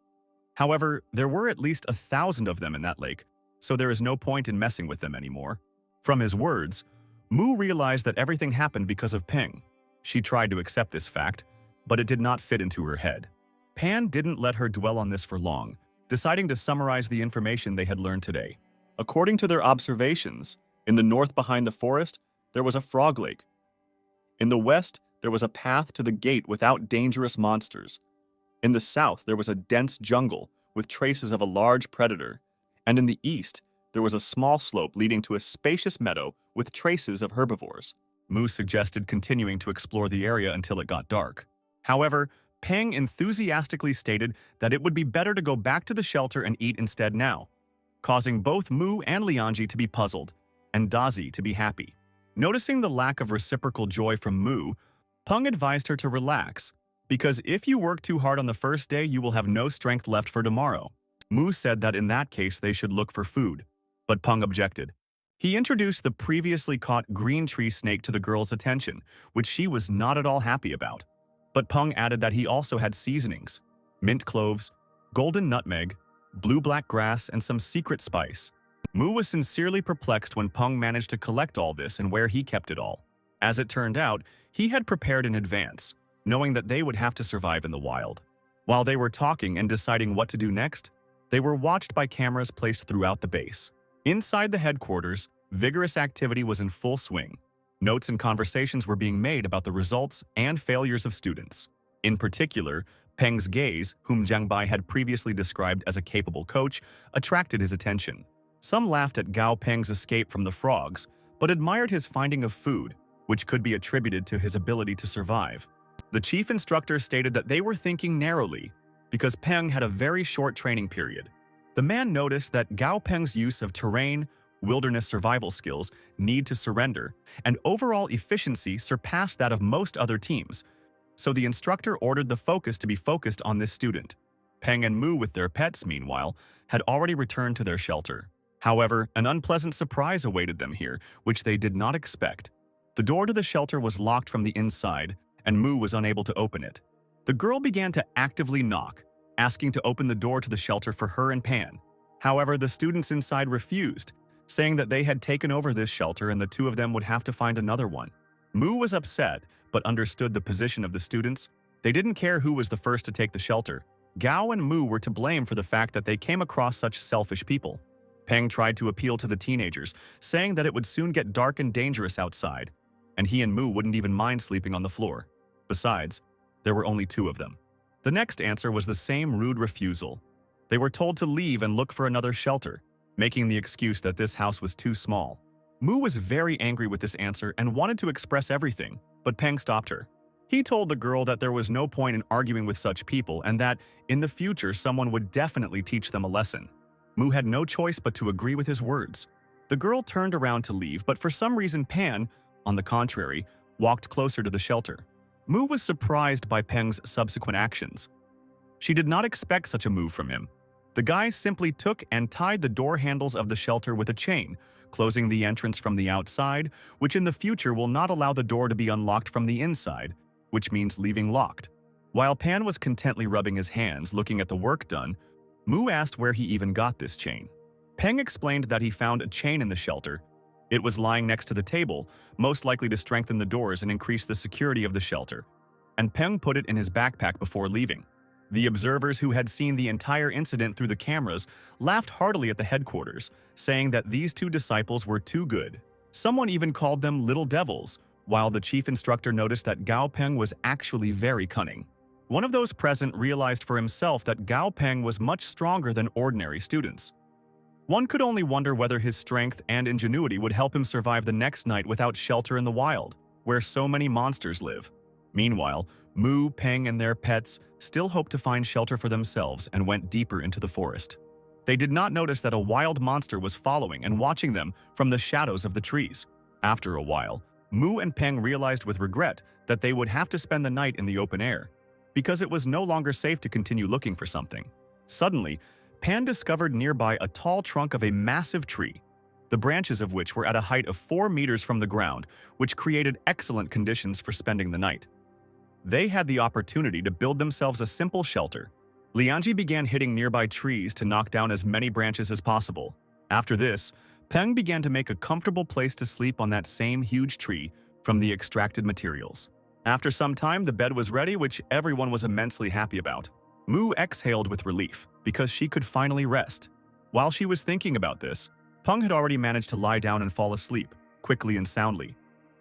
However, there were at least 1,000 of them in that lake, so there is no point in messing with them anymore. From his words, Mu realized that everything happened because of Peng. She tried to accept this fact, but it did not fit into her head. Pan didn't let her dwell on this for long, deciding to summarize the information they had learned today. According to their observations, in the north behind the forest, there was a frog lake. In the west, there was a path to the gate without dangerous monsters. In the south, there was a dense jungle with traces of a large predator. And in the east, there was a small slope leading to a spacious meadow with traces of herbivores. Mu suggested continuing to explore the area until it got dark. However, Peng enthusiastically stated that it would be better to go back to the shelter and eat instead now, causing both Mu and Lianji to be puzzled, and Dazi to be happy. Noticing the lack of reciprocal joy from Mu, Peng advised her to relax, because if you work too hard on the first day, you will have no strength left for tomorrow. Mu said that in that case they should look for food, but Peng objected. He introduced the previously caught green tree snake to the girl's attention, which she was not at all happy about. But Peng added that he also had seasonings: mint cloves, golden nutmeg, blue-black grass, and some secret spice. Mu was sincerely perplexed when Peng managed to collect all this and where he kept it all. As it turned out, he had prepared in advance, knowing that they would have to survive in the wild. While they were talking and deciding what to do next, they were watched by cameras placed throughout the base. Inside the headquarters, vigorous activity was in full swing. Notes and conversations were being made about the results and failures of students. In particular, Peng's gaze, whom Jiang Bai had previously described as a capable coach, attracted his attention. Some laughed at Gao Peng's escape from the frogs, but admired his finding of food, which could be attributed to his ability to survive. The chief instructor stated that they were thinking narrowly, because Peng had a very short training period. The man noticed that Gao Peng's use of terrain, wilderness survival skills, need to surrender, and overall efficiency surpassed that of most other teams, so the instructor ordered the focus to be focused on this student. Peng and Mu, with their pets, meanwhile, had already returned to their shelter. However, an unpleasant surprise awaited them here, which they did not expect. The door to the shelter was locked from the inside, and Mu was unable to open it. The girl began to actively knock, asking to open the door to the shelter for her and Pan. However, the students inside refused, saying that they had taken over this shelter and the two of them would have to find another one. Mu was upset, but understood the position of the students. They didn't care who was the first to take the shelter. Gao and Mu were to blame for the fact that they came across such selfish people. Peng tried to appeal to the teenagers, saying that it would soon get dark and dangerous outside, and he and Mu wouldn't even mind sleeping on the floor. Besides, there were only two of them. The next answer was the same rude refusal. They were told to leave and look for another shelter, making the excuse that this house was too small. Mu was very angry with this answer and wanted to express everything, but Peng stopped her. He told the girl that there was no point in arguing with such people and that, in the future, someone would definitely teach them a lesson. Mu had no choice but to agree with his words. The girl turned around to leave, but for some reason Pan, on the contrary, walked closer to the shelter. Mu was surprised by Peng's subsequent actions. She did not expect such a move from him. The guy simply took and tied the door handles of the shelter with a chain, closing the entrance from the outside, which in the future will not allow the door to be unlocked from the inside, which means leaving locked. While Pan was contently rubbing his hands, looking at the work done, Mu asked where he even got this chain. Peng explained that he found a chain in the shelter. It was lying next to the table, most likely to strengthen the doors and increase the security of the shelter, and Peng put it in his backpack before leaving. The observers who had seen the entire incident through the cameras laughed heartily at the headquarters, saying that these two disciples were too good. Someone even called them little devils, while the chief instructor noticed that Gao Peng was actually very cunning. One of those present realized for himself that Gao Peng was much stronger than ordinary students. One could only wonder whether his strength and ingenuity would help him survive the next night without shelter in the wild, where so many monsters live. Meanwhile, Mu, Peng, and their pets still hoped to find shelter for themselves and went deeper into the forest. They did not notice that a wild monster was following and watching them from the shadows of the trees. After a while, Mu and Peng realized with regret that they would have to spend the night in the open air, because it was no longer safe to continue looking for something. Suddenly, Pan discovered nearby a tall trunk of a massive tree, the branches of which were at a height of 4 meters from the ground, which created excellent conditions for spending the night. They had the opportunity to build themselves a simple shelter. Lianji began hitting nearby trees to knock down as many branches as possible. After this, Peng began to make a comfortable place to sleep on that same huge tree from the extracted materials. After some time, the bed was ready, which everyone was immensely happy about. Mu exhaled with relief, because she could finally rest. While she was thinking about this, Peng had already managed to lie down and fall asleep, quickly and soundly,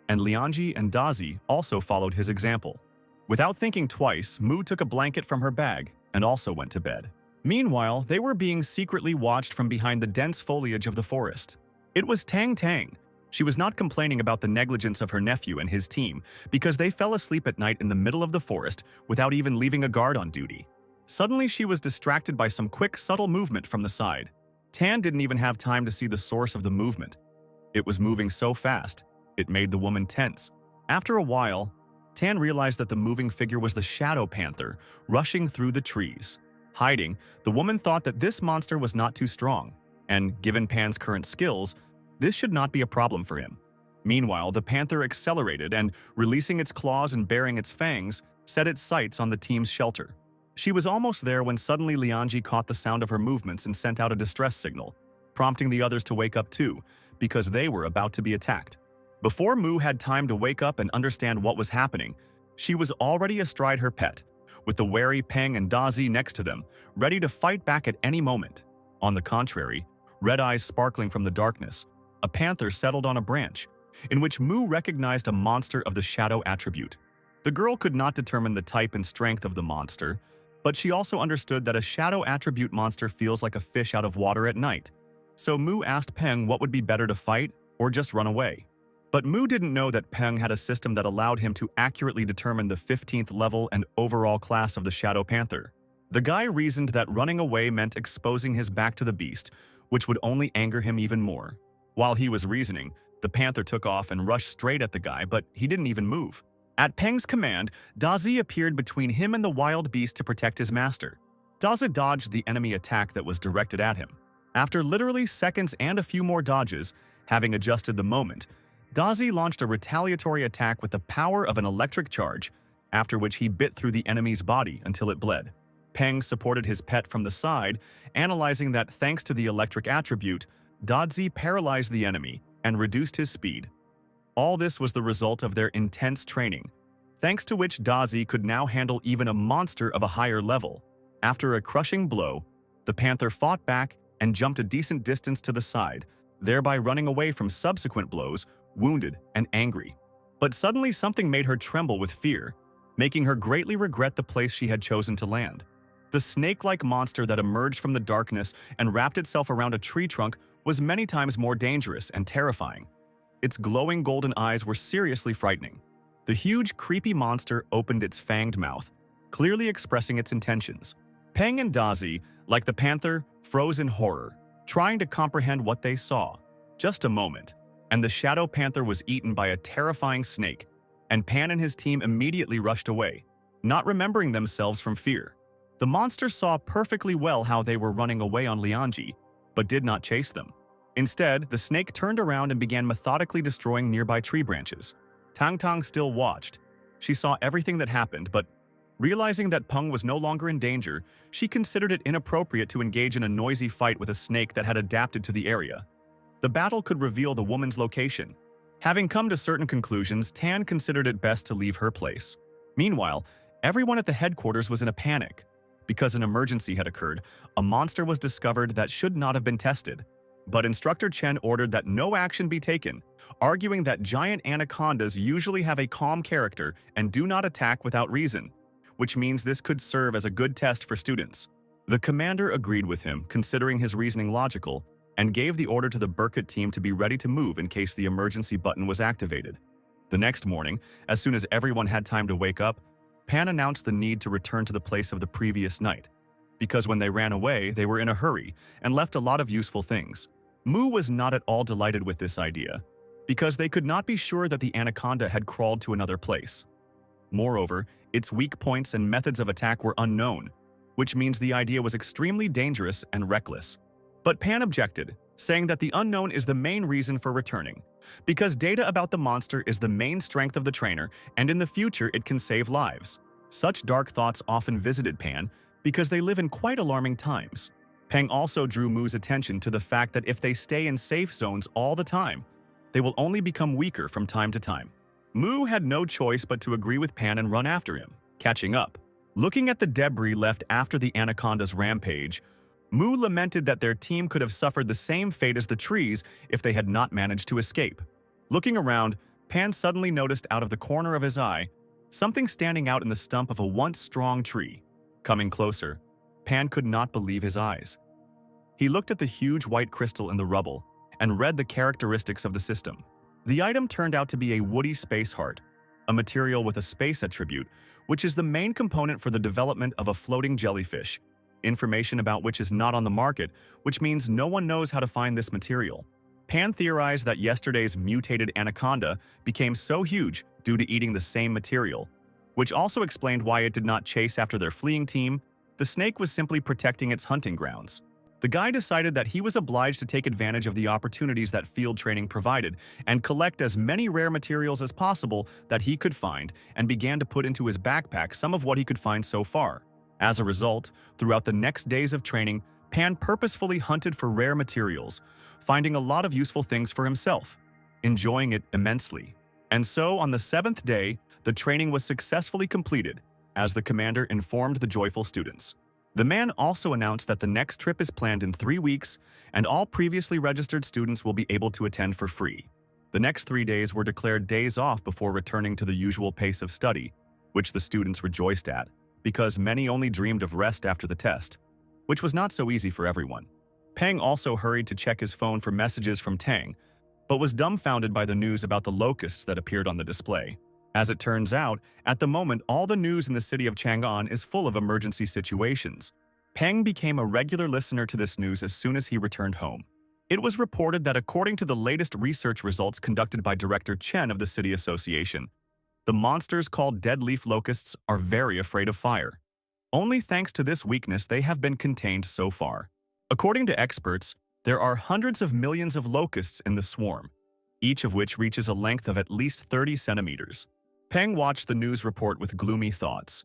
and Lianji and Dazi also followed his example. Without thinking twice, Mu took a blanket from her bag and also went to bed. Meanwhile, they were being secretly watched from behind the dense foliage of the forest. It was Tang Tang. She was not complaining about the negligence of her nephew and his team, because they fell asleep at night in the middle of the forest without even leaving a guard on duty. Suddenly, she was distracted by some quick, subtle movement from the side. Tan didn't even have time to see the source of the movement. It was moving so fast, it made the woman tense. After a while, Tan realized that the moving figure was the Shadow Panther, rushing through the trees. Hiding, the woman thought that this monster was not too strong, and given Pan's current skills, This should not be a problem for him. Meanwhile, the panther accelerated and, releasing its claws and baring its fangs, set its sights on the team's shelter. She was almost there when suddenly Lianji caught the sound of her movements and sent out a distress signal, prompting the others to wake up too, because they were about to be attacked. Before Mu had time to wake up and understand what was happening, she was already astride her pet, with the wary Peng and Dazi next to them, ready to fight back at any moment. On the contrary, red eyes sparkling from the darkness, a panther settled on a branch, in which Mu recognized a monster of the shadow attribute. The girl could not determine the type and strength of the monster, but she also understood that a shadow attribute monster feels like a fish out of water at night. So Mu asked Peng what would be better to fight or just run away. But Mu didn't know that Peng had a system that allowed him to accurately determine the 15th level and overall class of the Shadow Panther. The guy reasoned that running away meant exposing his back to the beast, which would only anger him even more. While he was reasoning, the panther took off and rushed straight at the guy, but he didn't even move. At Peng's command, Dazi appeared between him and the wild beast to protect his master. Dazi dodged the enemy attack that was directed at him. After literally seconds and a few more dodges, having adjusted the moment, Dazi launched a retaliatory attack with the power of an electric charge, after which he bit through the enemy's body until it bled. Peng supported his pet from the side, analyzing that thanks to the electric attribute, Dazi paralyzed the enemy and reduced his speed. All this was the result of their intense training, thanks to which Dazi could now handle even a monster of a higher level. After a crushing blow, the panther fought back and jumped a decent distance to the side, thereby running away from subsequent blows, wounded and angry. But suddenly something made her tremble with fear, making her greatly regret the place she had chosen to land. The snake-like monster that emerged from the darkness and wrapped itself around a tree trunk was many times more dangerous and terrifying. Its glowing golden eyes were seriously frightening. The huge, creepy monster opened its fanged mouth, clearly expressing its intentions. Peng and Dazi, like the panther, froze in horror, trying to comprehend what they saw. Just a moment, and the shadow panther was eaten by a terrifying snake, and Pan and his team immediately rushed away, not remembering themselves from fear. The monster saw perfectly well how they were running away on Lianji, but did not chase them. Instead, the snake turned around and began methodically destroying nearby tree branches. Tang Tang still watched. She saw everything that happened, but realizing that Peng was no longer in danger, she considered it inappropriate to engage in a noisy fight with a snake that had adapted to the area. The battle could reveal the woman's location. Having come to certain conclusions, Tan considered it best to leave her place. Meanwhile, everyone at the headquarters was in a panic. Because an emergency had occurred, a monster was discovered that should not have been tested. But Instructor Chen ordered that no action be taken, arguing that giant anacondas usually have a calm character and do not attack without reason, which means this could serve as a good test for students. The commander agreed with him, considering his reasoning logical, and gave the order to the Burkett team to be ready to move in case the emergency button was activated. The next morning, as soon as everyone had time to wake up, Pan announced the need to return to the place of the previous night, because when they ran away, they were in a hurry and left a lot of useful things. Mu was not at all delighted with this idea, because they could not be sure that the anaconda had crawled to another place. Moreover, its weak points and methods of attack were unknown, which means the idea was extremely dangerous and reckless. But Pan objected, saying that the unknown is the main reason for returning, because data about the monster is the main strength of the trainer, and in the future it can save lives. Such dark thoughts often visited Pan, because they live in quite alarming times. Peng also drew Mu's attention to the fact that if they stay in safe zones all the time, they will only become weaker from time to time. Mu had no choice but to agree with Pan and run after him, catching up. Looking at the debris left after the anaconda's rampage, Mu lamented that their team could have suffered the same fate as the trees if they had not managed to escape. Looking around, Pan suddenly noticed out of the corner of his eye something standing out in the stump of a once strong tree. Coming closer, Pan could not believe his eyes. He looked at the huge white crystal in the rubble and read the characteristics of the system. The item turned out to be a woody space heart, a material with a space attribute, which is the main component for the development of a floating jellyfish, information about which is not on the market, which means no one knows how to find this material. Pan theorized that yesterday's mutated anaconda became so huge due to eating the same material, which also explained why it did not chase after their fleeing team. The snake was simply protecting its hunting grounds. The guy decided that he was obliged to take advantage of the opportunities that field training provided and collect as many rare materials as possible that he could find, and began to put into his backpack some of what he could find so far. As a result, throughout the next days of training, Pan purposefully hunted for rare materials, finding a lot of useful things for himself, enjoying it immensely. And so, on the 7th day, the training was successfully completed, as the commander informed the joyful students. The man also announced that the next trip is planned in 3 weeks, and all previously registered students will be able to attend for free. The next 3 days were declared days off before returning to the usual pace of study, which the students rejoiced at, because many only dreamed of rest after the test, which was not so easy for everyone. Peng also hurried to check his phone for messages from Tang, but was dumbfounded by the news about the locusts that appeared on the display. As it turns out, at the moment all the news in the city of Chang'an is full of emergency situations. Peng became a regular listener to this news as soon as he returned home. It was reported that according to the latest research results conducted by Director Chen of the City Association, the monsters called dead leaf locusts are very afraid of fire. Only thanks to this weakness they have been contained so far. According to experts, there are hundreds of millions of locusts in the swarm, each of which reaches a length of at least 30 centimeters. Peng watched the news report with gloomy thoughts.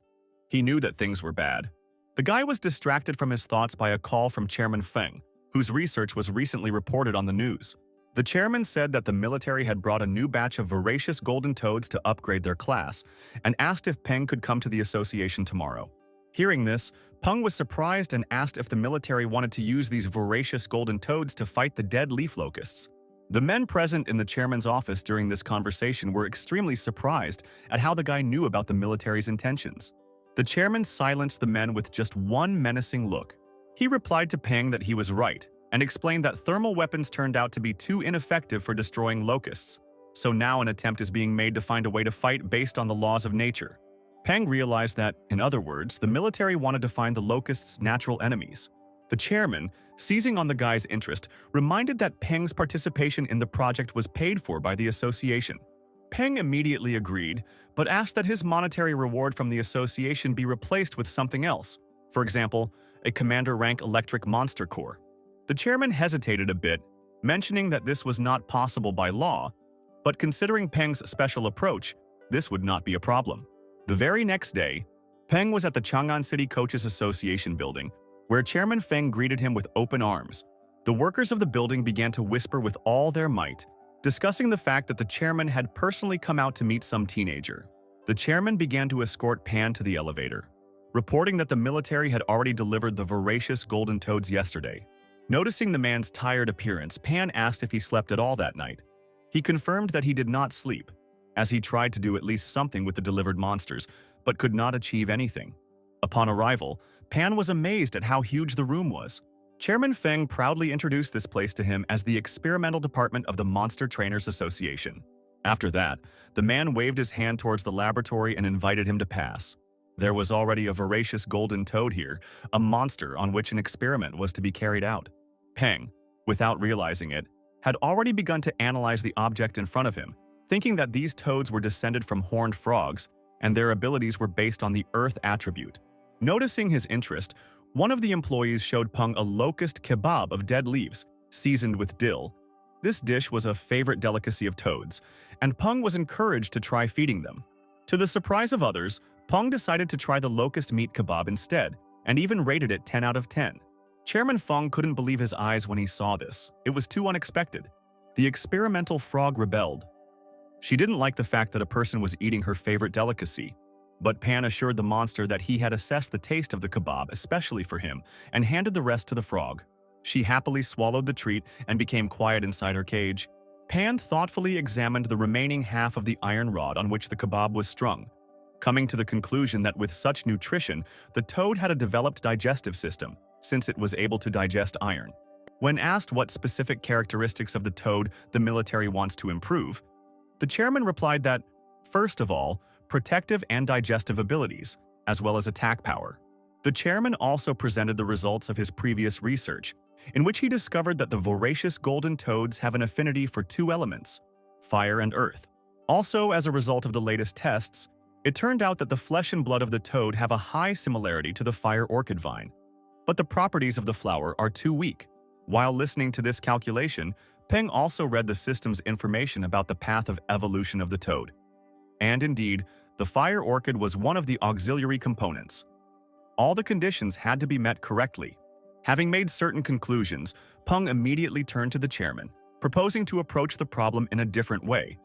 He knew that things were bad. The guy was distracted from his thoughts by a call from Chairman Feng, whose research was recently reported on the news. The chairman said that the military had brought a new batch of voracious golden toads to upgrade their class, and asked if Peng could come to the association tomorrow. Hearing this, Peng was surprised and asked if the military wanted to use these voracious golden toads to fight the dead leaf locusts. The men present in the chairman's office during this conversation were extremely surprised at how the guy knew about the military's intentions. The chairman silenced the men with just one menacing look. He replied to Peng that he was right, and explained that thermal weapons turned out to be too ineffective for destroying locusts. So now an attempt is being made to find a way to fight based on the laws of nature. Peng realized that, in other words, the military wanted to find the locusts' natural enemies. The chairman, seizing on the guy's interest, reminded that Peng's participation in the project was paid for by the association. Peng immediately agreed, but asked that his monetary reward from the association be replaced with something else. For example, a commander-rank electric monster corps. The chairman hesitated a bit, mentioning that this was not possible by law, but considering Peng's special approach, this would not be a problem. The very next day, Peng was at the Chang'an City Coaches Association building, where Chairman Feng greeted him with open arms. The workers of the building began to whisper with all their might, discussing the fact that the chairman had personally come out to meet some teenager. The chairman began to escort Pan to the elevator, reporting that the military had already delivered the voracious golden toads yesterday. Noticing the man's tired appearance, Pan asked if he slept at all that night. He confirmed that he did not sleep, as he tried to do at least something with the delivered monsters, but could not achieve anything. Upon arrival, Pan was amazed at how huge the room was. Chairman Feng proudly introduced this place to him as the experimental department of the Monster Trainers Association. After that, the man waved his hand towards the laboratory and invited him to pass. There was already a voracious golden toad here, a monster on which an experiment was to be carried out. Peng, without realizing it, had already begun to analyze the object in front of him, thinking that these toads were descended from horned frogs and their abilities were based on the earth attribute. Noticing his interest, one of the employees showed Peng a locust kebab of dead leaves, seasoned with dill. This dish was a favorite delicacy of toads, and Peng was encouraged to try feeding them. To the surprise of others, Peng decided to try the locust meat kebab instead, and even rated it 10 out of 10. Chairman Feng couldn't believe his eyes when he saw this. It was too unexpected. The experimental frog rebelled. She didn't like the fact that a person was eating her favorite delicacy, but Pan assured the monster that he had assessed the taste of the kebab especially for him and handed the rest to the frog. She happily swallowed the treat and became quiet inside her cage. Pan thoughtfully examined the remaining half of the iron rod on which the kebab was strung, coming to the conclusion that with such nutrition, the toad had a developed digestive system, since it was able to digest iron. When asked what specific characteristics of the toad the military wants to improve, the chairman replied that, first of all, protective and digestive abilities, as well as attack power. The chairman also presented the results of his previous research, in which he discovered that the voracious golden toads have an affinity for two elements, fire and earth. Also, as a result of the latest tests, it turned out that the flesh and blood of the toad have a high similarity to the fire orchid vine. but the properties of the flower are too weak. While listening to this calculation, Peng also read the system's information about the path of evolution of the toad. And indeed, the fire orchid was one of the auxiliary components. All the conditions had to be met correctly. Having made certain conclusions, Peng immediately turned to the chairman, proposing to approach the problem in a different way.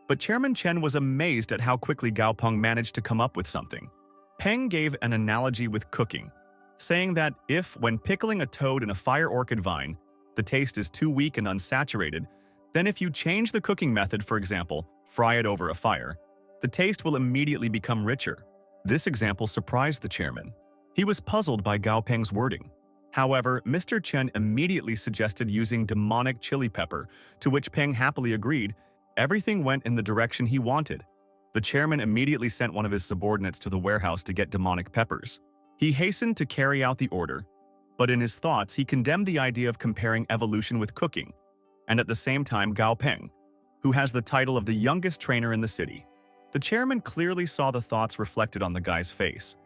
But Chairman Chen was amazed at how quickly Gao Peng managed to come up with something. Peng gave an analogy with cooking, saying that if, when pickling a toad in a fire orchid vine, the taste is too weak and unsaturated, then if you change the cooking method, for example, fry it over a fire, the taste will immediately become richer. This example surprised the chairman. He was puzzled by Gao Peng's wording. However, Mr. Chen immediately suggested using demonic chili pepper, to which Peng happily agreed. Everything went in the direction he wanted. The chairman immediately sent one of his subordinates to the warehouse to get demonic peppers. He hastened to carry out the order, but in his thoughts he condemned the idea of comparing evolution with cooking, and at the same time Gao Peng, who has the title of the youngest trainer in the city. The chairman clearly saw the thoughts reflected on the guy's face.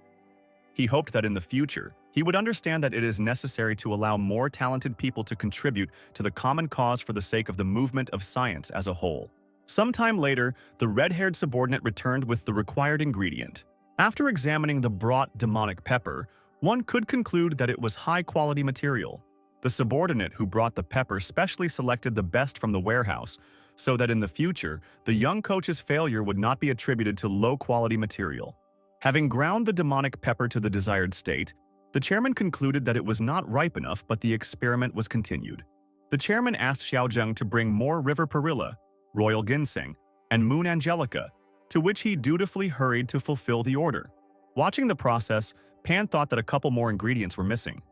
He hoped that in the future, he would understand that it is necessary to allow more talented people to contribute to the common cause for the sake of the movement of science as a whole. Sometime later, the red-haired subordinate returned with the required ingredient. After examining the brought demonic pepper, one could conclude that it was high-quality material. The subordinate who brought the pepper specially selected the best from the warehouse, so that in the future, the young coach's failure would not be attributed to low-quality material. Having ground the demonic pepper to the desired state, the chairman concluded that it was not ripe enough, but the experiment was continued. The chairman asked Xiaozheng to bring more river perilla, royal ginseng, and moon angelica, to which he dutifully hurried to fulfill the order. Watching the process, Pan thought that a couple more ingredients were missing.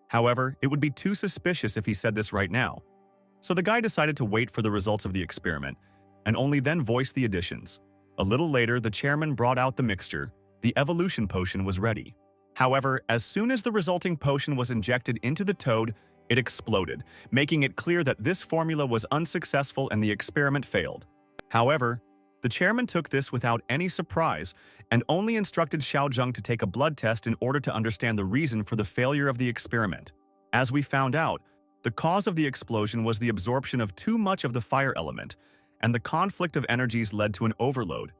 However, it would be too suspicious if he said this right now. So the guy decided to wait for the results of the experiment, and only then voice the additions. A little later, the chairman brought out the mixture. The evolution potion was ready. However, as soon as the resulting potion was injected into the toad, it exploded, making it clear that this formula was unsuccessful and the experiment failed. However, the chairman took this without any surprise and only instructed Xiaozheng to take a blood test in order to understand the reason for the failure of the experiment. As we found out, the cause of the explosion was the absorption of too much of the fire element, and the conflict of energies led to an overload.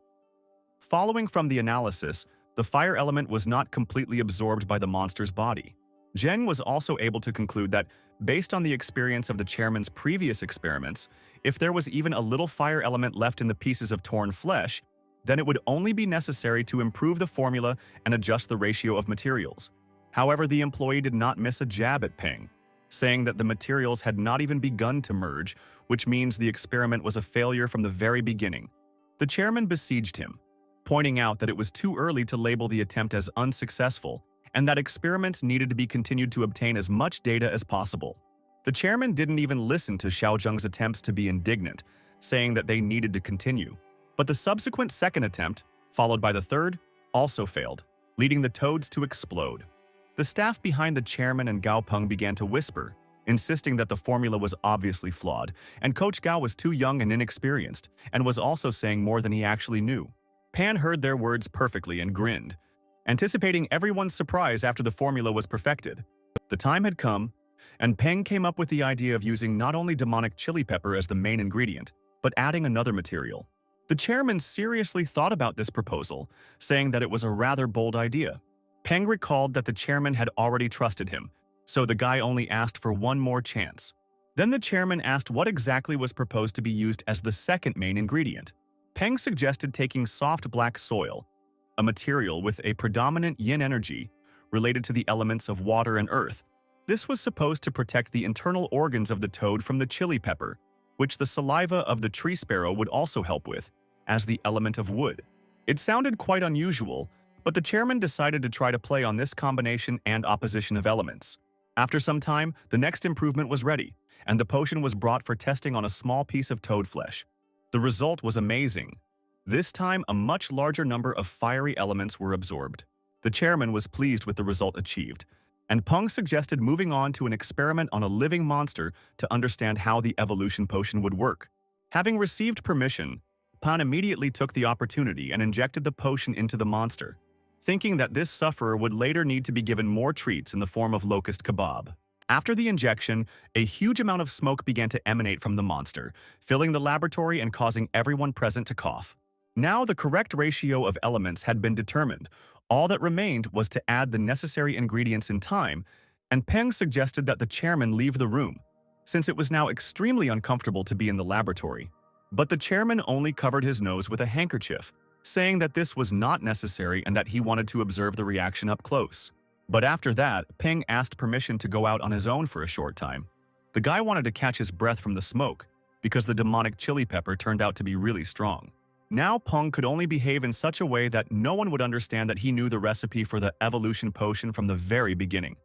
Following from the analysis, the fire element was not completely absorbed by the monster's body. Zheng was also able to conclude that, based on the experience of the chairman's previous experiments, if there was even a little fire element left in the pieces of torn flesh, then it would only be necessary to improve the formula and adjust the ratio of materials. However, the employee did not miss a jab at Peng, saying that the materials had not even begun to merge, which means the experiment was a failure from the very beginning. The chairman besieged him, pointing out that it was too early to label the attempt as unsuccessful and that experiments needed to be continued to obtain as much data as possible. The chairman didn't even listen to Xiaozheng's attempts to be indignant, saying that they needed to continue. But the subsequent second attempt, followed by the third, also failed, leading the toads to explode. The staff behind the chairman and Gao Peng began to whisper, insisting that the formula was obviously flawed, and Coach Gao was too young and inexperienced, and was also saying more than he actually knew. Pan heard their words perfectly and grinned, anticipating everyone's surprise after the formula was perfected. The time had come, and Peng came up with the idea of using not only demonic chili pepper as the main ingredient, but adding another material. The chairman seriously thought about this proposal, saying that it was a rather bold idea. Peng recalled that the chairman had already trusted him, so the guy only asked for one more chance. Then the chairman asked what exactly was proposed to be used as the second main ingredient. Peng suggested taking soft black soil, a material with a predominant yin energy related to the elements of water and earth. This was supposed to protect the internal organs of the toad from the chili pepper, which the saliva of the tree sparrow would also help with, as the element of wood. It sounded quite unusual, but the chairman decided to try to play on this combination and opposition of elements. After some time, the next improvement was ready, and the potion was brought for testing on a small piece of toad flesh. The result was amazing. This time, a much larger number of fiery elements were absorbed. The chairman was pleased with the result achieved, and Peng suggested moving on to an experiment on a living monster to understand how the evolution potion would work. Having received permission, Pan immediately took the opportunity and injected the potion into the monster. thinking that this sufferer would later need to be given more treats in the form of locust kebab. After the injection, a huge amount of smoke began to emanate from the monster, filling the laboratory and causing everyone present to cough. Now the correct ratio of elements had been determined. All that remained was to add the necessary ingredients in time, and Peng suggested that the chairman leave the room, since it was now extremely uncomfortable to be in the laboratory. But the chairman only covered his nose with a handkerchief, saying that this was not necessary and that he wanted to observe the reaction up close. But after that, Peng asked permission to go out on his own for a short time. The guy wanted to catch his breath from the smoke, because the demonic chili pepper turned out to be really strong. Now Peng could only behave in such a way that no one would understand that he knew the recipe for the evolution potion from the very beginning.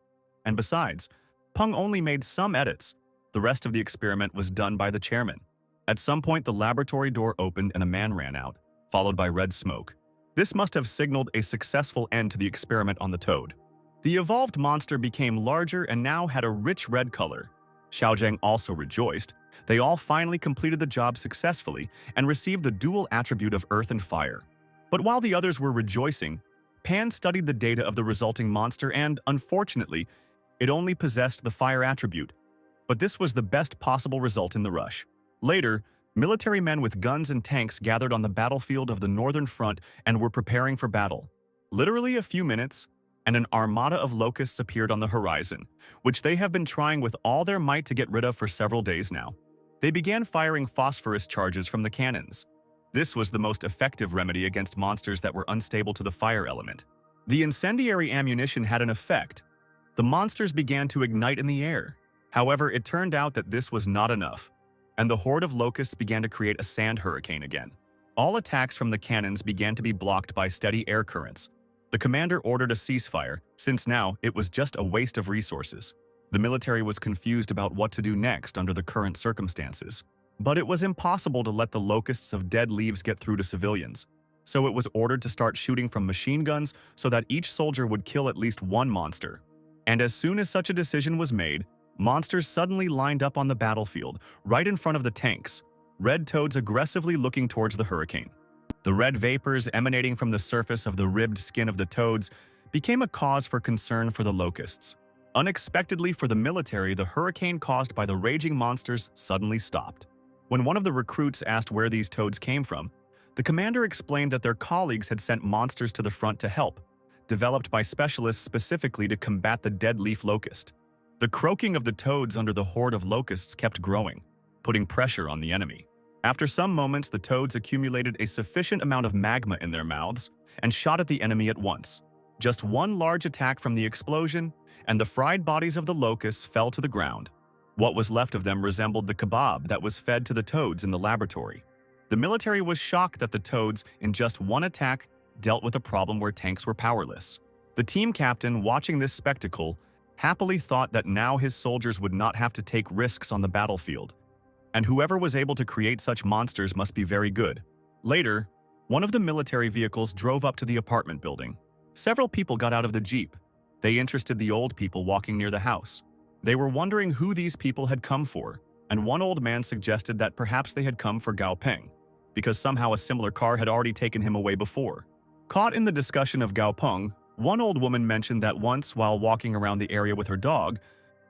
And besides, Peng only made some edits. The rest of the experiment was done by the chairman. At some point, the laboratory door opened and a man ran out, followed by red smoke. This must have signaled a successful end to the experiment on the toad. The evolved monster became larger and now had a rich red color. Xiaozheng also rejoiced. They all finally completed the job successfully and received the dual attribute of earth and fire. But while the others were rejoicing, Pan studied the data of the resulting monster and, unfortunately, it only possessed the fire attribute. But this was the best possible result in the rush. Later, military men with guns and tanks gathered on the battlefield of the Northern Front and were preparing for battle. Literally a few minutes, and an armada of locusts appeared on the horizon, which they have been trying with all their might to get rid of for several days now. They began firing phosphorus charges from the cannons. This was the most effective remedy against monsters that were unstable to the fire element. The incendiary ammunition had an effect. The monsters began to ignite in the air. However, it turned out that this was not enough, and the horde of locusts began to create a sand hurricane again. All attacks from the cannons began to be blocked by steady air currents. The commander ordered a ceasefire, since now it was just a waste of resources. The military was confused about what to do next under the current circumstances. But it was impossible to let the locusts of dead leaves get through to civilians. So it was ordered to start shooting from machine guns so that each soldier would kill at least one monster. And as soon as such a decision was made, monsters suddenly lined up on the battlefield, right in front of the tanks, red toads aggressively looking towards the hurricane. The red vapors emanating from the surface of the ribbed skin of the toads became a cause for concern for the locusts. Unexpectedly for the military, the hurricane caused by the raging monsters suddenly stopped. When one of the recruits asked where these toads came from, the commander explained that their colleagues had sent monsters to the front to help, developed by specialists specifically to combat the dead leaf locust. The croaking of the toads under the horde of locusts kept growing, putting pressure on the enemy. After some moments, the toads accumulated a sufficient amount of magma in their mouths and shot at the enemy at once. Just one large attack from the explosion, and the fried bodies of the locusts fell to the ground. What was left of them resembled the kebab that was fed to the toads in the laboratory. The military was shocked that the toads, in just one attack, dealt with a problem where tanks were powerless. The team captain, watching this spectacle, happily thought that now his soldiers would not have to take risks on the battlefield. And whoever was able to create such monsters must be very good. Later, one of the military vehicles drove up to the apartment building. Several people got out of the jeep. They interested the old people walking near the house. They were wondering who these people had come for, and one old man suggested that perhaps they had come for Gao Peng, because somehow a similar car had already taken him away before. Caught in the discussion of Gao Peng, one old woman mentioned that once, while walking around the area with her dog,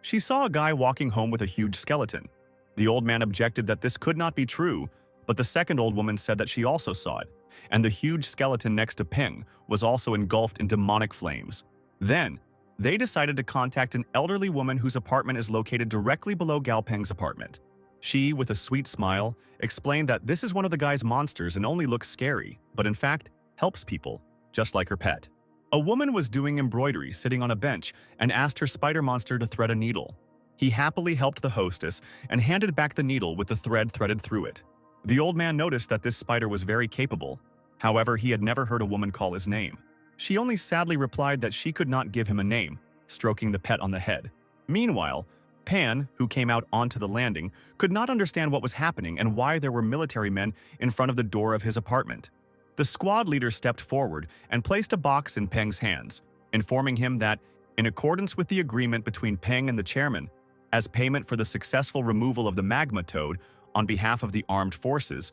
she saw a guy walking home with a huge skeleton. The old man objected that this could not be true, but the second old woman said that she also saw it, and the huge skeleton next to Peng was also engulfed in demonic flames. Then, they decided to contact an elderly woman whose apartment is located directly below Gao Peng's apartment. She, with a sweet smile, explained that this is one of the guy's monsters and only looks scary, but in fact, helps people, just like her pet. A woman was doing embroidery sitting on a bench and asked her spider monster to thread a needle. He happily helped the hostess and handed back the needle with the thread threaded through it. The old man noticed that this spider was very capable. However, he had never heard a woman call his name. She only sadly replied that she could not give him a name, stroking the pet on the head. Meanwhile, Pan, who came out onto the landing, could not understand what was happening and why there were military men in front of the door of his apartment. The squad leader stepped forward and placed a box in Peng's hands, informing him that, in accordance with the agreement between Peng and the chairman, as payment for the successful removal of the magma toad on behalf of the armed forces,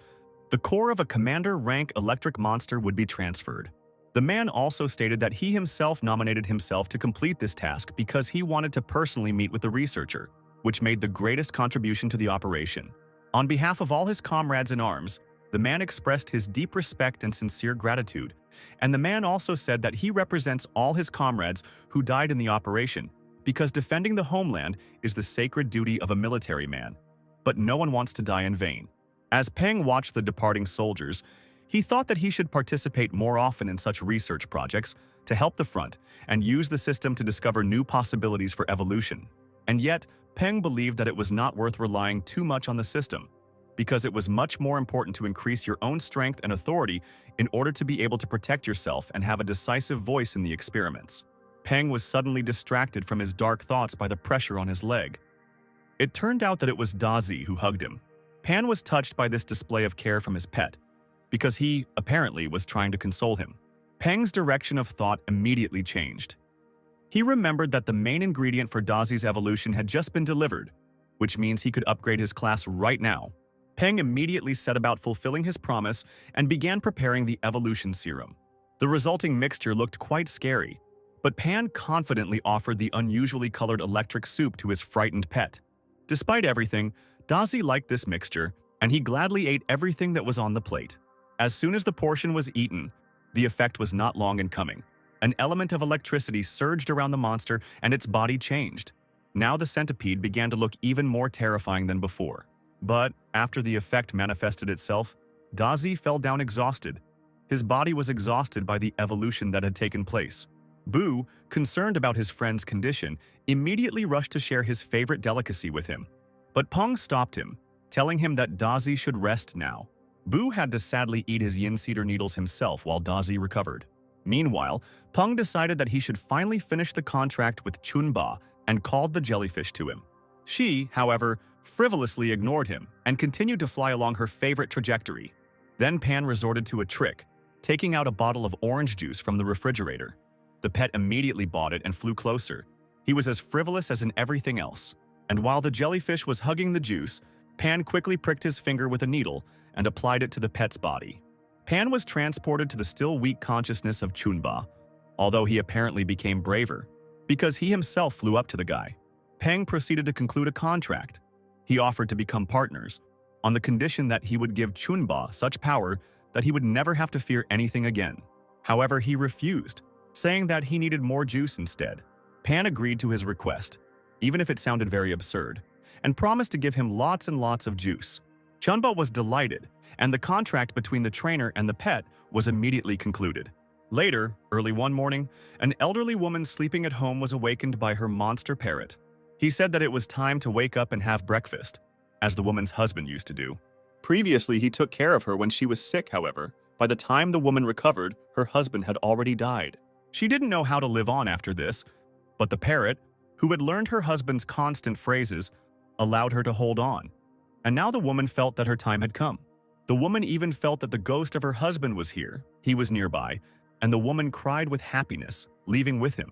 the core of a commander-rank electric monster would be transferred. The man also stated that he himself nominated himself to complete this task because he wanted to personally meet with the researcher, which made the greatest contribution to the operation. On behalf of all his comrades in arms, the man expressed his deep respect and sincere gratitude, and the man also said that he represents all his comrades who died in the operation, because defending the homeland is the sacred duty of a military man. But no one wants to die in vain. As Peng watched the departing soldiers, he thought that he should participate more often in such research projects to help the front and use the system to discover new possibilities for evolution. And yet, Peng believed that it was not worth relying too much on the system, because it was much more important to increase your own strength and authority in order to be able to protect yourself and have a decisive voice in the experiments. Peng was suddenly distracted from his dark thoughts by the pressure on his leg. It turned out that it was Dazi who hugged him. Pan was touched by this display of care from his pet, because he, apparently, was trying to console him. Peng's direction of thought immediately changed. He remembered that the main ingredient for Dazi's evolution had just been delivered, which means he could upgrade his class right now. Peng immediately set about fulfilling his promise and began preparing the evolution serum. The resulting mixture looked quite scary, but Pan confidently offered the unusually colored electric soup to his frightened pet. Despite everything, Dazi liked this mixture, and he gladly ate everything that was on the plate. As soon as the portion was eaten, the effect was not long in coming. An element of electricity surged around the monster and its body changed. Now the centipede began to look even more terrifying than before. But after the effect manifested itself, Dazi fell down exhausted. His body was exhausted by the evolution that had taken place. Bu, concerned about his friend's condition, immediately rushed to share his favorite delicacy with him. But Peng stopped him, telling him that Dazi should rest now. Bu had to sadly eat his yin cedar needles himself while Dazi recovered. Meanwhile, Peng decided that he should finally finish the contract with Chunba and called the jellyfish to him. She, however, frivolously ignored him and continued to fly along her favorite trajectory. Then Pan resorted to a trick, taking out a bottle of orange juice from the refrigerator. The pet immediately bought it and flew closer. He was as frivolous as in everything else. And while the jellyfish was hugging the juice, Pan quickly pricked his finger with a needle and applied it to the pet's body. Pan was transported to the still weak consciousness of Chunba, although he apparently became braver, because he himself flew up to the guy. Peng proceeded to conclude a contract. He offered to become partners, on the condition that he would give Chunba such power that he would never have to fear anything again. However, he refused, saying that he needed more juice instead. Pan agreed to his request, even if it sounded very absurd, and promised to give him lots and lots of juice. Chunba was delighted, and the contract between the trainer and the pet was immediately concluded. Later, early one morning, an elderly woman sleeping at home was awakened by her monster parrot. He said that it was time to wake up and have breakfast, as the woman's husband used to do. Previously, he took care of her when she was sick, however. By the time the woman recovered, her husband had already died. She didn't know how to live on after this, but the parrot, who had learned her husband's constant phrases, allowed her to hold on. And now the woman felt that her time had come. The woman even felt that the ghost of her husband was here. He was nearby, and the woman cried with happiness, leaving with him.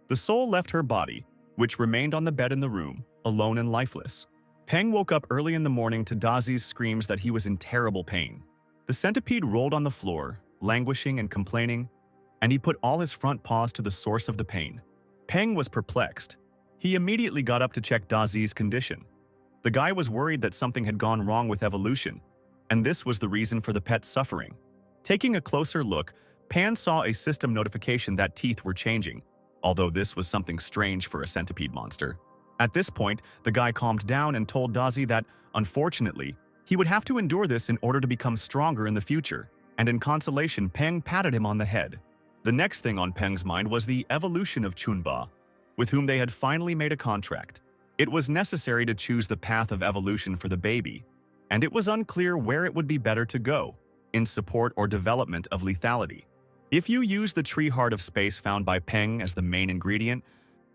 The soul left her body, which remained on the bed in the room, alone and lifeless. Peng woke up early in the morning to Dazi's screams that he was in terrible pain. The centipede rolled on the floor, languishing and complaining, and he put all his front paws to the source of the pain. Peng was perplexed. He immediately got up to check Dazi's condition. The guy was worried that something had gone wrong with evolution, and this was the reason for the pet's suffering. Taking a closer look, Pan saw a system notification that teeth were changing, although this was something strange for a centipede monster. At this point, the guy calmed down and told Dazi that, unfortunately, he would have to endure this in order to become stronger in the future, and in consolation, Peng patted him on the head. The next thing on Peng's mind was the evolution of Chunba, with whom they had finally made a contract. It was necessary to choose the path of evolution for the baby, and it was unclear where it would be better to go, in support or development of lethality. If you use the tree heart of space found by Peng as the main ingredient,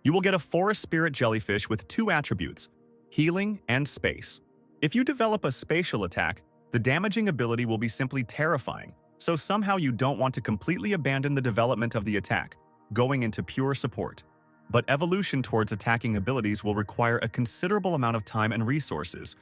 you will get a forest spirit jellyfish with two attributes, healing and space. If you develop a spatial attack, the damaging ability will be simply terrifying, so somehow you don't want to completely abandon the development of the attack, going into pure support. But evolution towards attacking abilities will require a considerable amount of time and resources,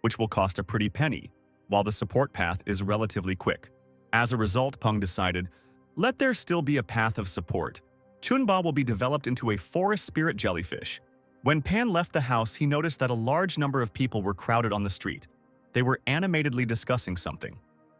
which will cost a pretty penny, while the support path is relatively quick. As a result, Peng decided, Let there still be a path of support. Chunba will be developed into a forest spirit jellyfish. When Pan left the house, he noticed that a large number of people were crowded on the street. They were animatedly discussing something.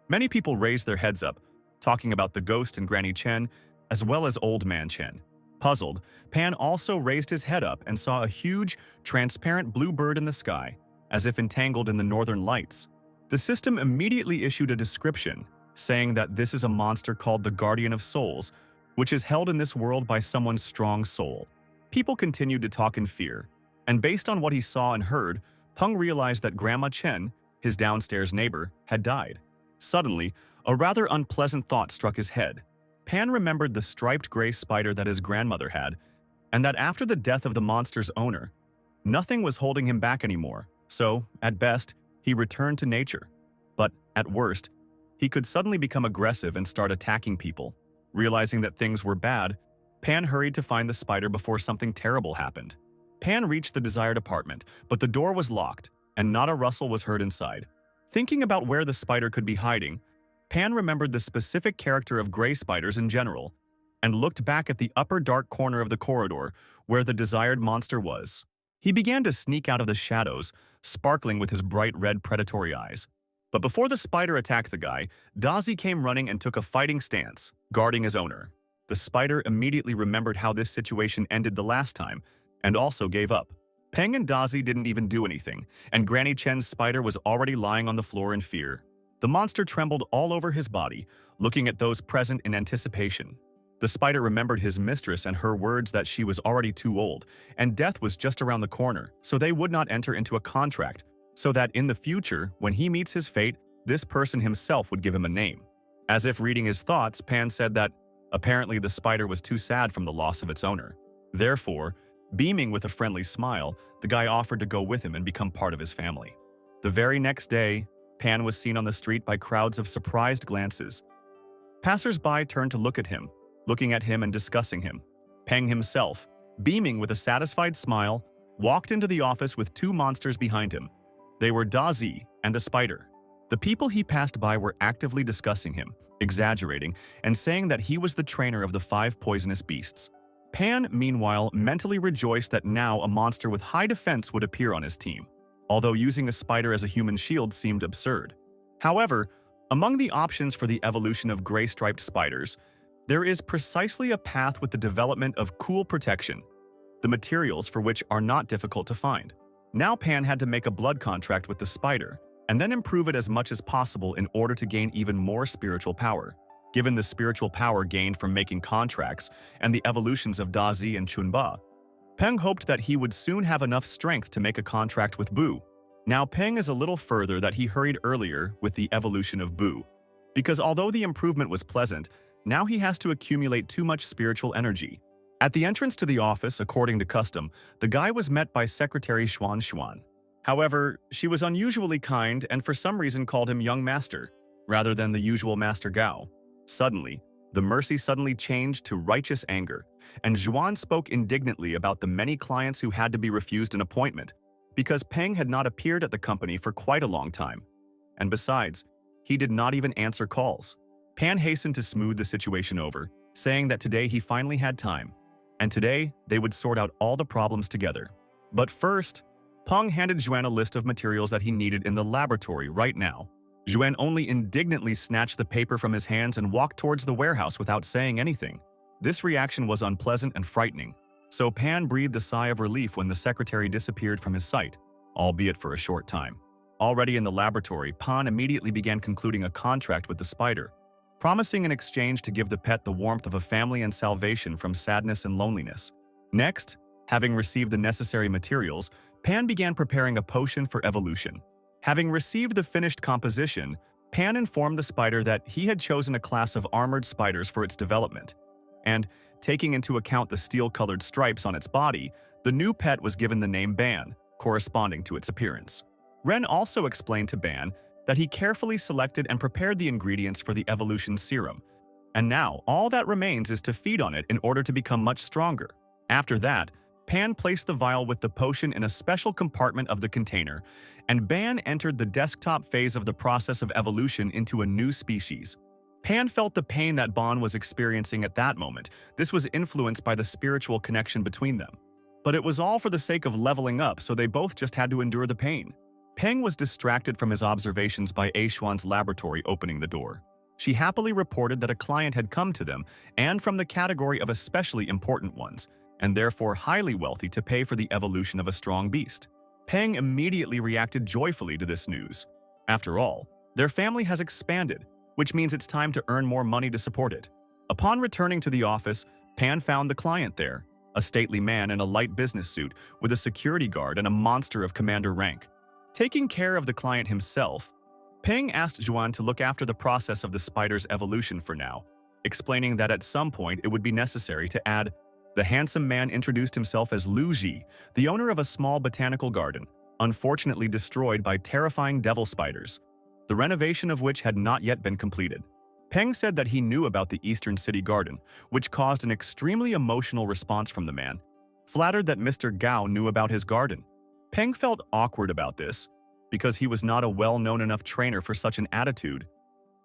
Many people raised their heads up, talking about the ghost and Granny Chen, as well as Old Man Chen. Puzzled, Pan also raised his head up and saw a huge, transparent blue bird in the sky, as if entangled in the northern lights. The system immediately issued a description, saying that this is a monster called the Guardian of Souls, which is held in this world by someone's strong soul. People continued to talk in fear, and based on what he saw and heard, Peng realized that Grandma Chen, his downstairs neighbor, had died. Suddenly, a rather unpleasant thought struck his head. Pan remembered the striped gray spider that his grandmother had, and that after the death of the monster's owner, nothing was holding him back anymore, so, at best, he returned to nature. But, at worst, he could suddenly become aggressive and start attacking people. Realizing that things were bad, Pan hurried to find the spider before something terrible happened. Pan reached the desired apartment, but the door was locked, and not a rustle was heard inside. Thinking about where the spider could be hiding, Pan remembered the specific character of gray spiders in general, and looked back at the upper dark corner of the corridor where the desired monster was. He began to sneak out of the shadows, sparkling with his bright red predatory eyes. But before the spider attacked the guy, Dazi came running and took a fighting stance, guarding his owner. The spider immediately remembered how this situation ended the last time, and also gave up. Peng and Dazi didn't even do anything, and Granny Chen's spider was already lying on the floor in fear. The monster trembled all over his body, looking at those present in anticipation. The spider remembered his mistress and her words that she was already too old, and death was just around the corner, so they would not enter into a contract, so that in the future, when he meets his fate, this person himself would give him a name. As if reading his thoughts, Pan said that apparently the spider was too sad from the loss of its owner. Therefore, beaming with a friendly smile, the guy offered to go with him and become part of his family. The very next day, Pan was seen on the street by crowds of surprised glances. Passers-by turned to look at him, looking at him and discussing him. Peng himself, beaming with a satisfied smile, walked into the office with two monsters behind him. They were Dazi and a spider. The people he passed by were actively discussing him, exaggerating, and saying that he was the trainer of the 5 poisonous beasts. Pan, meanwhile, mentally rejoiced that now a monster with high defense would appear on his team, although using a spider as a human shield seemed absurd. However, among the options for the evolution of gray-striped spiders, there is precisely a path with the development of cool protection, the materials for which are not difficult to find. Now Pan had to make a blood contract with the spider, and then improve it as much as possible in order to gain even more spiritual power. Given the spiritual power gained from making contracts and the evolutions of Dazi and Chunba, Peng hoped that he would soon have enough strength to make a contract with Bu. Now Peng is a little further that he hurried earlier with the evolution of Bu, because although the improvement was pleasant, now he has to accumulate too much spiritual energy. At the entrance to the office, according to custom, the guy was met by Secretary Xuan Xuan. However, she was unusually kind and for some reason called him Young Master, rather than the usual Master Gao. Suddenly, the mercy suddenly changed to righteous anger, and Xuan spoke indignantly about the many clients who had to be refused an appointment, because Peng had not appeared at the company for quite a long time. And besides, he did not even answer calls. Pan hastened to smooth the situation over, saying that today he finally had time, and today they would sort out all the problems together. But first, Peng handed Xuan a list of materials that he needed in the laboratory right now. Xuan only indignantly snatched the paper from his hands and walked towards the warehouse without saying anything. This reaction was unpleasant and frightening, so Pan breathed a sigh of relief when the secretary disappeared from his sight, albeit for a short time. Already in the laboratory, Pan immediately began concluding a contract with the spider, promising in exchange to give the pet the warmth of a family and salvation from sadness and loneliness. Next, having received the necessary materials, Pan began preparing a potion for evolution. Having received the finished composition, Pan informed the spider that he had chosen a class of armored spiders for its development, and, taking into account the steel-colored stripes on its body, the new pet was given the name Ban, corresponding to its appearance. Ren also explained to Ban that he carefully selected and prepared the ingredients for the evolution serum, and now all that remains is to feed on it in order to become much stronger. After that, Pan placed the vial with the potion in a special compartment of the container, and Ban entered the desktop phase of the process of evolution into a new species. Pan felt the pain that Bon was experiencing at that moment. This was influenced by the spiritual connection between them. But it was all for the sake of leveling up, so they both just had to endure the pain. Peng was distracted from his observations by A Xuan's laboratory opening the door. She happily reported that a client had come to them, and from the category of especially important ones, and therefore highly wealthy to pay for the evolution of a strong beast. Peng immediately reacted joyfully to this news. After all, their family has expanded, which means it's time to earn more money to support it. Upon returning to the office, Pan found the client there, a stately man in a light business suit with a security guard and a monster of commander rank. Taking care of the client himself, Peng asked Zhuan to look after the process of the spider's evolution for now, explaining that at some point it would be necessary to add. The handsome man introduced himself as Lu Ji, the owner of a small botanical garden, unfortunately destroyed by terrifying devil spiders, the renovation of which had not yet been completed. Peng said that he knew about the Eastern City Garden, which caused an extremely emotional response from the man, flattered that Mr. Gao knew about his garden. Peng felt awkward about this, because he was not a well-known enough trainer for such an attitude.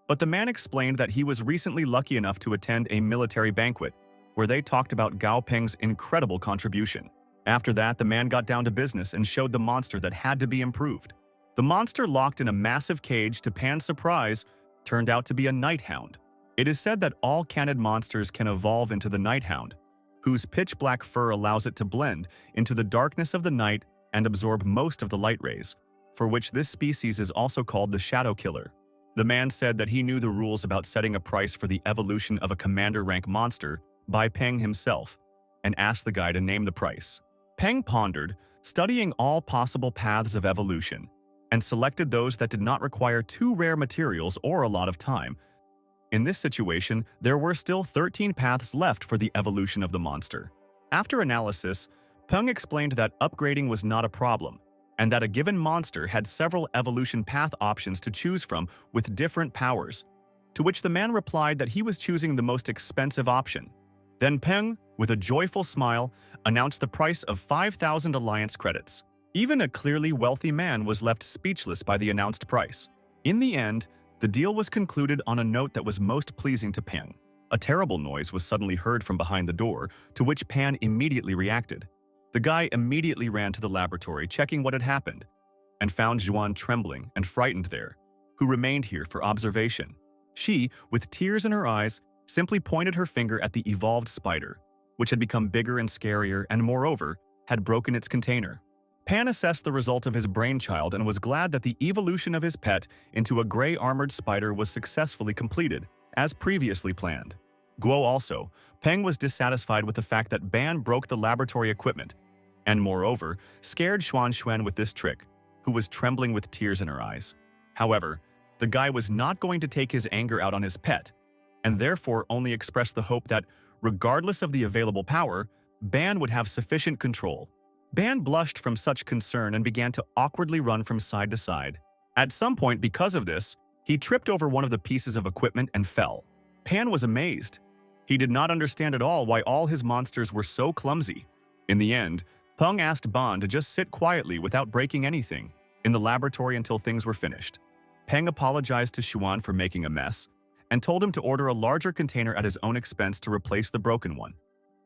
But the man explained that he was recently lucky enough to attend a military banquet, where they talked about Gao Peng's incredible contribution. After that, the man got down to business and showed the monster that had to be improved. The monster, locked in a massive cage to Pan's surprise, turned out to be a night hound. It is said that all canid monsters can evolve into the night hound, whose pitch-black fur allows it to blend into the darkness of the night and absorb most of the light rays, for which this species is also called the shadow killer. The man said that he knew the rules about setting a price for the evolution of a commander rank monster by Peng himself, and asked the guy to name the price. Peng pondered, studying all possible paths of evolution, and selected those that did not require too rare materials or a lot of time. In this situation, there were still 13 paths left for the evolution of the monster. After analysis, Peng explained that upgrading was not a problem, and that a given monster had several evolution path options to choose from with different powers, to which the man replied that he was choosing the most expensive option. Then Peng, with a joyful smile, announced the price of 5,000 alliance credits. Even a clearly wealthy man was left speechless by the announced price. In the end, the deal was concluded on a note that was most pleasing to Peng. A terrible noise was suddenly heard from behind the door, to which Pan immediately reacted. The guy immediately ran to the laboratory, checking what had happened, and found Zhuan trembling and frightened there, who remained here for observation. She, with tears in her eyes, simply pointed her finger at the evolved spider, which had become bigger and scarier and, moreover, had broken its container. Pan assessed the result of his brainchild and was glad that the evolution of his pet into a gray armored spider was successfully completed, as previously planned. Guo also, Peng was dissatisfied with the fact that Ban broke the laboratory equipment, and moreover, scared Xuan with this trick, who was trembling with tears in her eyes. However, the guy was not going to take his anger out on his pet, and therefore only expressed the hope that, regardless of the available power, Ban would have sufficient control. Ban blushed from such concern and began to awkwardly run from side to side. At some point, because of this, he tripped over one of the pieces of equipment and fell. Pan was amazed. He did not understand at all why all his monsters were so clumsy. In the end, Peng asked Ban to just sit quietly without breaking anything in the laboratory until things were finished. Peng apologized to Xuan for making a mess and told him to order a larger container at his own expense to replace the broken one,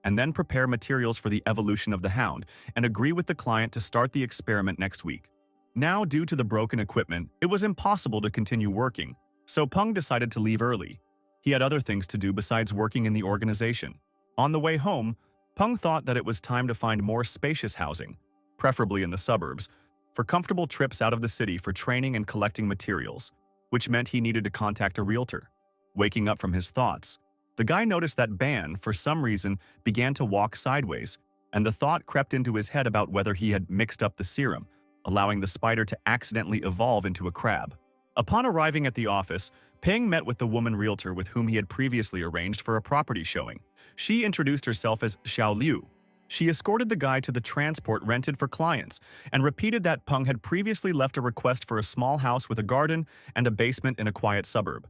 and then prepare materials for the evolution of the hound and agree with the client to start the experiment next week. Now, due to the broken equipment, it was impossible to continue working, so Peng decided to leave early. He had other things to do besides working in the organization. On the way home, Peng thought that it was time to find more spacious housing, preferably in the suburbs, for comfortable trips out of the city for training and collecting materials, which meant he needed to contact a realtor. Waking up from his thoughts, the guy noticed that Ban, for some reason, began to walk sideways, and the thought crept into his head about whether he had mixed up the serum, allowing the spider to accidentally evolve into a crab. Upon arriving at the office, Peng met with the woman realtor with whom he had previously arranged for a property showing. She introduced herself as Xiao Liu. She escorted the guy to the transport rented for clients and repeated that Peng had previously left a request for a small house with a garden and a basement in a quiet suburb.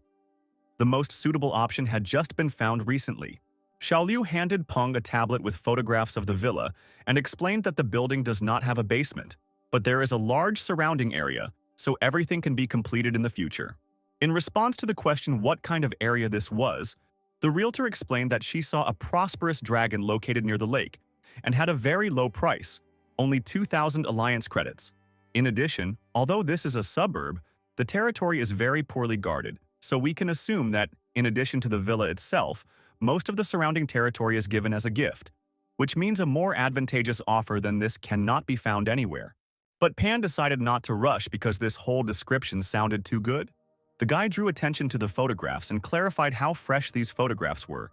The most suitable option had just been found recently. Xiao Liu handed Peng a tablet with photographs of the villa and explained that the building does not have a basement, but there is a large surrounding area, so everything can be completed in the future. In response to the question what kind of area this was, the realtor explained that she saw a prosperous dragon located near the lake and had a very low price, only 2,000 alliance credits. In addition, although this is a suburb, the territory is very poorly guarded, so we can assume that, in addition to the villa itself, most of the surrounding territory is given as a gift, which means a more advantageous offer than this cannot be found anywhere. But Pan decided not to rush because this whole description sounded too good. The guy drew attention to the photographs and clarified how fresh these photographs were,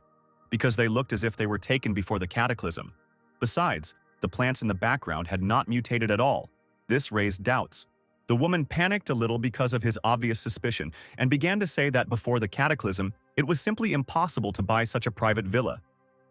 because they looked as if they were taken before the cataclysm. Besides, the plants in the background had not mutated at all. This raised doubts. The woman panicked a little because of his obvious suspicion and began to say that before the cataclysm, it was simply impossible to buy such a private villa,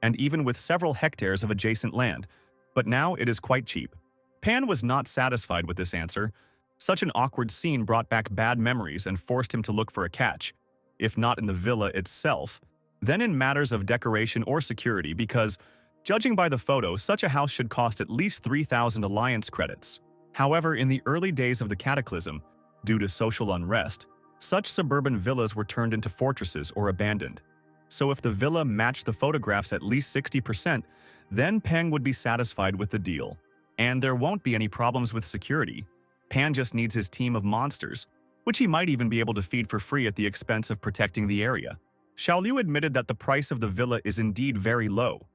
and even with several hectares of adjacent land, but now it is quite cheap. Pan was not satisfied with this answer. Such an awkward scene brought back bad memories and forced him to look for a catch, if not in the villa itself, then in matters of decoration or security because, judging by the photo, such a house should cost at least 3,000 alliance credits. However, in the early days of the cataclysm, due to social unrest, such suburban villas were turned into fortresses or abandoned. So if the villa matched the photographs at least 60%, then Peng would be satisfied with the deal. And there won't be any problems with security. Pan just needs his team of monsters, which he might even be able to feed for free at the expense of protecting the area. Xiaoliu admitted that the price of the villa is indeed very low,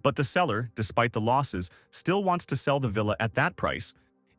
but the seller, despite the losses, still wants to sell the villa at that price.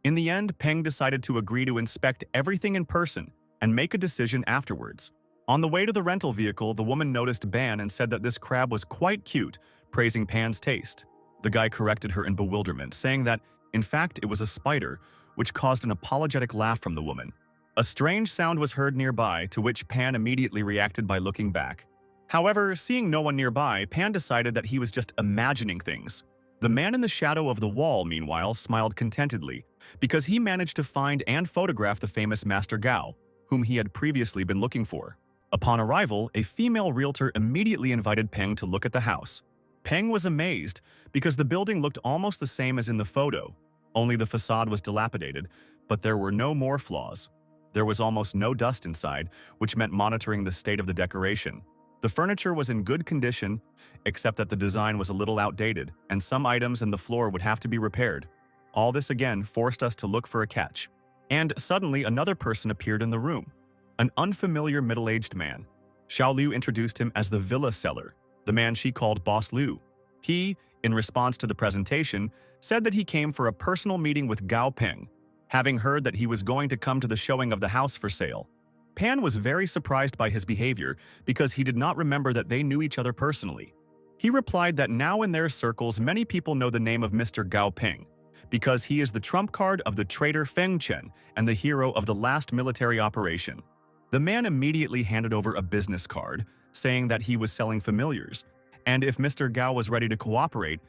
In the end, Peng decided to agree to inspect everything in person and make a decision afterwards. On the way to the rental vehicle, the woman noticed Ban and said that this crab was quite cute, praising Pan's taste. The guy corrected her in bewilderment, saying that, in fact, it was a spider, which caused an apologetic laugh from the woman. A strange sound was heard nearby, to which Pan immediately reacted by looking back. However, seeing no one nearby, Pan decided that he was just imagining things. The man in the shadow of the wall, meanwhile, smiled contentedly, because he managed to find and photograph the famous Master Gao, whom he had previously been looking for. Upon arrival, a female realtor immediately invited Peng to look at the house. Peng was amazed, because the building looked almost the same as in the photo. Only the facade was dilapidated, but there were no more flaws. There was almost no dust inside, which meant monitoring the state of the decoration. The furniture was in good condition, except that the design was a little outdated, and some items in the floor would have to be repaired. All this again forced us to look for a catch. And suddenly another person appeared in the room, an unfamiliar middle-aged man. Xiaoliu introduced him as the villa seller, the man she called Boss Liu. He, in response to the presentation, said that he came for a personal meeting with Gao Peng, having heard that he was going to come to the showing of the house for sale. Pan was very surprised by his behavior because he did not remember that they knew each other personally. He replied that now in their circles many people know the name of Mr. Gao Peng, because he is the trump card of the traitor Feng Chen and the hero of the last military operation. The man immediately handed over a business card, saying that he was selling familiars, and if Mr. Gao was ready to cooperate,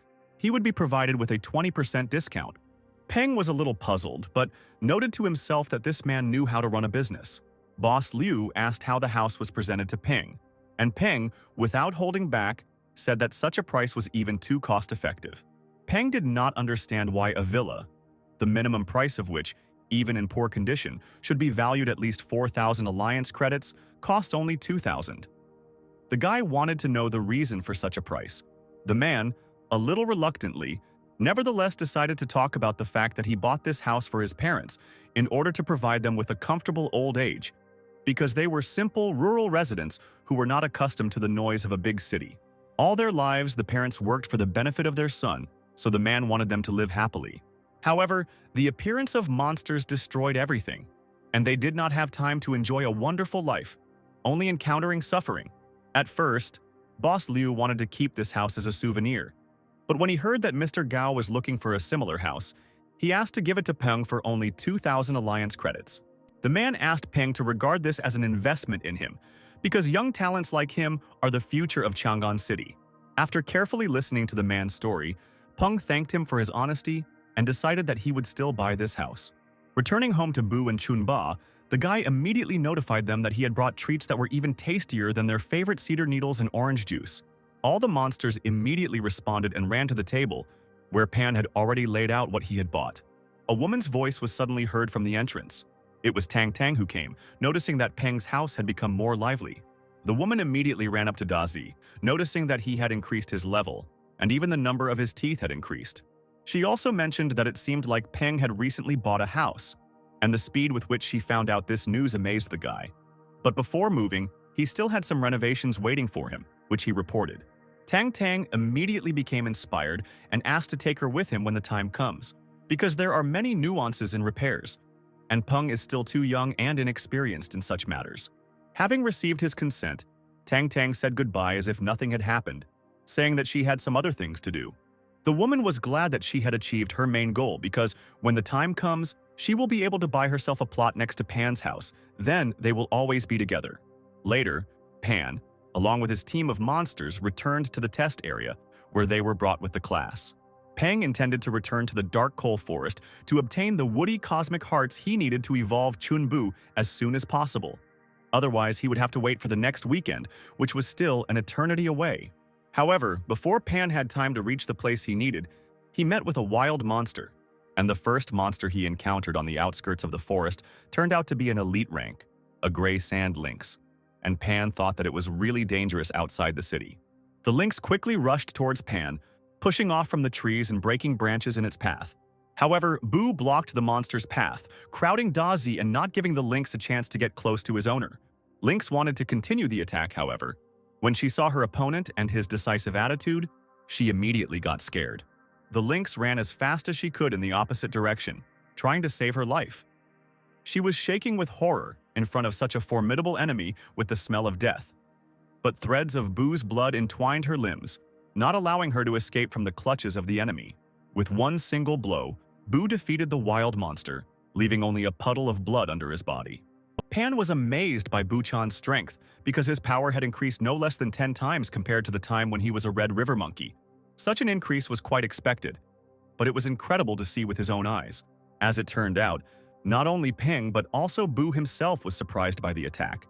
he would be provided with a 20% discount. Peng was a little puzzled, but noted to himself that this man knew how to run a business. Boss Liu asked how the house was presented to Peng, and Peng, without holding back, said that such a price was even too cost-effective. Peng did not understand why a villa, the minimum price of which, even in poor condition, should be valued at least 4,000 alliance credits, cost only 2,000. The guy wanted to know the reason for such a price. The man, a little reluctantly, nevertheless decided to talk about the fact that he bought this house for his parents in order to provide them with a comfortable old age, because they were simple rural residents who were not accustomed to the noise of a big city. All their lives, the parents worked for the benefit of their son, so the man wanted them to live happily. However, the appearance of monsters destroyed everything, and they did not have time to enjoy a wonderful life, only encountering suffering. At first, Boss Liu wanted to keep this house as a souvenir, but when he heard that Mr. Gao was looking for a similar house, he asked to give it to Peng for only 2,000 alliance credits. The man asked Peng to regard this as an investment in him, because young talents like him are the future of Chang'an City. After carefully listening to the man's story, Peng thanked him for his honesty and decided that he would still buy this house. Returning home to Bu and Chunba, the guy immediately notified them that he had brought treats that were even tastier than their favorite cedar needles and orange juice. All the monsters immediately responded and ran to the table, where Pan had already laid out what he had bought. A woman's voice was suddenly heard from the entrance. It was Tang Tang who came, noticing that Peng's house had become more lively. The woman immediately ran up to Dazi, noticing that he had increased his level, and even the number of his teeth had increased. She also mentioned that it seemed like Peng had recently bought a house, and the speed with which she found out this news amazed the guy. But before moving, he still had some renovations waiting for him, which he reported. Tang Tang immediately became inspired and asked to take her with him when the time comes, because there are many nuances in repairs, and Peng is still too young and inexperienced in such matters. Having received his consent, Tang Tang said goodbye as if nothing had happened, saying that she had some other things to do. The woman was glad that she had achieved her main goal because when the time comes, she will be able to buy herself a plot next to Pan's house. Then they will always be together. Later, Pan, along with his team of monsters, returned to the test area where they were brought with the class. Peng intended to return to the dark coal forest to obtain the woody cosmic hearts he needed to evolve Chunbu as soon as possible. Otherwise, he would have to wait for the next weekend, which was still an eternity away. However, before Pan had time to reach the place he needed, he met with a wild monster, and the first monster he encountered on the outskirts of the forest turned out to be an elite rank, a gray sand lynx, and Pan thought that it was really dangerous outside the city. The lynx quickly rushed towards Pan, pushing off from the trees and breaking branches in its path. However, Boo blocked the monster's path, crowding Dazi and not giving the lynx a chance to get close to his owner. Lynx wanted to continue the attack, however. When she saw her opponent and his decisive attitude, she immediately got scared. The lynx ran as fast as she could in the opposite direction, trying to save her life. She was shaking with horror in front of such a formidable enemy with the smell of death. But threads of Boo's blood entwined her limbs, not allowing her to escape from the clutches of the enemy. With one single blow, Boo defeated the wild monster, leaving only a puddle of blood under his body. Pan was amazed by Boo-chan's strength because his power had increased no less than 10 times compared to the time when he was a red river monkey. Such an increase was quite expected, but it was incredible to see with his own eyes. As it turned out, not only Peng but also Boo himself was surprised by the attack.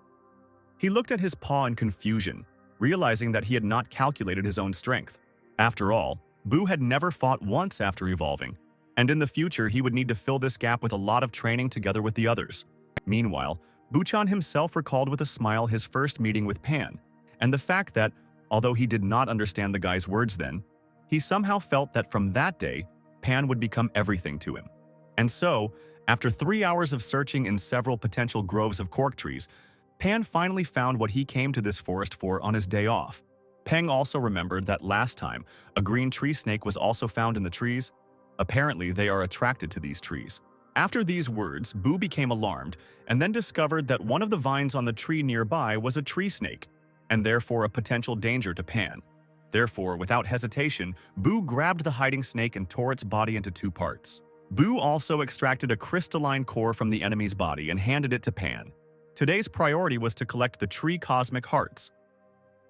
He looked at his paw in confusion, realizing that he had not calculated his own strength. After all, Boo had never fought once after evolving, and in the future he would need to fill this gap with a lot of training together with the others. Meanwhile, Boo-chan himself recalled with a smile his first meeting with Pan, and the fact that, although he did not understand the guy's words then, he somehow felt that from that day, Pan would become everything to him. And so, after 3 hours of searching in several potential groves of cork trees, Pan finally found what he came to this forest for on his day off. Peng also remembered that last time, a green tree snake was also found in the trees. Apparently, they are attracted to these trees. After these words, Boo became alarmed and then discovered that one of the vines on the tree nearby was a tree snake, and therefore a potential danger to Pan. Therefore, without hesitation, Boo grabbed the hiding snake and tore its body into 2 parts. Boo also extracted a crystalline core from the enemy's body and handed it to Pan. Today's priority was to collect the tree cosmic hearts.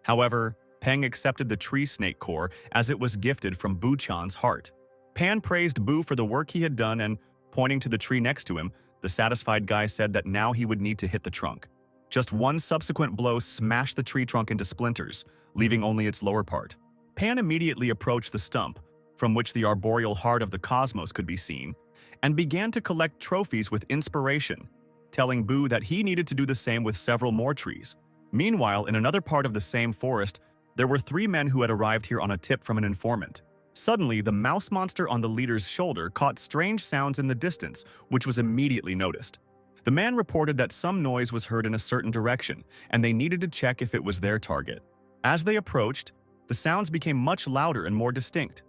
However, Peng accepted the tree snake core as it was gifted from Boo-chan's heart. Pan praised Boo for the work he had done and, pointing to the tree next to him, the satisfied guy said that now he would need to hit the trunk. Just one subsequent blow smashed the tree trunk into splinters, leaving only its lower part. Pan immediately approached the stump, from which the arboreal heart of the cosmos could be seen, and began to collect trophies with inspiration, telling Boo that he needed to do the same with several more trees. Meanwhile, in another part of the same forest, there were 3 men who had arrived here on a tip from an informant. Suddenly, the mouse monster on the leader's shoulder caught strange sounds in the distance, which was immediately noticed. The man reported that some noise was heard in a certain direction, and they needed to check if it was their target. As they approached, the sounds became much louder and more distinct.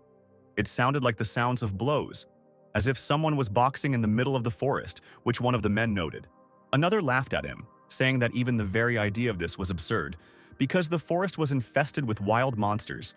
It sounded like the sounds of blows, as if someone was boxing in the middle of the forest, which one of the men noted. Another laughed at him, saying that even the very idea of this was absurd, because the forest was infested with wild monsters,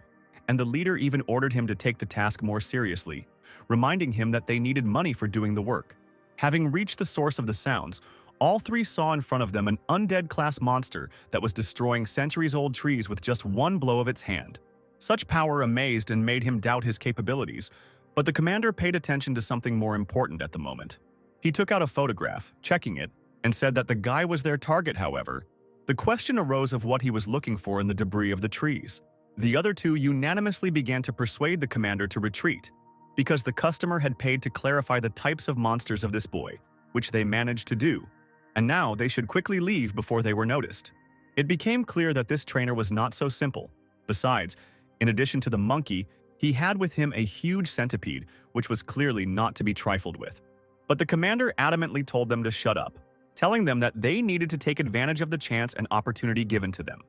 and the leader even ordered him to take the task more seriously, reminding him that they needed money for doing the work. Having reached the source of the sounds, all 3 saw in front of them an undead-class monster that was destroying centuries-old trees with just one blow of its hand. Such power amazed and made him doubt his capabilities, but the commander paid attention to something more important at the moment. He took out a photograph, checking it, and said that the guy was their target. However, the question arose of what he was looking for in the debris of the trees. The other 2 unanimously began to persuade the commander to retreat, because the customer had paid to clarify the types of monsters of this boy. which they managed to do, and now they should quickly leave before they were noticed. It became clear that this trainer was not so simple. Besides, in addition to the monkey, he had with him a huge centipede, which was clearly not to be trifled with. But the commander adamantly told them to shut up, telling them that they needed to take advantage of the chance and opportunity given to them.